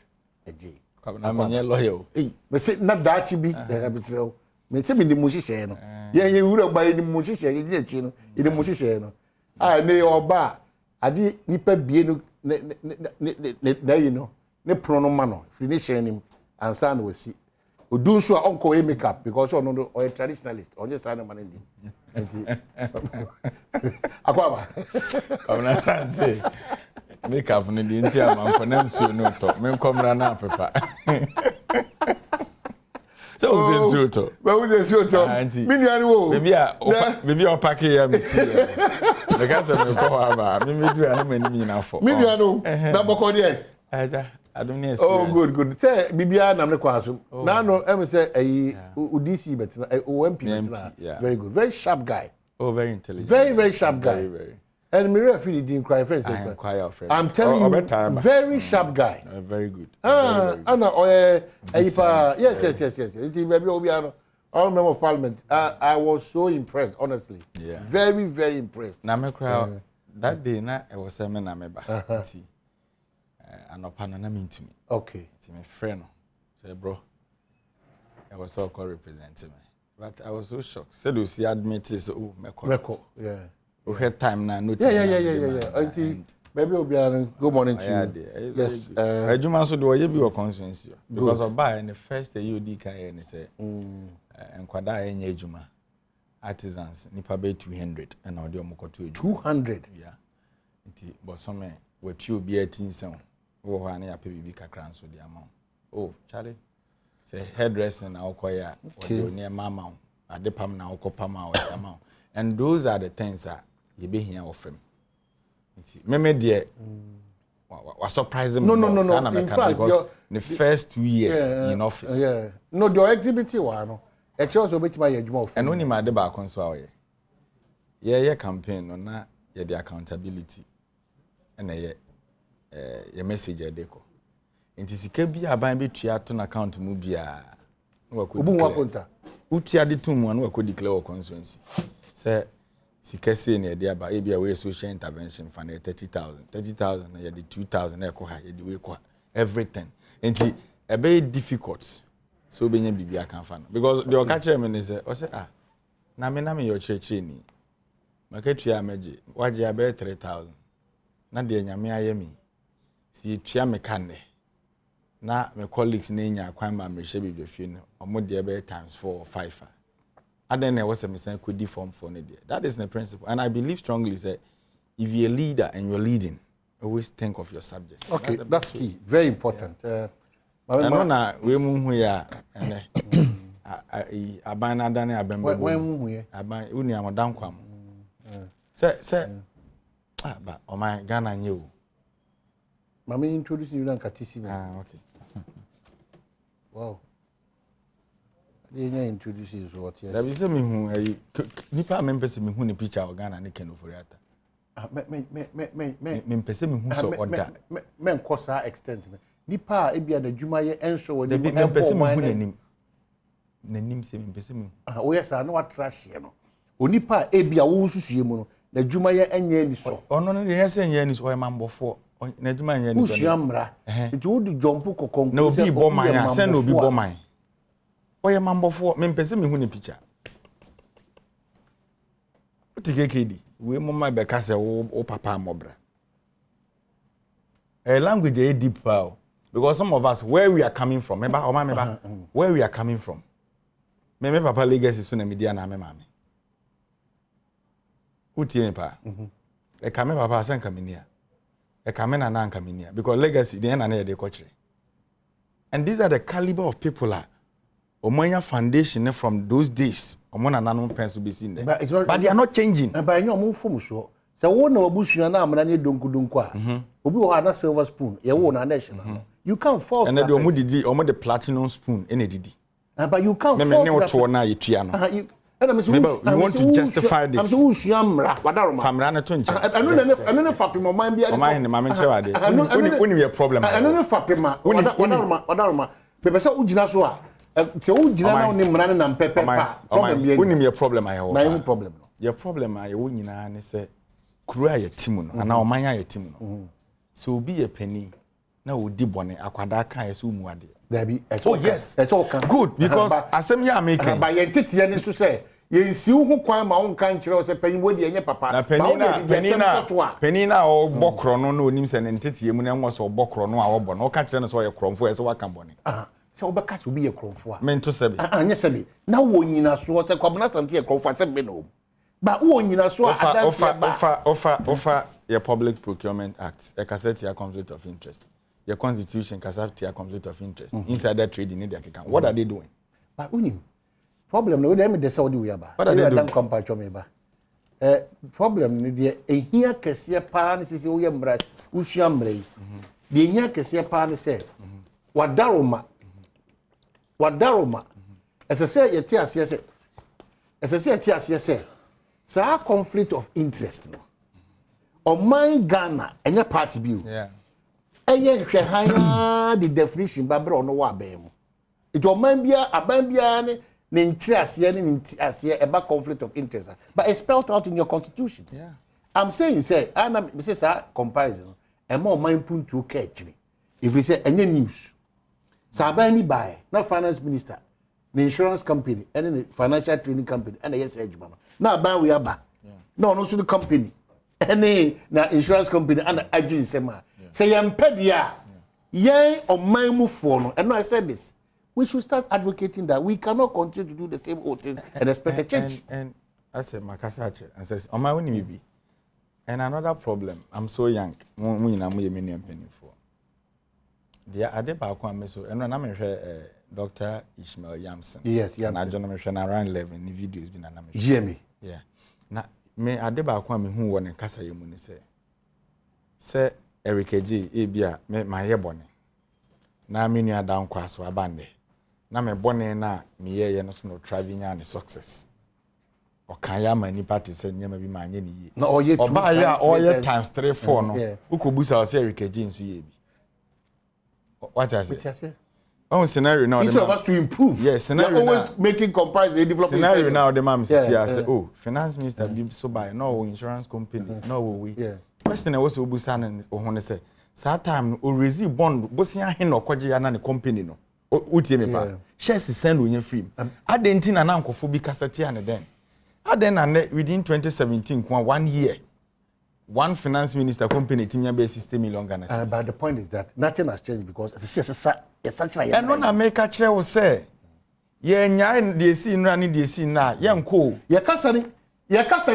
Eje na menye lawyer o me se na dachi bi abiseo me se bi ni mu hihye no ye wura gba ni mu hihye ye di echi no ni mu hihye no a ne oba ade nipa bie no na yi no ne prono ma no finish nim ansa na wasi odu nso a onko e makeup because ono no o traditionalist onye sa na man ndi enti akwaba kamna sanse makeup no di nti amanfo na nsuo no to men komra na pepa so uze nsuo to ba uze nsuo to minua ni wo bebi a pack ya misi because me ko aba me medu ana mani nyina fo minua no na boko de aja oh good say bibia nam ne kwaso na no em say ayi udc betina omp betina very good very sharp guy very intelligent very sharp guy and me refer the cry friends I'm telling you very sharp guy very good ana ayipa yes it baby obiano all member of parliament I was so impressed honestly very impressed na me cry that day na I was saying na me ba anopa no na mintumi okay ti my friend say bro I was so called representing me but I was so shocked said you see admit say oh meko yeah we time na notice yeah until maybe obiara good morning to you yes ejuma so do ye bi wo constituency because of buy in the first year odi kan ye ne say enkwada enye ejuma artisans nipa be 200 and odi omokoto 200 yeah nti bosome watu obi atinsen wo ho ane ape bibi kakra nso di ama oh Charlie say hairdressing na okoya o ne mama adepam na okopama o ama and those are the things that you be here of him meme de was surprising no in fact because the first 2 years in office no the exhibit one no e che also betima ye adwuma of and only ma de ba kon so awe ye campaign no na ye the accountability and ye message edeko enti sika bi aban betua to na account mu bia na wako obu nwa konta utia de tumu na wako declare o constituency say sika se na de aba e bia we social intervention for 30,000 na ye de 2,000 na ko ha ye de we ko everything enti e be difficult so be nya bibia kan fa no because the okache me ne say o say na me yo church ni maketua meje waje abe 3,000 na de nyame ayemi si tua me kanne na me colleagues na nya kwan ma me hye bibefie no omo de be times 4 or 5 aden na was me say could form for ne there that is the principle and I believe strongly say if you're a leader and you're leading always think of your subjects okay that's key very important na we mu hu ya ene abana dane abembe when mu ye aban uni amodan kwam say but oh my Ghana nye o mama introduce you na katisi me okay wow they nya introduce you so what yes that be say me hu nipa me pese me hu ni picture of Ghana ne Ken Oforiata me pese me hu so order me nkosa extent nipa ebia na dwuma ye enso woni me pese me hu nanim se me pese me o yes na wa trash ye no onipa ebia wo susue mu no na dwuma ye enya ni so ono no ye se enya ni so o mambofo na dwuma enya ni so usua mra nti wo di jump kokon na obi bo man a se na obi bo man o ye mambofo me pese me hu ni picture otikekedi we mama be ka se wo papa mobra language is deep because some of us where we are coming from where we are coming from me papa legacy so na media na me mama utie me pa e ka me papa san kaminia e ka me na na kaminia because legacy dey na dey kochire and these are the caliber of people omanya foundation from those days omona nanom pencil be seen there but they are not changing but you omo fom so se wo na obusua na amana ne donku a obi wo na silver spoon ye wo na national you can't fault and the omo the platinum spoon ene didi but you can't fault me wo na yetua no you want to justify this am so usua mra wadaroma famra na to nche anu ne fapima man bia o man ne mame nche wade uni be problem anu ne fapima wadaroma pepesa ugina so a te ugina na oni mra na mpepe pa problem bia uni me problem ayo na you problem no your problem ayo wo nyina ne se kuru aye timu no ana oman aye timu no so obi ye pani na odi bone akwada kan yeso mu ade dabi oh yes it's all kan good because asem ya making ba ye tete ne so se ye nsi hu kwan ma won kan kire o se pani wodi enye papa na pani na o bokro no na onim se ne tete mu na enwo so bokro no a wo bo no o ka kire no so ye kromfo yeso waka bone se obeka se obi ye kromfo a mento sebe anye sebe na wo nyina so se kwabona samte ye kromfo sebe no ba wo nyina so offer your Public Procurement Act a cassette your conflict of interest your constitution cassette your conflict of interest insider trading in the account what are they doing but unim problem no dem dey say odi we ba what are they doing compare me ba problem ni dey ehia kese pa ni sisi wo ye mra usua mra yi dey ehia kese pa ni say wadaroma ese ye ti ase say ese ye ti ase say sa conflict of interest no Oman Ghana enya party bill eye hwe han the definition ba bro no wa ba mu it oman bia aban bia ne nti ase ne nti ase eba conflict of interest but it's spelled out in your constitution I'm saying say ana say sa comparison e ma oman puntu ka akire if we say enya news sa aban ni buy na finance minister the insurance company and the financial training company and the yes ejuma na aban we aba no no so the company any na insurance company and agency ma say yampedia yen oman mu for no and I said this we should start advocating that we cannot continue to do the same old things and expect a change and I said makasache and says oman woni bibi and another problem I'm so young mu nyina mu ye menu penny for dia ade ba kwa me so eno na me hwe Dr. Ishmael Yamson yes na jono me hwe na around 11 ni videos bi na me GMA yeah na me ade ba kwa me hu wo ne kasa ye mu ni se Eric G e bia me maye bone na me nua dan kwa so abande na me bone na me ye no so no traveling and success o kan ya mani party se nyama bi ma anye ni ye na oye 2 oba ya oye times 3 4 no ukobusa o se Eric G nso ye bi what I say oh scenario now instead of us to improve yes scenario always making comparison developing scenario now the man say oh finance minister be so by no insurance company no we question e was obusa na ho ne say that time o receive bond bosia he no kwaje ya na ne company no utie me pa shares send onya free adentina na nkofo bi kasete ya ne den aden na within 2017 kwa 1 year one finance minister company timya be 60 million Ghana cedis but the point is that nothing has changed because it's actually and no na make a chere wo say ye nya de si nra ni de si na ye nko ye kasa ni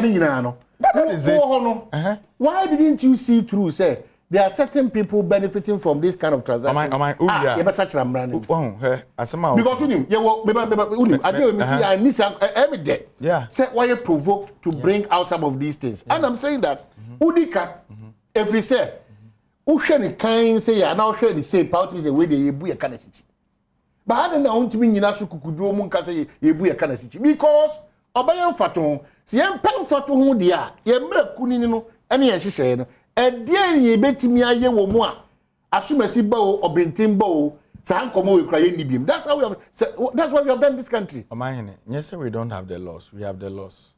nyina no why didn't you see through say there are certain people benefiting from this kind of transaction ye be such amran because unim ade we see I need every day say why you provoked to bring out some of these things and I'm saying that udika every say uhwe ni kan say ya na uhwe ni say part is the way they ebu ye kana sichi but how na untimi nyina so kukuduro mu nka say ebu ye kana sichi because obayan faton si yem pen faton hu dia ye mra kunini no ene ye hihye no e dia ye betimi aye wo mu a asumasi ba o obintin ba o sa nkomo we kraye ni biem. That's why we have done this country. Omahene, yes we don't have the laws. We have the laws.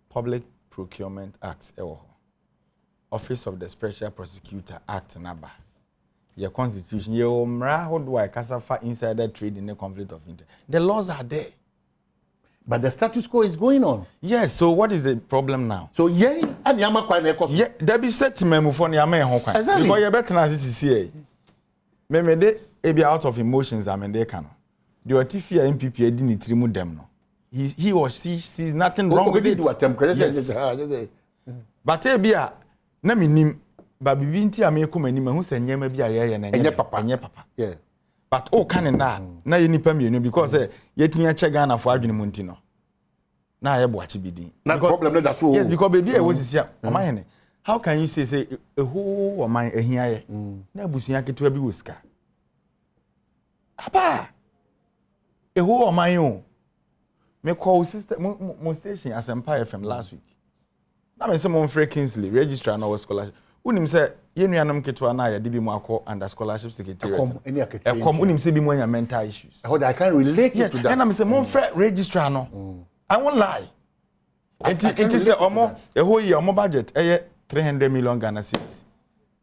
Public Procurement Act Office of the Special Prosecutor Act number. Your constitution, your mra how do I casafa insider trade in a conflict of interest? The laws are there. But the status quo is going on. Yes, so what is the problem now? So yeah, and yama kwa na ekoso. Yeah, there be settlement for yama ehon kwa. Because you better na CCA. Me de e be out of emotions am dey kan. The Otifia MPP edi ni tirimu dem no. He or she sees nothing wrong with it. Yes. But e bia na minim ba bibi nti amekum anim hu se nyema bia ye na enye papa. Yeah. But oh can na ye nipa mienu because yetimi ache Ghana for adwene mu nti no. Na ye boachi bidin. Na problem no that so. Yes, because baby e wosisia omahene. How can you say a whole oman ehia ye? Na abusunya ketewa bi woska. Aba. A whole oman yo. Me call sister mo station Asempa FM last week. Na me say mo free Kingsley registrar na scholarship. Unim say ye nuanom ketewa na ya de bi mo akọ under scholarship secretariat. Unim say bi mo anya mental issues. I can relate to that. And I say mo free registrar no. I won't lie. It is a whole year omo budget 300 million Ghana cedis.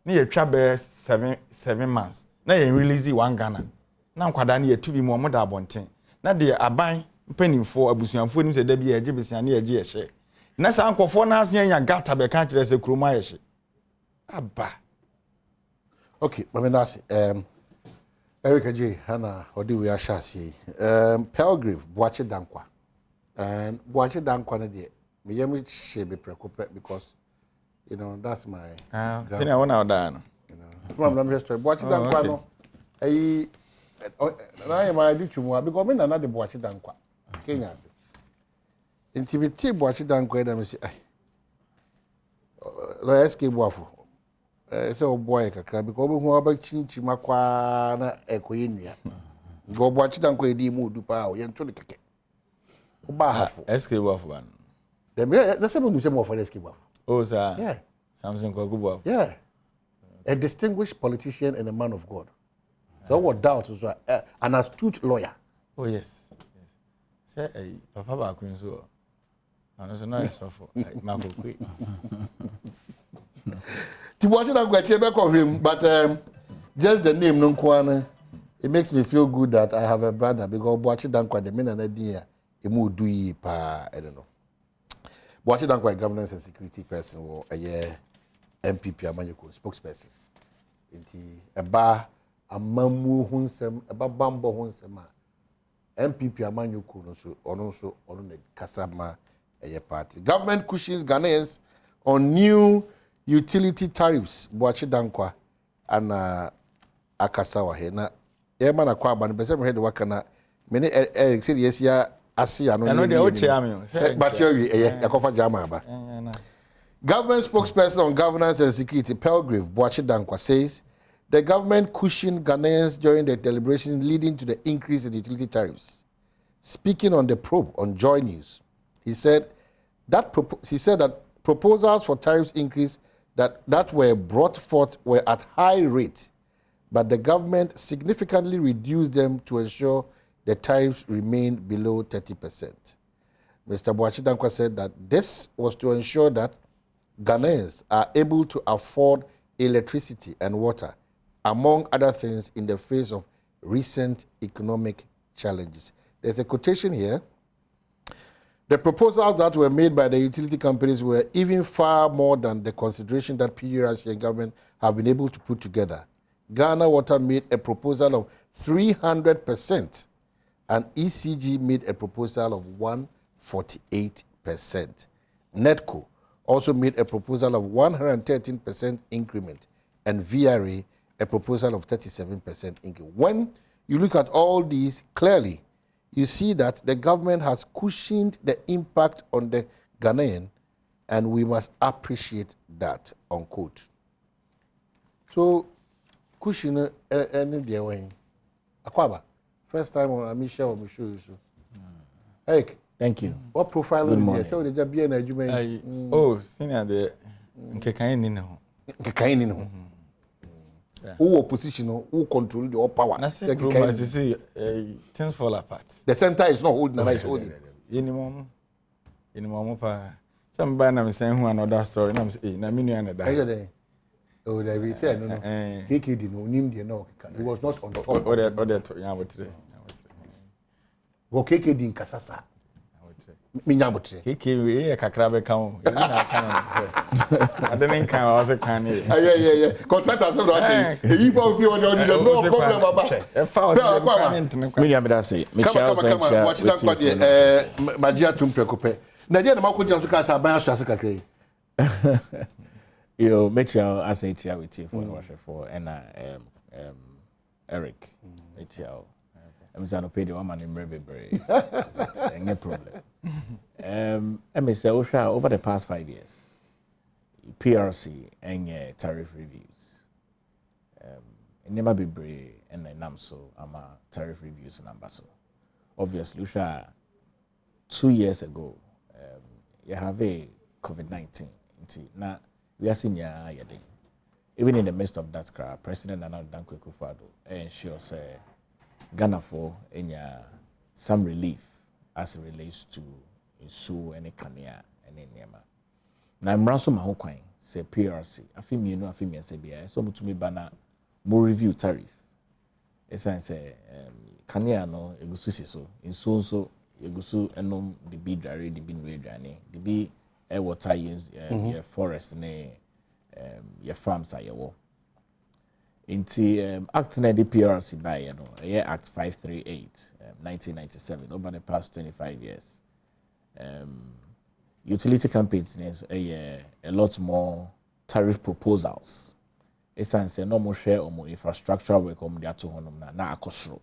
Na ye twa be 7 months. Na ye release 1 Ghana. Na nkwada na ye tu bi mo da abonten. Na de aban penimfo abusuanfo nim se da bi ye gye besia na ye gye ye hye. Na sa ankofo na asen anya gata be kan kire se kroma ye hye. Aba. Okay, Maminasi, Erica J, Hannah, or do we are Shasi? Pelgrave, Boache Dankwa. And Boache Dankwa, me yemi she be preoccupied because, you know, that's my. Senior one out there. You know, from the history, Boache Dankwa, no. I am I do to more because me na the Boache Dankwa. Kenya say. Intimate Boache Dankwa, them say, la SK Boafu. So boy kakra because we ho aba chinchima kwa na ekoye nua go boachi dan ko edi mu du pa o ye nto de keke o ba hafo SK Boafu ban the same we say more for SK Boafu. Oh sir. Yeah. Samson Kwaku Boafu. Yeah. A distinguished politician and a man of God. So what doubt is an astute lawyer. Oh yes. Say papa ba kun so ano so na so for makokwe. But just the name Nunkwana, it makes me feel good that I have a brother because Boachi Dankwa, the men and idea, he moved do ye pa, I don't know. Boachi Dankwa, governance and security person, or a year MPP Amanyoko, spokesperson. A bar, a mamu hunsem, a bambo hunsema, MPP Amanyoko, also on the Kasama, a party. Government cushions Ghanaians on new utility tariffs Boachi Dankwa and Akasawa here na ema na kwa ban pese me head waka na many Eric said yes ya asia no no dey o chia me but you yakofa jama ba. Government spokesperson on governance and security Pelgrave Boachi Dankwa says the government cushioned Ghanaians during the deliberations leading to the increase in utility tariffs. Speaking on the probe on Joy News, he said that proposals for tariffs increase that were brought forth were at high rate, but the government significantly reduced them to ensure the tariffs remained below 30%. Mr. Boachi Dankwa said that this was to ensure that Ghanaians are able to afford electricity and water, among other things, in the face of recent economic challenges. There's a quotation here. The proposals that were made by the utility companies were even far more than the consideration that PURC and government have been able to put together. Ghana Water made a proposal of 300%, and ECG made a proposal of 148%. NETCO also made a proposal of 113% increment, and VRA a proposal of 37% increment. When you look at all these clearly, you see that the government has cushioned the impact on the Ghanaian, and we must appreciate that, unquote. So, cushion any day when Akwaba, first time on Amisha or Mishu. Eric, thank you. What profile Good is morning. there? So, the Jabian Jume. Oh, senior, the Kekaini no. Kekaini no. who opposition, who control the power. Things fall apart. The center is not holding, the right is holding. Some by now saying who another story. Now say, na me and that. Oh, they will say no. KK no name the no. He was not on the top. Yeah, but today. Go KK din kasasa. Me nyabotre. KK we kakra be kan. E na kan. I didn't kan I was kan here. Yeah. Contractor say that thing. If you feel no problem baba. Me nyameda say. Me shall say. Magia tumpekope. Na dia na makoja so ka sa ban aso ase kakra. Yo, make sure I say chia with you for and Eric. Make sure. I'm going to pay the woman in Brebebre. No problem. I say, over the past 5 years, PRC and tariff reviews. It never be brave and then so I'm a tariff reviews number so. Obviously, 2 years ago, you have a COVID-19. Now, we are seeing even in the midst of that crowd, President Nana Dankwa Akufo-Addo ensures Ghana for some relief as it relates to issue any Kenya and Nema. Now I'm ransom my whole say PRC. I feel SBI. So much to me banner more review tariff. As I say, Kenya no egusu so in so egusu enom the be dry the be dry the be water your forest ne your farms are your Inti Act na the PRC by Act 538 1997 over the past 25 years. Utility companies a lot more tariff proposals. Essence no more share or more infrastructure work their to honum na akosro.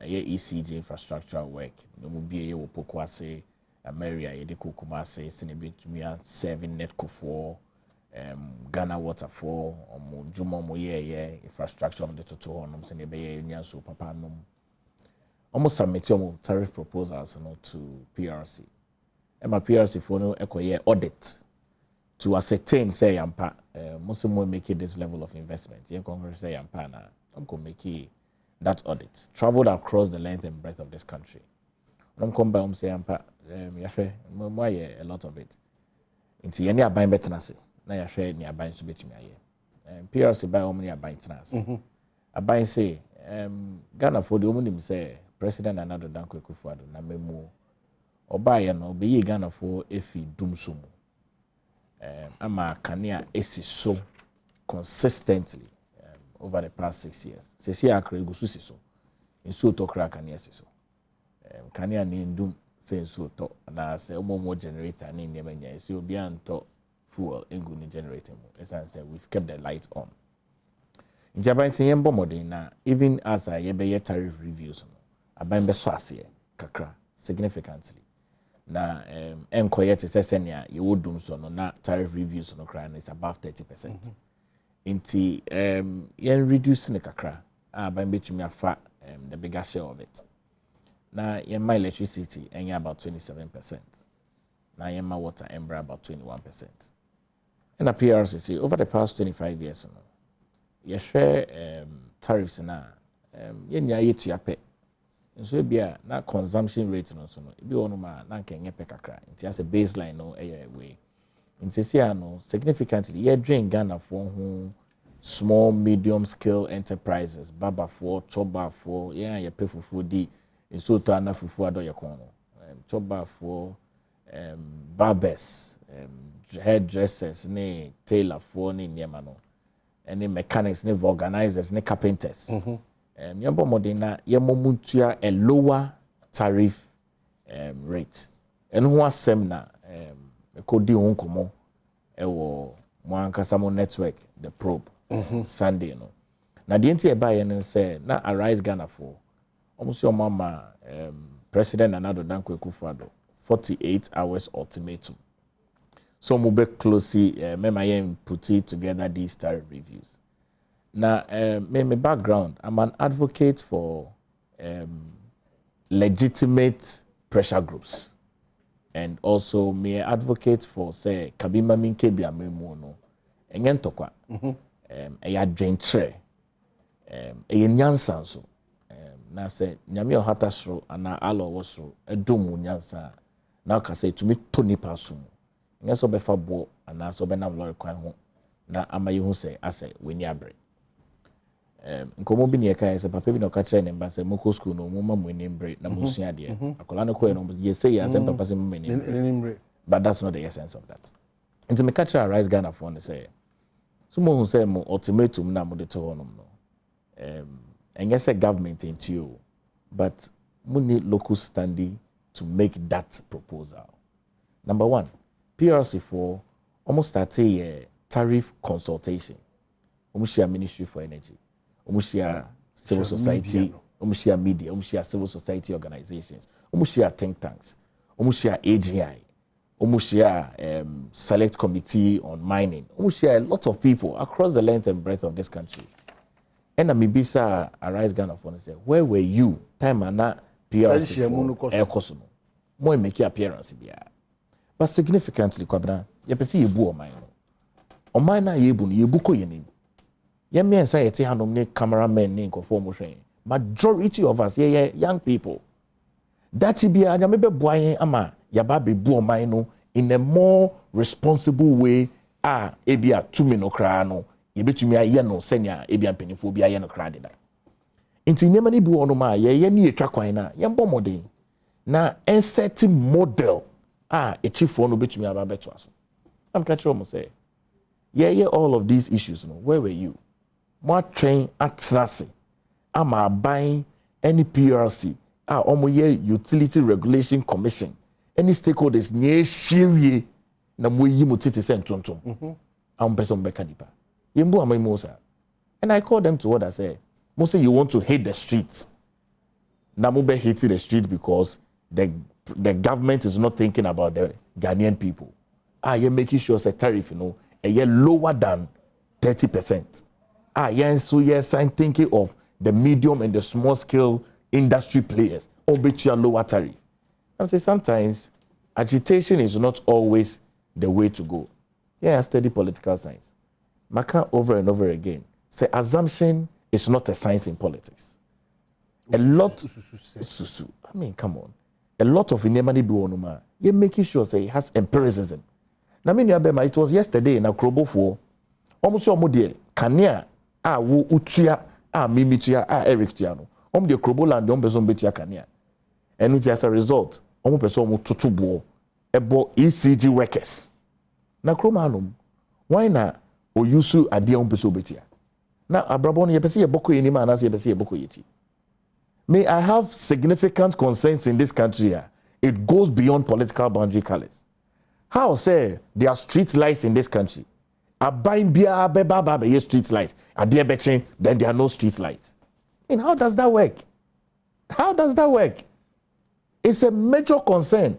ECG infrastructure work no mo be a wopokwase Ameria yede kokumase senebetumi 7 netco for Ghana water for Juma Moye infrastructure on the Toto Honum and the so Papa Num. Almost submit tariff proposals to PRC. And my PRC for no audit to ascertain say Yampa, Muslim will make this level of investment. Young Congress say Yampa na I'm going to make that audit. Traveled across the length and breadth of this country. I'm come by say Yampa, a lot of it. Into any abine better say. Na ya share ni aban so betumi aye PRC buy omni aban trans aban say Ghana for the omni say President Nana Dankwa Akufo-Addo na memu oba ye no be ye Ghana for efi dumso mu ama Kenya esi so consistently over the past 6 years sesi akra egusu si so nso to kra Kenya si so Kenya ni ndum say nso to na say omomo generator ni nyema nya esi obi anto fuel engine generating. As I said, we've kept the light on. In Japan, even as I be tariff reviews, I buy kakra significantly. Na enkoye te sesenia you would do so no na tariff reviews no cry is above 30%. Inti yen reducing kakra buy betumi afa the bigger share of it. Na yen my electricity about 27%. Na yen my water about 21%. And the PRC over the past 25 years, you share tariffs na yenya yetu yape. So be na consumption rate no so no. Be ono ma na kenye pe kakra. It has a baseline no way. In CCA no significantly ye drain Ghana for small medium scale enterprises, baba for, choba for, ye pay fufu di. In so to na fufu ado ye kono. Choba for barbers, hairdressers, ne tailor for ni niemano, any mechanics, ne organizers, ne carpenters. Yambo modena yemo muntua a lower tariff rate. And who was semna kodi unkomo ewo mwankasamo network the probe Sunday no. Na the enti eba yen say na Arise Ghana for almost your mama President Nana Dankwa Akufo-Addo 48 hours ultimatum. So mube closely me put it together these tariff reviews. Now, my background, I'm an advocate for legitimate pressure groups. And also, me advocate for, say, Kabima Minke Biamemono, Engentokwa. ɛyɛ adwenkyerɛ ɛyɛ nyansa nso na sɛ nyame ɔhata soro anaa ala ɔwɔ soro ɛdom wo nyansa na ɔka sɛ tumi to nipa so mu nyɛ sɛ ɔbɛfa boɔ anaa sɛ ɔbɛnam lɔre kwan ho na ama yɛhu sɛ asɛ w'ani abere nkɔmmɔ bi ne yɛka yɛ sɛ papa bi na ɔka kyerɛ ne mba sɛ mokɔ school no moma mo ani mbere na mosua adeɛ akwadaa no kɔɛ no yɛsɛ yɛ asɛm papa sɛ moma ani mbere but that's not the essence of that nti meka kyerɛ Arise Ghanafoɔ no sɛ so mohu sɛ mo ultimatum na mode to hɔ nom no ɛnyɛ sɛ government nti o but mo need local standing to make that proposal. Number one, PRC for almost start a tariff consultation. Omushia Ministry for Energy, Omushia civil society, Omushia media, Omushia civil society organizations, Omushia think tanks, Omushia AGI, Omushia select committee on mining, Omushia a lot of people across the length and breadth of this country. And Amibisa Arise Ghana for say, where were you? Time and that PRC for air costume. More make your appearance be. But significantly, Kwabna, you peti yebu omai no. Omai na yebu no yebu ko yenim. Ye me ensa yete hanom ne cameramen ne nkofo mo hwen. Majority of us ye young people. That should be anyame be boayen ama yaba be bu omai no in a more responsible way ebia tumi no kra no. Yebetumi aye no senya ebia mpanifo bi aye no kra de da. Nti nyema ni bi wono ma ye ni etwa kwan na ye mbɔ modern na insert model echifo no betumi aba beto aso. I'm trying to say yeah all of these issues no where were you? More train atrase ama buying any PRC omo ye utility regulation commission any stakeholders nye hwie na mo yi mo tete se ntontom am person beka dipa yembu amai sir. And I call them to order say mo say you want to hate the streets na mo be hate the street because the government is not thinking about the Ghanaian people. You're making sure the tariff, you're lower than 30%. So yes, I'm thinking of the medium and the small scale industry players, or bet you a lower tariff. I say sometimes agitation is not always the way to go. Yeah, I study political science. Maka over and over again. Say assumption is not a science in politics. A lot. I mean, come on. A lot of inemani biwonuma. You're making sure say it has empiricism. Na me nuabema, it was yesterday in a Krobofo. Almost your model, Kania, wu utia, mimitia, Eric Tiano. De Kroboland, person betia Kania. And as a result, person tutubo, ebo ECG workers. Na Kromanum, why na o yusu adia person betia? Na abrabon ye pesi ye boko yenima anas ye pesi ye boko yeti. May I have significant concerns in this country? It goes beyond political boundary colors. How say there are street lights in this country? Abain bia beba street lights. Adia betching, then there are no street lights. And how does that work? How does that work? It's a major concern.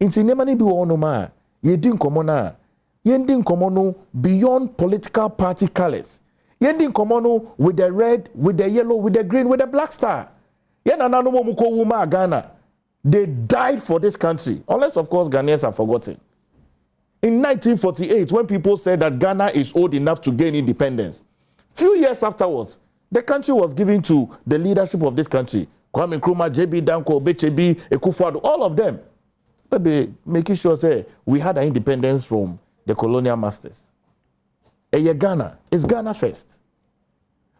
Inti nemani bi wonoma, ye din komona, ye din komono beyond political party colors. Ye din komono with the red, with the yellow, with the green, with the black star. Ghana. They died for this country, unless of course Ghanaians have forgotten. In 1948, when people said that Ghana is old enough to gain independence, few years afterwards, the country was given to the leadership of this country. Kwame Nkrumah, JB Danko, Bechebi, Ekufuado, all of them. Maybe making sure say we had our independence from the colonial masters. Ghana, it's Ghana first.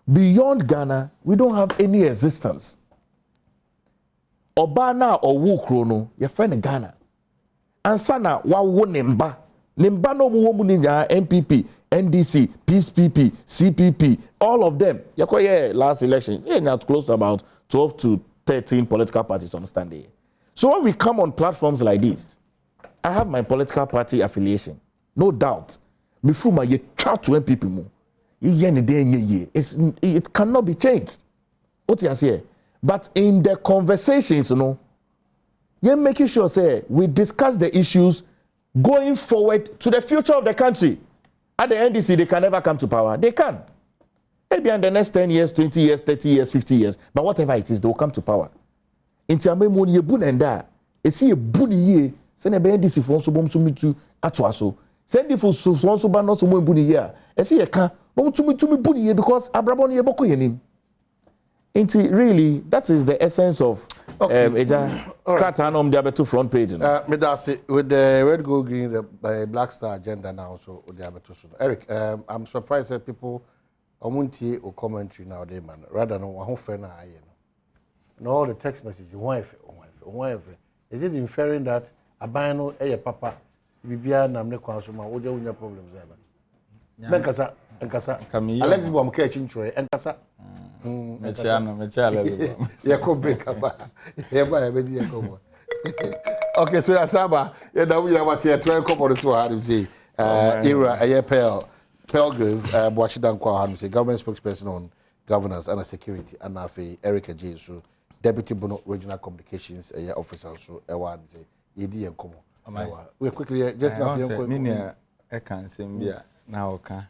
Beyond Ghana, we don't have any existence. Obana or Wukrono, your friend Ghana. And sana wa wo nimba. Nimba no mu ninya MPP, NDC, PSPP, CPP, all of them. Yakoye last elections. Yeah, now close to about 12 to 13 political parties understand it. So when we come on platforms like this, I have my political party affiliation. No doubt. Mifuma ye try to MPP mu. It cannot be changed. What you say? But in the conversations, you're making sure say we discuss the issues going forward to the future of the country. At the NDC, they can never come to power. They can. Maybe in the next 10 years, 20 years, 30 years, 50 years, but whatever it is, they will come to power. In Tiamemoni, ye bun and da, it's a buni ye, send a NDC for so bom sumitu atwaso. Send it for so ban no so buni ye. I see a can no to me buni because abrabon ye boko yenim. Inti really that is the essence of eja kratanom diabeto front page. Me da say with the red gold green the black star agenda now so diabeto so. Eric, I'm surprised that people omuntie o commentary now they man rather no ho fe na aye no. And all the text messages one is it inferring that abano eye papa bibia na mne kwa so ma wo je unya problems na nkasa Alex Bom ka chinchwe nkasa Mechano ya ko break aba ya ba ya bedi ya ko okay so asaba ya da wu ya wase ya try ko so how say era aye Pelgrave Boachidan kwa say government spokesperson on governance and security and afi Erica J so Deputy Bono Regional Communications officer so ewa say yedi enkomo we quickly just now for me I can say bia na oka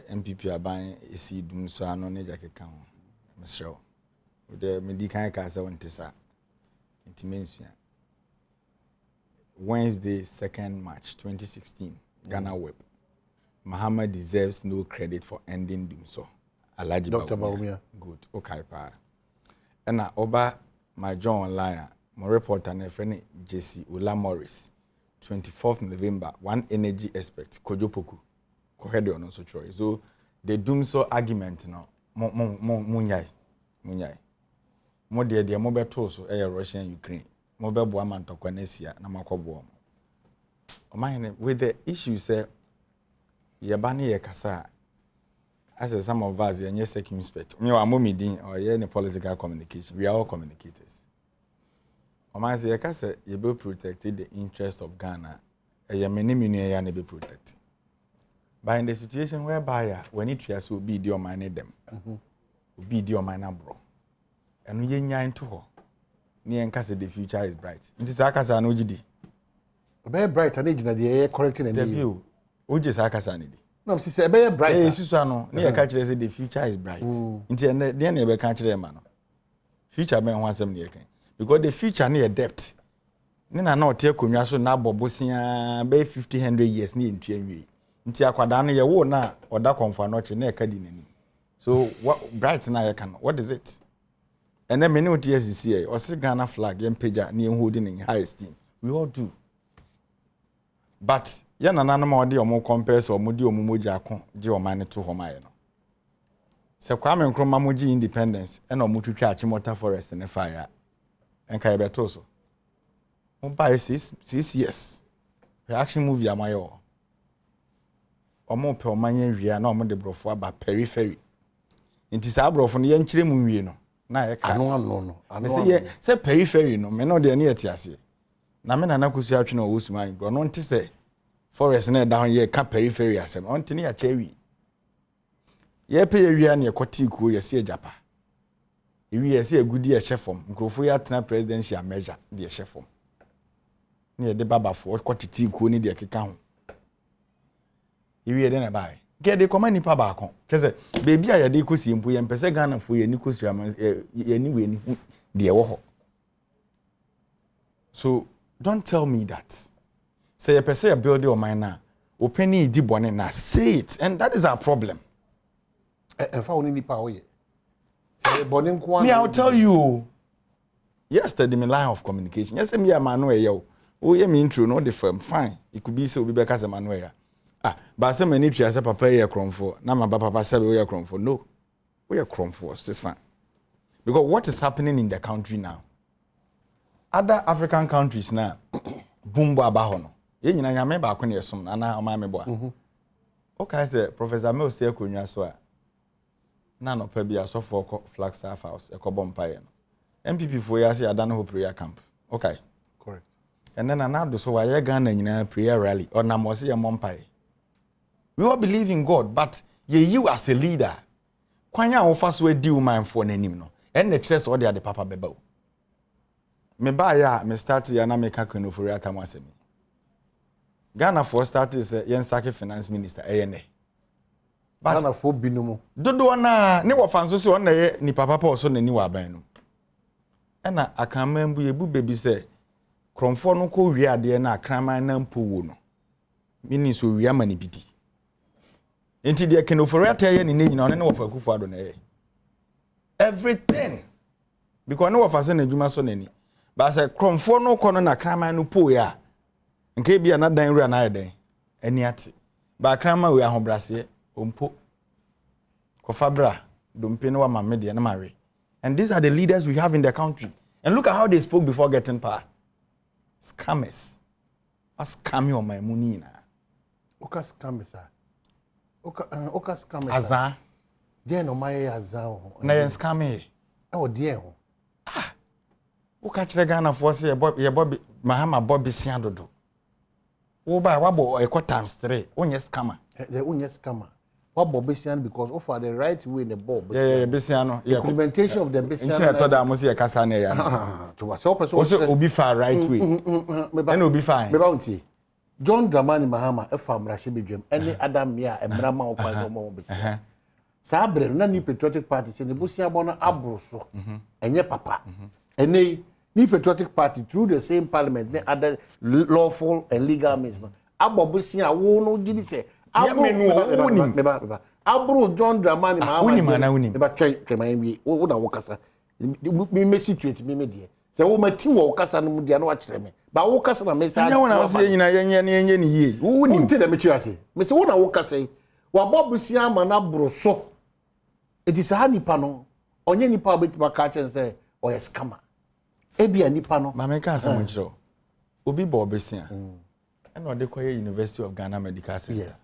MPP aban esi dum so ano ne jakeka ho mesrew de medical ka say wontesa intimation Wednesday 2nd March 2016 Ghana Web Muhammad deserves no credit for ending doom so Alhaji Dr. Baumia good okay pa na oba my John online my reporter na friend Jesse Ola Morris 24th November one energy expert Kojopoku ko head on so troy so the doom so argument no munyai mo de mo beto so Russian Ukraine mo be bo amantokwa na sia na makobo o man with the issue say ye ba ne ye kasa as some of us ye circumspect me wa momidin or ye ne political communication we are all communicators o man say ye kasa ye be protected the interest of Ghana ye meniminu ye na be protect but in the situation whereby when it tries to be the man them be the man abro and ye nya into ho ne en kasa the future is bright it is akasa no gidi be bright and age na the correcting and you o je akasa ne di no si say be bright eh susu ano ne ye ka kire say the future is bright nti en de na be ka kire ma no future be ho asem ne ye kan because the future ne ye depth ne na o te konwa so na abobosia be 50-100 years ne ntua nwi nti akwada no ye wo na oda konfa no che na ka di nani so what bright na ye kan what is it and then many what years this year or see Ghana flag yen page na holding in high esteem we all do but ya na nana ma ode omo compare so omo di omo moji akon je o man to homa ye no se kwa me nkroma moji independence e na omo twitwa achimota forest ne fire enka ye beto so mo buy 6 years reaction movie amayo omo pe o manye wi na omo de brofo aba periphery nti sa brofo no ye nkire mu wi no na ye ka ano se periphery no me no de na yeti ase na me na kusu atwe na owusuma bro no nti se forest na down ye ka periphery asem on tini ya chewi ye pe ye wi na ekoti ku ye se ejapa ewi ye se egudi ye chefom nkrofo ya tena presidential measure de chefom ne de baba fo kotiti ku ni de keka ho ewi ye de na bai get the command nipa ba kon chese baby a ye de kosi empo ye mpese Ghana fo ye ni kosi ama ye ni we ni de wo ho so don't tell me that say a person a building or mine openi di bone na say it and that is our problem fa oni nipa o ye say bone nko me I'll tell you yesterday me line of communication yes me amanu e ye o ye me intro no the firm fine it could be say obi be kasa manu e but say many tria say papa ye kromfo na ma papa say we ye kromfo no we ye kromfo sisan because what is happening in the country now other African countries now bumbo abaho no ye nyina nyame ba ko ne yesom na o ma me bo a okay say Professor Mel stay konwa so a na no pa bia so for Flagstaff House e ko bompa ye no MPP fo ya say adana ho prayer camp okay correct and then anado so why Ghana nyina prayer rally or na mo say ye mompa we all believe in God but you as a leader kwanya wo fa so adi woman for nanim no and the church all the papa beba me ba ya me start ya na me ka kono for atam asemi Ghana for start is yen sake finance minister eyene Ghana for binumu dodo na ne wo fanso se on na ye ni papa pa so nani wa ban no na akamambu ye bu bebi se kromfo no ko wi ade na akraman na mpo wo no mini so wi amani bidi Inti de kenofori ataya ni ne nyina ne wofa kufu ado na ye. Everything. Because no wofa se na dwuma so nani. Ba se kromfo no kono na kraman no po ya. Nke bia na dan wura na ye den. Ani ate. Ba kraman we ahobrase ompo. Kofabra dompe no wa mamede na mawe. And these are the leaders we have in the country. And look at how they spoke before getting power. Scammers. Scam you on my money na. Oka scammers. Oka scammers. Aza. Dear no my aza. Na yen scam e. Oh dear. Oka kire Ghana for say ye Bobby Mahama Bobby Siadodo. Wo ba wabo e times 3. Onye scammer. The onye scammer. What Bobisian because offer the right way in the Bob. Yeah, Bisiano. Implementation of the Bisian. I thought I must see a Casane. To myself, also will be far right way. And will be fine. Bounty. John Dramani Mahama, a farm Rashibi, any Adam Mia, and Brahma or Pazo. Sabre, none patriotic parties in the Busia Bona Abroso, and your papa. And they patriotic party through the same parliament, the other lawful and legal means. Abo Busia won't did say. Abro John Dramani Mahama. But Tremaine, what I walk as me may situate me, my dear. So, my team walk as an Mudian watch them. But walk as a mess. I know when I was saying, who wouldn't tell the maturity. Miss Wona Walker say, while Bob Siam and Abro so. It is a honey panel. On any public catch and say, or a scammer. Ebi any panel. Mamma can't say, so. Obi Bob Siam. And what they call University of Ghana Medical Center. Yes.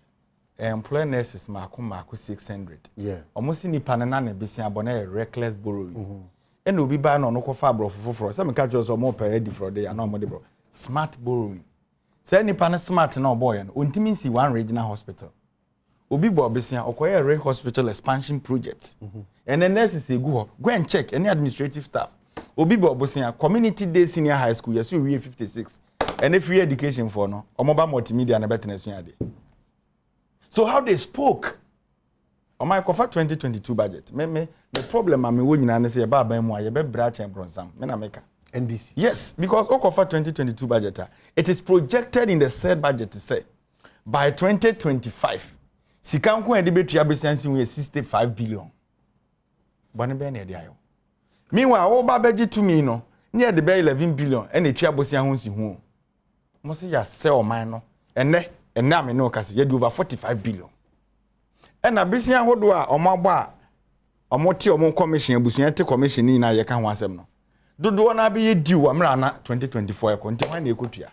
Employer nurses Marco 600. Yeah. Almost in the panana besia abone reckless borrowing. And will be ban on no fabro for some catchers or more per for day and no more bro. Smart borrowing. Say any pan smart no boy and ultimately see one regional hospital. Obi Bob besia okoye re hospital expansion project. And then nurses say go and check any administrative staff. Obi Bob besia community day senior high school yes we 56. And free education for no or mobile multimedia and better day. So how they spoke on my COFA 2022 budget. The problem I'm winning and say about Bemwa, you be branch and bronsam. Menameka. NDC. Yes, because COFA 2022 budget, it is projected in the said budget to say by 2025, Sikanku and debate Yabisansi will 65 billion. Bonnie Dio. Meanwhile, all budget to me no near the bay 11 billion and the Chiabosian who's in whom. Must you sell mine and now me know kasi you do over 45 billion. And na bisia hodo a omaba omoti omon commission abusuante commission ni na ye ka ho asem no. Dodo na be ye due amra na 2024 e konti wan na ekotua.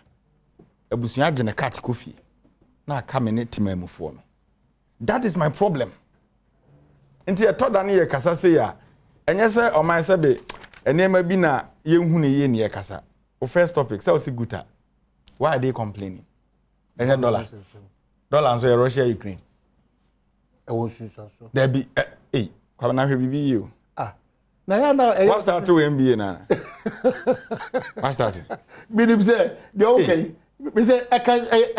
Abusuan agene cat kofi. Na aka me ne timamufo no. That is my problem. Nti e toda na ye kasa se ya. Enye se oman se be enema bi na ye hu ne ye ne ye kasa. O first topic say o si guta. Why are they complaining? $100. Dollars so Russia Ukraine. I want to so. There be hey, come na hwe you. Ah. Na ya na what start to MBA na. What start? Bidim say they okay. Me say I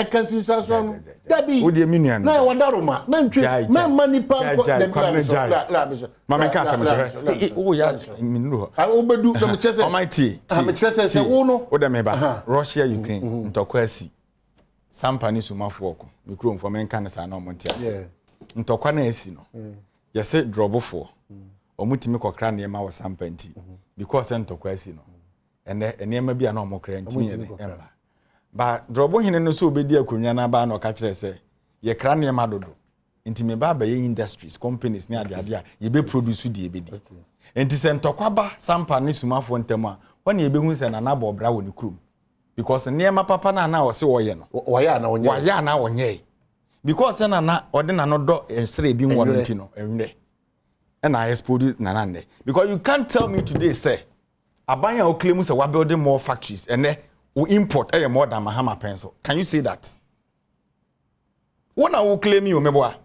can see so. There be. Wo dey minian. Na wonder roma. Mentwe. Men money pa la. Mama ka say me. Oh ya minuro. I obedu dem chese. Almighty. Me chese say wo no. Wo dem ba. Russia Ukraine. Ntokwasi. Sampani sumafo mikro mfo menka ne sa na omonti ase ntokwa na esi no yese drobofo omutimi kokra ne ma wo sampanti because ntokwa esi no ene enema bia na omokra ntimi ne emba ba drobo hine no so obedi akonwa na ba na oka kire se ye kra ne ma dodo ntimi ba ba ye industries companies ne ade ade a ye be produce di ebedi enti se ntokwa ba sampani sumafo ntema wona ye be hu se na na bo bra wo ne krum. Because niema papa na o se woye no woya na onye woya na onye because na ode na no do ensre bi won nti no enwe and I explode na nde because you can't tell me today say abanya o claim say we building more factories and we import more than Mahama pencil. Can you say that? When I will claim you meboa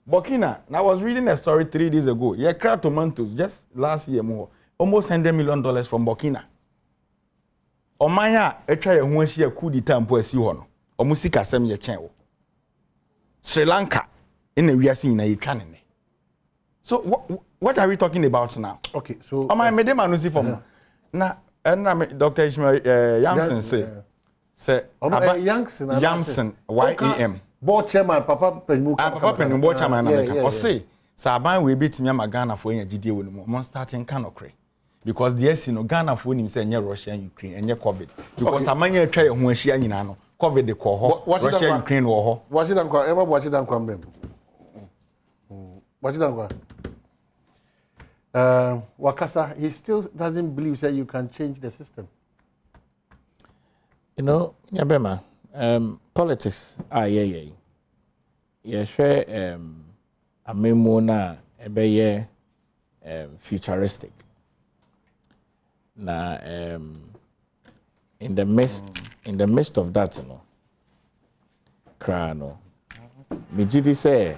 Burkina, I was reading a story 3 days ago. Yeah, cracked tomatoes just last year more almost $100 million from Burkina. Omanya etwa ye ho ahia coup d'etat mpo asi ho no omusika sem ye chen wo Sri Lanka in the wiase nyina yetwa ne. So what are we talking about now? Okay, so my medema no see from na Dr. Ishmael Yamson say Yamson YAM board chairman papa Penmu papa Penmu board chairman na meka o say saban we betimi ama Ghana for nya gidie wonu mo mon starting kanokre because the esi no Ghana for nim say nya Russia and Ukraine enye COVID because amanya atwa ye ho ahia nyina no COVID de ko ho Russia Ukraine wo ho watch it anko ever watch it anko mbem watch it anko Wakasa he still doesn't believe that you can change the system. You know, Nyabema, politics, share a memo na ebeye futuristic. Na in the midst of that, you know, crano, Mijidi say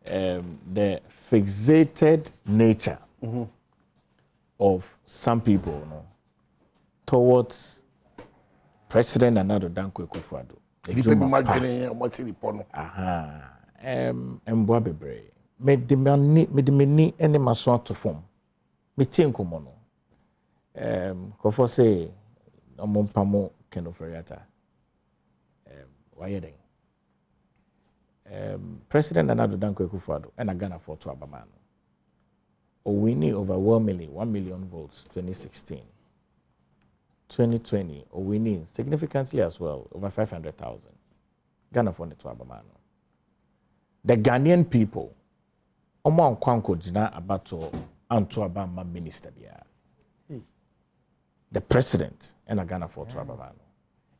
the fixated nature of some people, you know, towards President Nana Danko Akufo-Addo. Mbwa bebre. Me de mani ene maso to form. Me tinko no. Kofo say omompamo kenoferiata. Wayeden. President Nana Danko Akufo-Addo and Ghana for to Abamano. Owini overwhelmingly 1 million votes 2016. 2020, Owini significantly as well, over 500,000. Ghana for the Abamano. The Ghanaian people, Omo Nkwanko Jina Abato Antoabama minister bia. The president and Ghana for Abamano.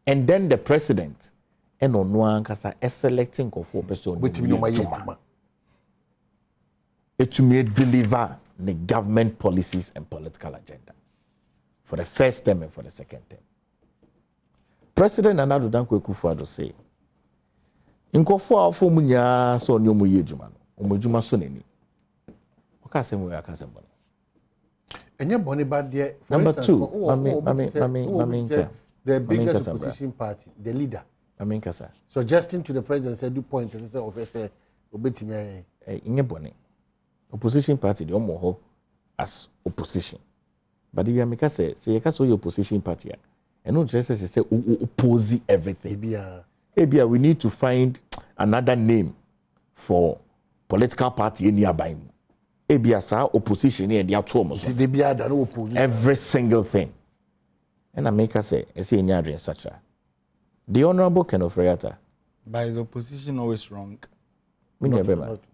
And then the president and Onwa Nkasa is selecting for person it may deliver the government policies and political agenda for the first term and for the second term. President Nana Danko Akufo-Addo say, Nkofo afo munya so nyomu yejuma no, omujuma so neni. Okase mu yakase mbona. Enye boni ba de number 2, the biggest opposition party, the leader. Kasa. Suggesting to the president say do point say officer obetimi enye boni. Opposition party the omo as opposition. But if you make say you can opposition party, and not just say oppose everything. Ebia, we need to find another name for political party nearby. Ebia, sa opposition here they are two almost. Every single thing. And I make say any such a. The Honorable Kenofreata. By his opposition always wrong. Not correct.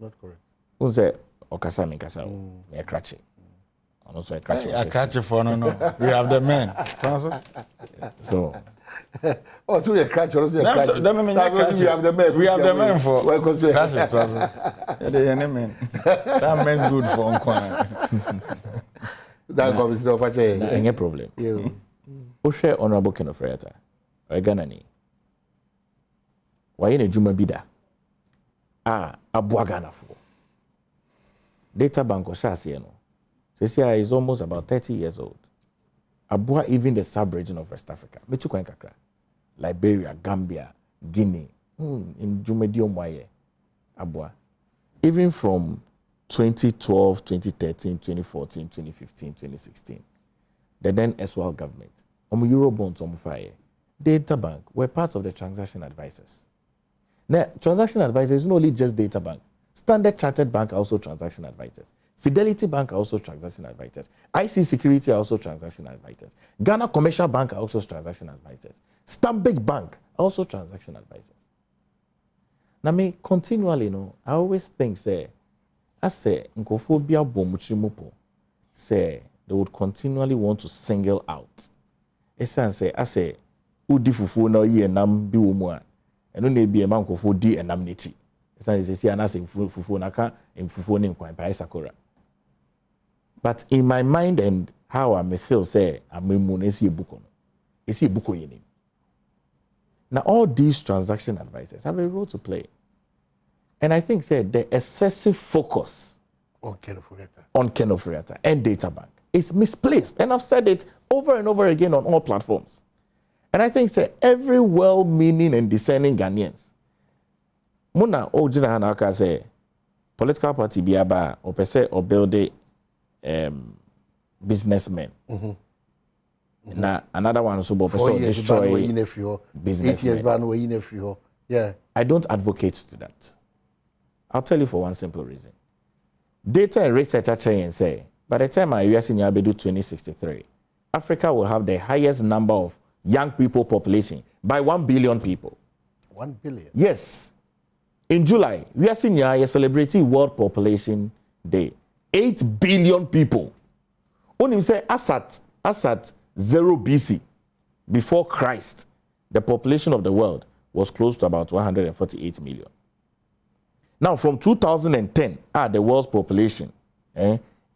Who say Okasa Mikasa? Me crache. Also, I catch it for no. We have the men. So, also a catch. Also a catch. We have the men. We have the men for catch it. The men. That men's good for Nkwan. That comes to offer. Any problem? Who share Honorable Kenofreata? Ganani. Why in a Juma Bida? Abua Ghana for data bank or Shasiano. Cecia is almost about 30 years old. Abua even the sub-region of West Africa. Mechukwekakra. Liberia, Gambia, Guinea. In Jumedio Mwaye. Abua. Even from 2012, 2013, 2014, 2015, 2016. The then SWAL government. Eurobonds fire. Data bank were part of the transaction advisors. Now, transaction advisors is not only just data bank. Standard Chartered Bank are also transaction advisors. Fidelity Bank are also transaction advisors. IC Security are also transaction advisors. Ghana Commercial Bank are also transaction advisors. Stanbic Bank are also transaction advisors. Now, me continually, I always think, say, I say, Nkofobia Bomuchimopo, say, they would continually want to single out. I say, Udi fufu na ye nam bi womua. Eno na bi e man Nkofo di enam nechi. Say anase fufu na ka fufu ni nkwan pa Sakura. But in my mind and how I may feel, say, I'm a buko. It's a buko yenim. Now, all these transaction advisors have a role to play. And I think, say, the excessive focus on Kenofreata and data bank is misplaced. And I've said it over and over again on all platforms. And I think, say, every well-meaning and discerning Ghanaians, Muna Ojina Hanaka say, political party biaba or per se or build businessmen. Now another one so destroy business. 8 years ban we in. Yeah. I don't advocate to that. I'll tell you for one simple reason. Data and research actually say, by the time I US in Yabedu 2063, Africa will have the highest number of young people population by 1 billion people. 1 billion? Yes. In July, we are seeing a celebrating World Population Day. 8 billion people. When you say as at 0 BC, before Christ, the population of the world was close to about 148 million. Now, from 2010, the world's population,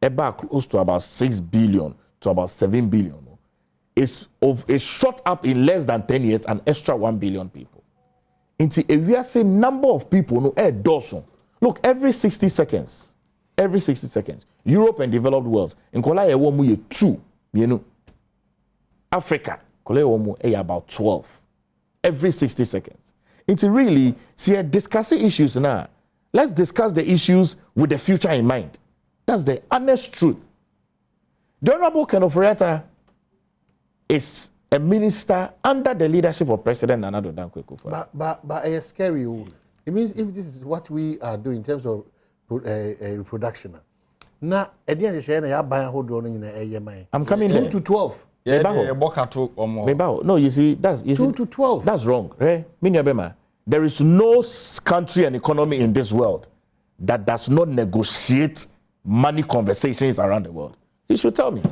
about close to about 6 billion to about 7 billion. It's shot up in less than 10 years, an extra 1 billion people. Into a we are saying number of people, look, every 60 seconds, Europe and developed worlds, in Kola 2, Africa, Kola about 12, every 60 seconds. It's really, see, discussing issues now. Let's discuss the issues with the future in mind. That's the honest truth. The Honorable Ken Ofori-Atta is a minister under the leadership of President Nana Addo Dankwa Akufo-Addo. But it's scary. It means if this is what we are doing in terms of reproduction. Now, at the end of the day, I'm coming 2 to 12. No, you see, 2 to 12. That's wrong. There is no country and economy in this world that does not negotiate money conversations around the world. You should tell me.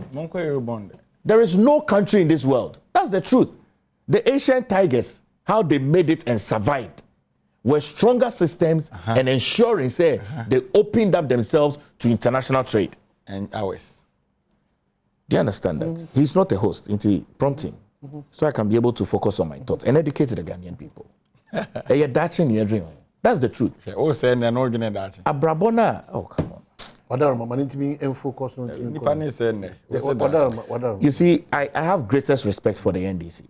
There is no country in this world. That's the truth. The Asian tigers, how they made it and survived, were stronger systems and ensuring, they opened up themselves to international trade. And ours. Do you understand that? He's not a host. Prompt him. So I can be able to focus on my thoughts and educate the Ghanaian people. That's the truth. Abrabona, oh, come on. You see, I have greatest respect for the NDC.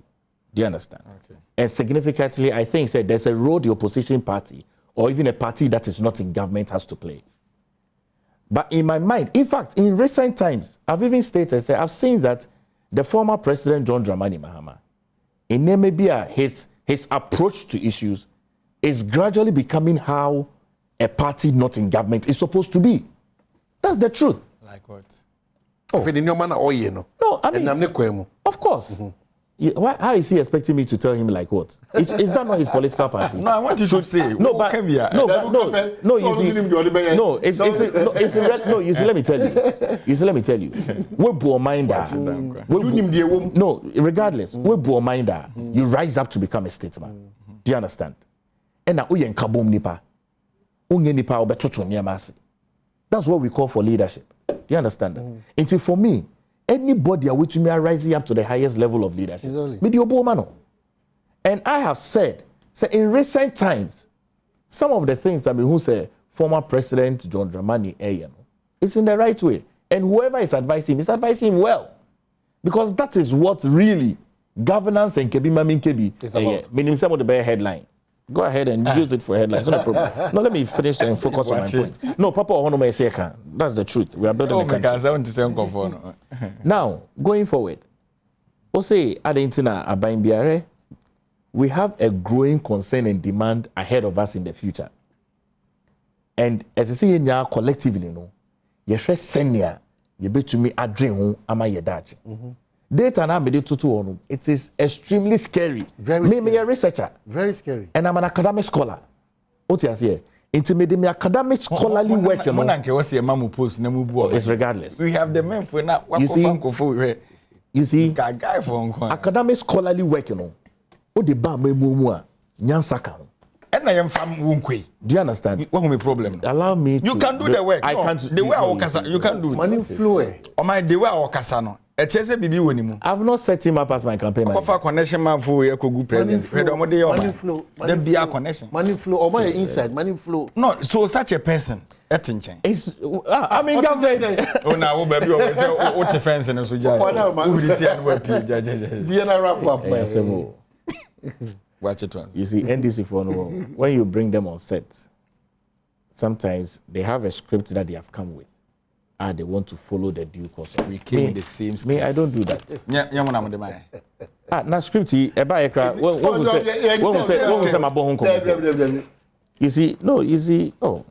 Do you understand? Okay. And significantly, I think there's a role the opposition party or even a party that is not in government has to play. But in my mind, in fact, in recent times, I've even stated, I've seen that the former President John Dramani Mahama, in Namibia, his approach to issues is gradually becoming how a party not in government is supposed to be. That's the truth. Like what? Oh. No, I mean, of course. How is he expecting me to tell him like what? Is that not his political party? No, I want you to say. No, but you see, let me tell you. We bore minder. No, regardless, we bore minder. You rise up to become a statesman. Do you understand? And now uyen kabom nipa. Unye nipa obetutu nyamasi. That's what we call for leadership. Do you understand that? Until for me, anybody which me are rising up to the highest level of leadership. And I have said in recent times, some of the things who say former President John Dramani it's in the right way. And whoever is advising well. Because that is what really governance and kebi meaning some of the better headline. Go ahead and use it for headlines. No problem. No, let me finish and focus on my point. No, Papa Ohono say that's the truth. We are building a country. Now, going forward, we have a growing concern and demand ahead of us in the future. And as I say now, collectively, you should send you bet to me a dream ama yedachi. Data na made to it is extremely scary. Very scary. Me a researcher. Very scary. And I'm an academic scholar. What you say? Intimidate me academic scholarly work. It's regardless. We have the men for now. You see, academic scholarly work, what the ba me mumua nyansaka. And I am from Wunkwe. Do you understand? What my problem? Allow me to. You can do the work. I can't. The way you can do it. Money flow. Or my the way Okasano. I've not set him up as my campaign manager. Connection man for a good president. Money flow. Connection. Money flow. Or my inside. Money flow. No, so such a person. It's. I mean, government. Oh, now, baby, always say, what defense and so wrap up. Watch it once. You see, NDC for when you bring them on set, sometimes they have a script that they have come with. They want to follow the due course. We came in the same script. Me, I don't do that. na script e ba e kra when say my bon come. You see, no, you see, oh.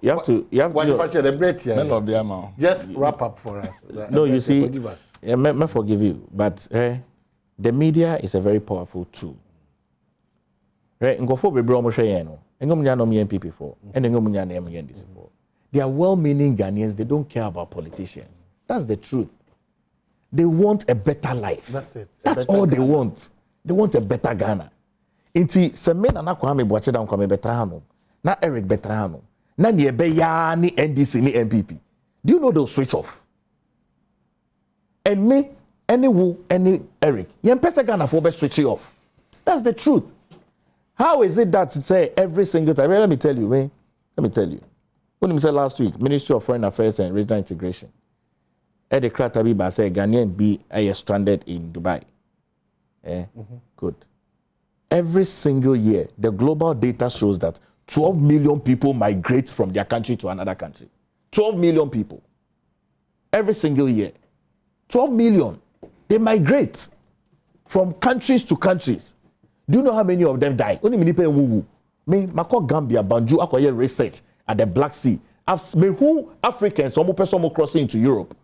You have to just wrap up for us. No, you see, forgive us. Yeah, me forgive you, but the media is a very powerful tool. Right? Ngofo bebre omo hwe no. Engomunya no me MPP for. And engomunya na MNDC for. They are well-meaning Ghanaians. They don't care about politicians. That's the truth. They want a better life. That's it. That's all they want. They want a better Ghana. Inti semena na Kwame Boache dan Kwame Betrahano. Na Eric Betrahano. Na niebe ya ni NDC ni MPP. Do you know they'll switch off? And me, any Eric, yempese Ghana for be switch off. That's the truth. How is it that say every single time? Let me tell you, man. Let me tell you. When we said last week, Ministry of Foreign Affairs and Regional Integration, Eddie Kratabi said Ghanaian be stranded in Dubai. Good. Every single year, the global data shows that 12 million people migrate from their country to another country. 12 million people. Every single year. 12 million. They migrate from countries to countries. Do you know how many of them die? Only many people who me Mako Gambia, Banju, Akoye research at the Black Sea. I've seen who Africans, some person crossing into Europe.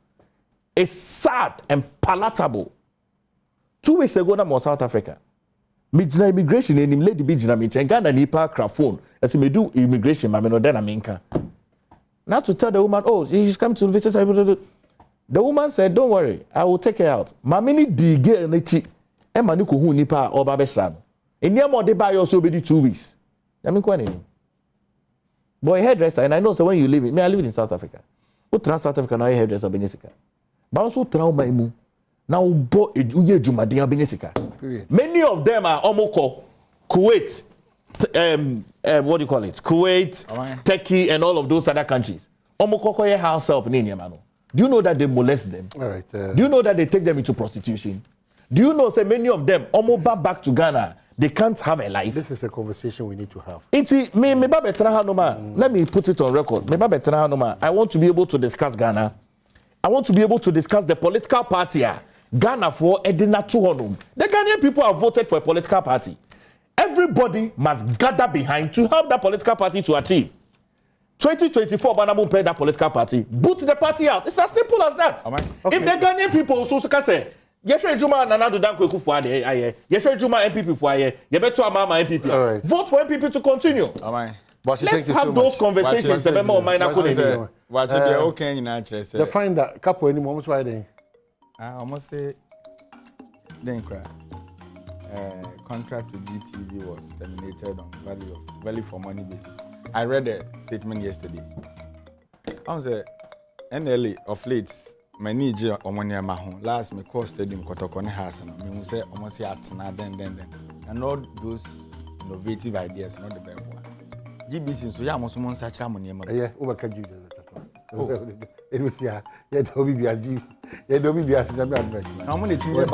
It's sad and palatable. 2 weeks ago, I was South Africa. Mijina immigration and him lady bijina mi Ghana nipa crafone. As me do immigration, ma me no den aminka. Now to tell the woman, oh, she's come to visit. The woman said, don't worry, I will take her out. Mamini di girl nechi. Emma ni ko hu nipa oba besra. Enya mo de buy also be 2 weeks. Yamin ni. Boy hairdresser, and I know so when you live I live in South Africa. Who trans South Africa now hairdresser benisika. Ba also trauma imu. Now bo uye jumadia benisika. Many of them are Omoko, Kuwait, what do you call it? Kuwait, Turkey, and all of those other countries. Omoko koye house help ni nyamano. Do you know that they molest them? All right. Do you know that they take them into prostitution? Do you know, say, many of them, Omoba back to Ghana, they can't have a life? This is a conversation we need to have. Let me put it on record. I want to be able to discuss Ghana. I want to be able to discuss the political party. Ghana for Edina Tuhonum. The Ghanaian people have voted for a political party. Everybody must gather behind to help that political party to achieve. 2024, Banamu pay that political party. Boot the party out. It's as simple as that. Okay. If the Ghanaian people also say, Yeshua Juma Nanadu Danko Kufuade, Yeshua Juma MPP for aye, Yebeto Amama MPP. Right. Vote for MPP to continue. Let's have those conversations. The find that couple anymore. Almost why they? I almost say, then cry. Contract with GTV was terminated on value for money basis. I read a statement yesterday. I was NLA of late. My Niger Omonia Mahon last me call stadium Kotokone house and me say almost at then and all those innovative ideas not the best one. GBC so ya most mon such money. Yeah, over Jesus. It was yeah don't be a G. Yeah, don't be a G. I'm going to be a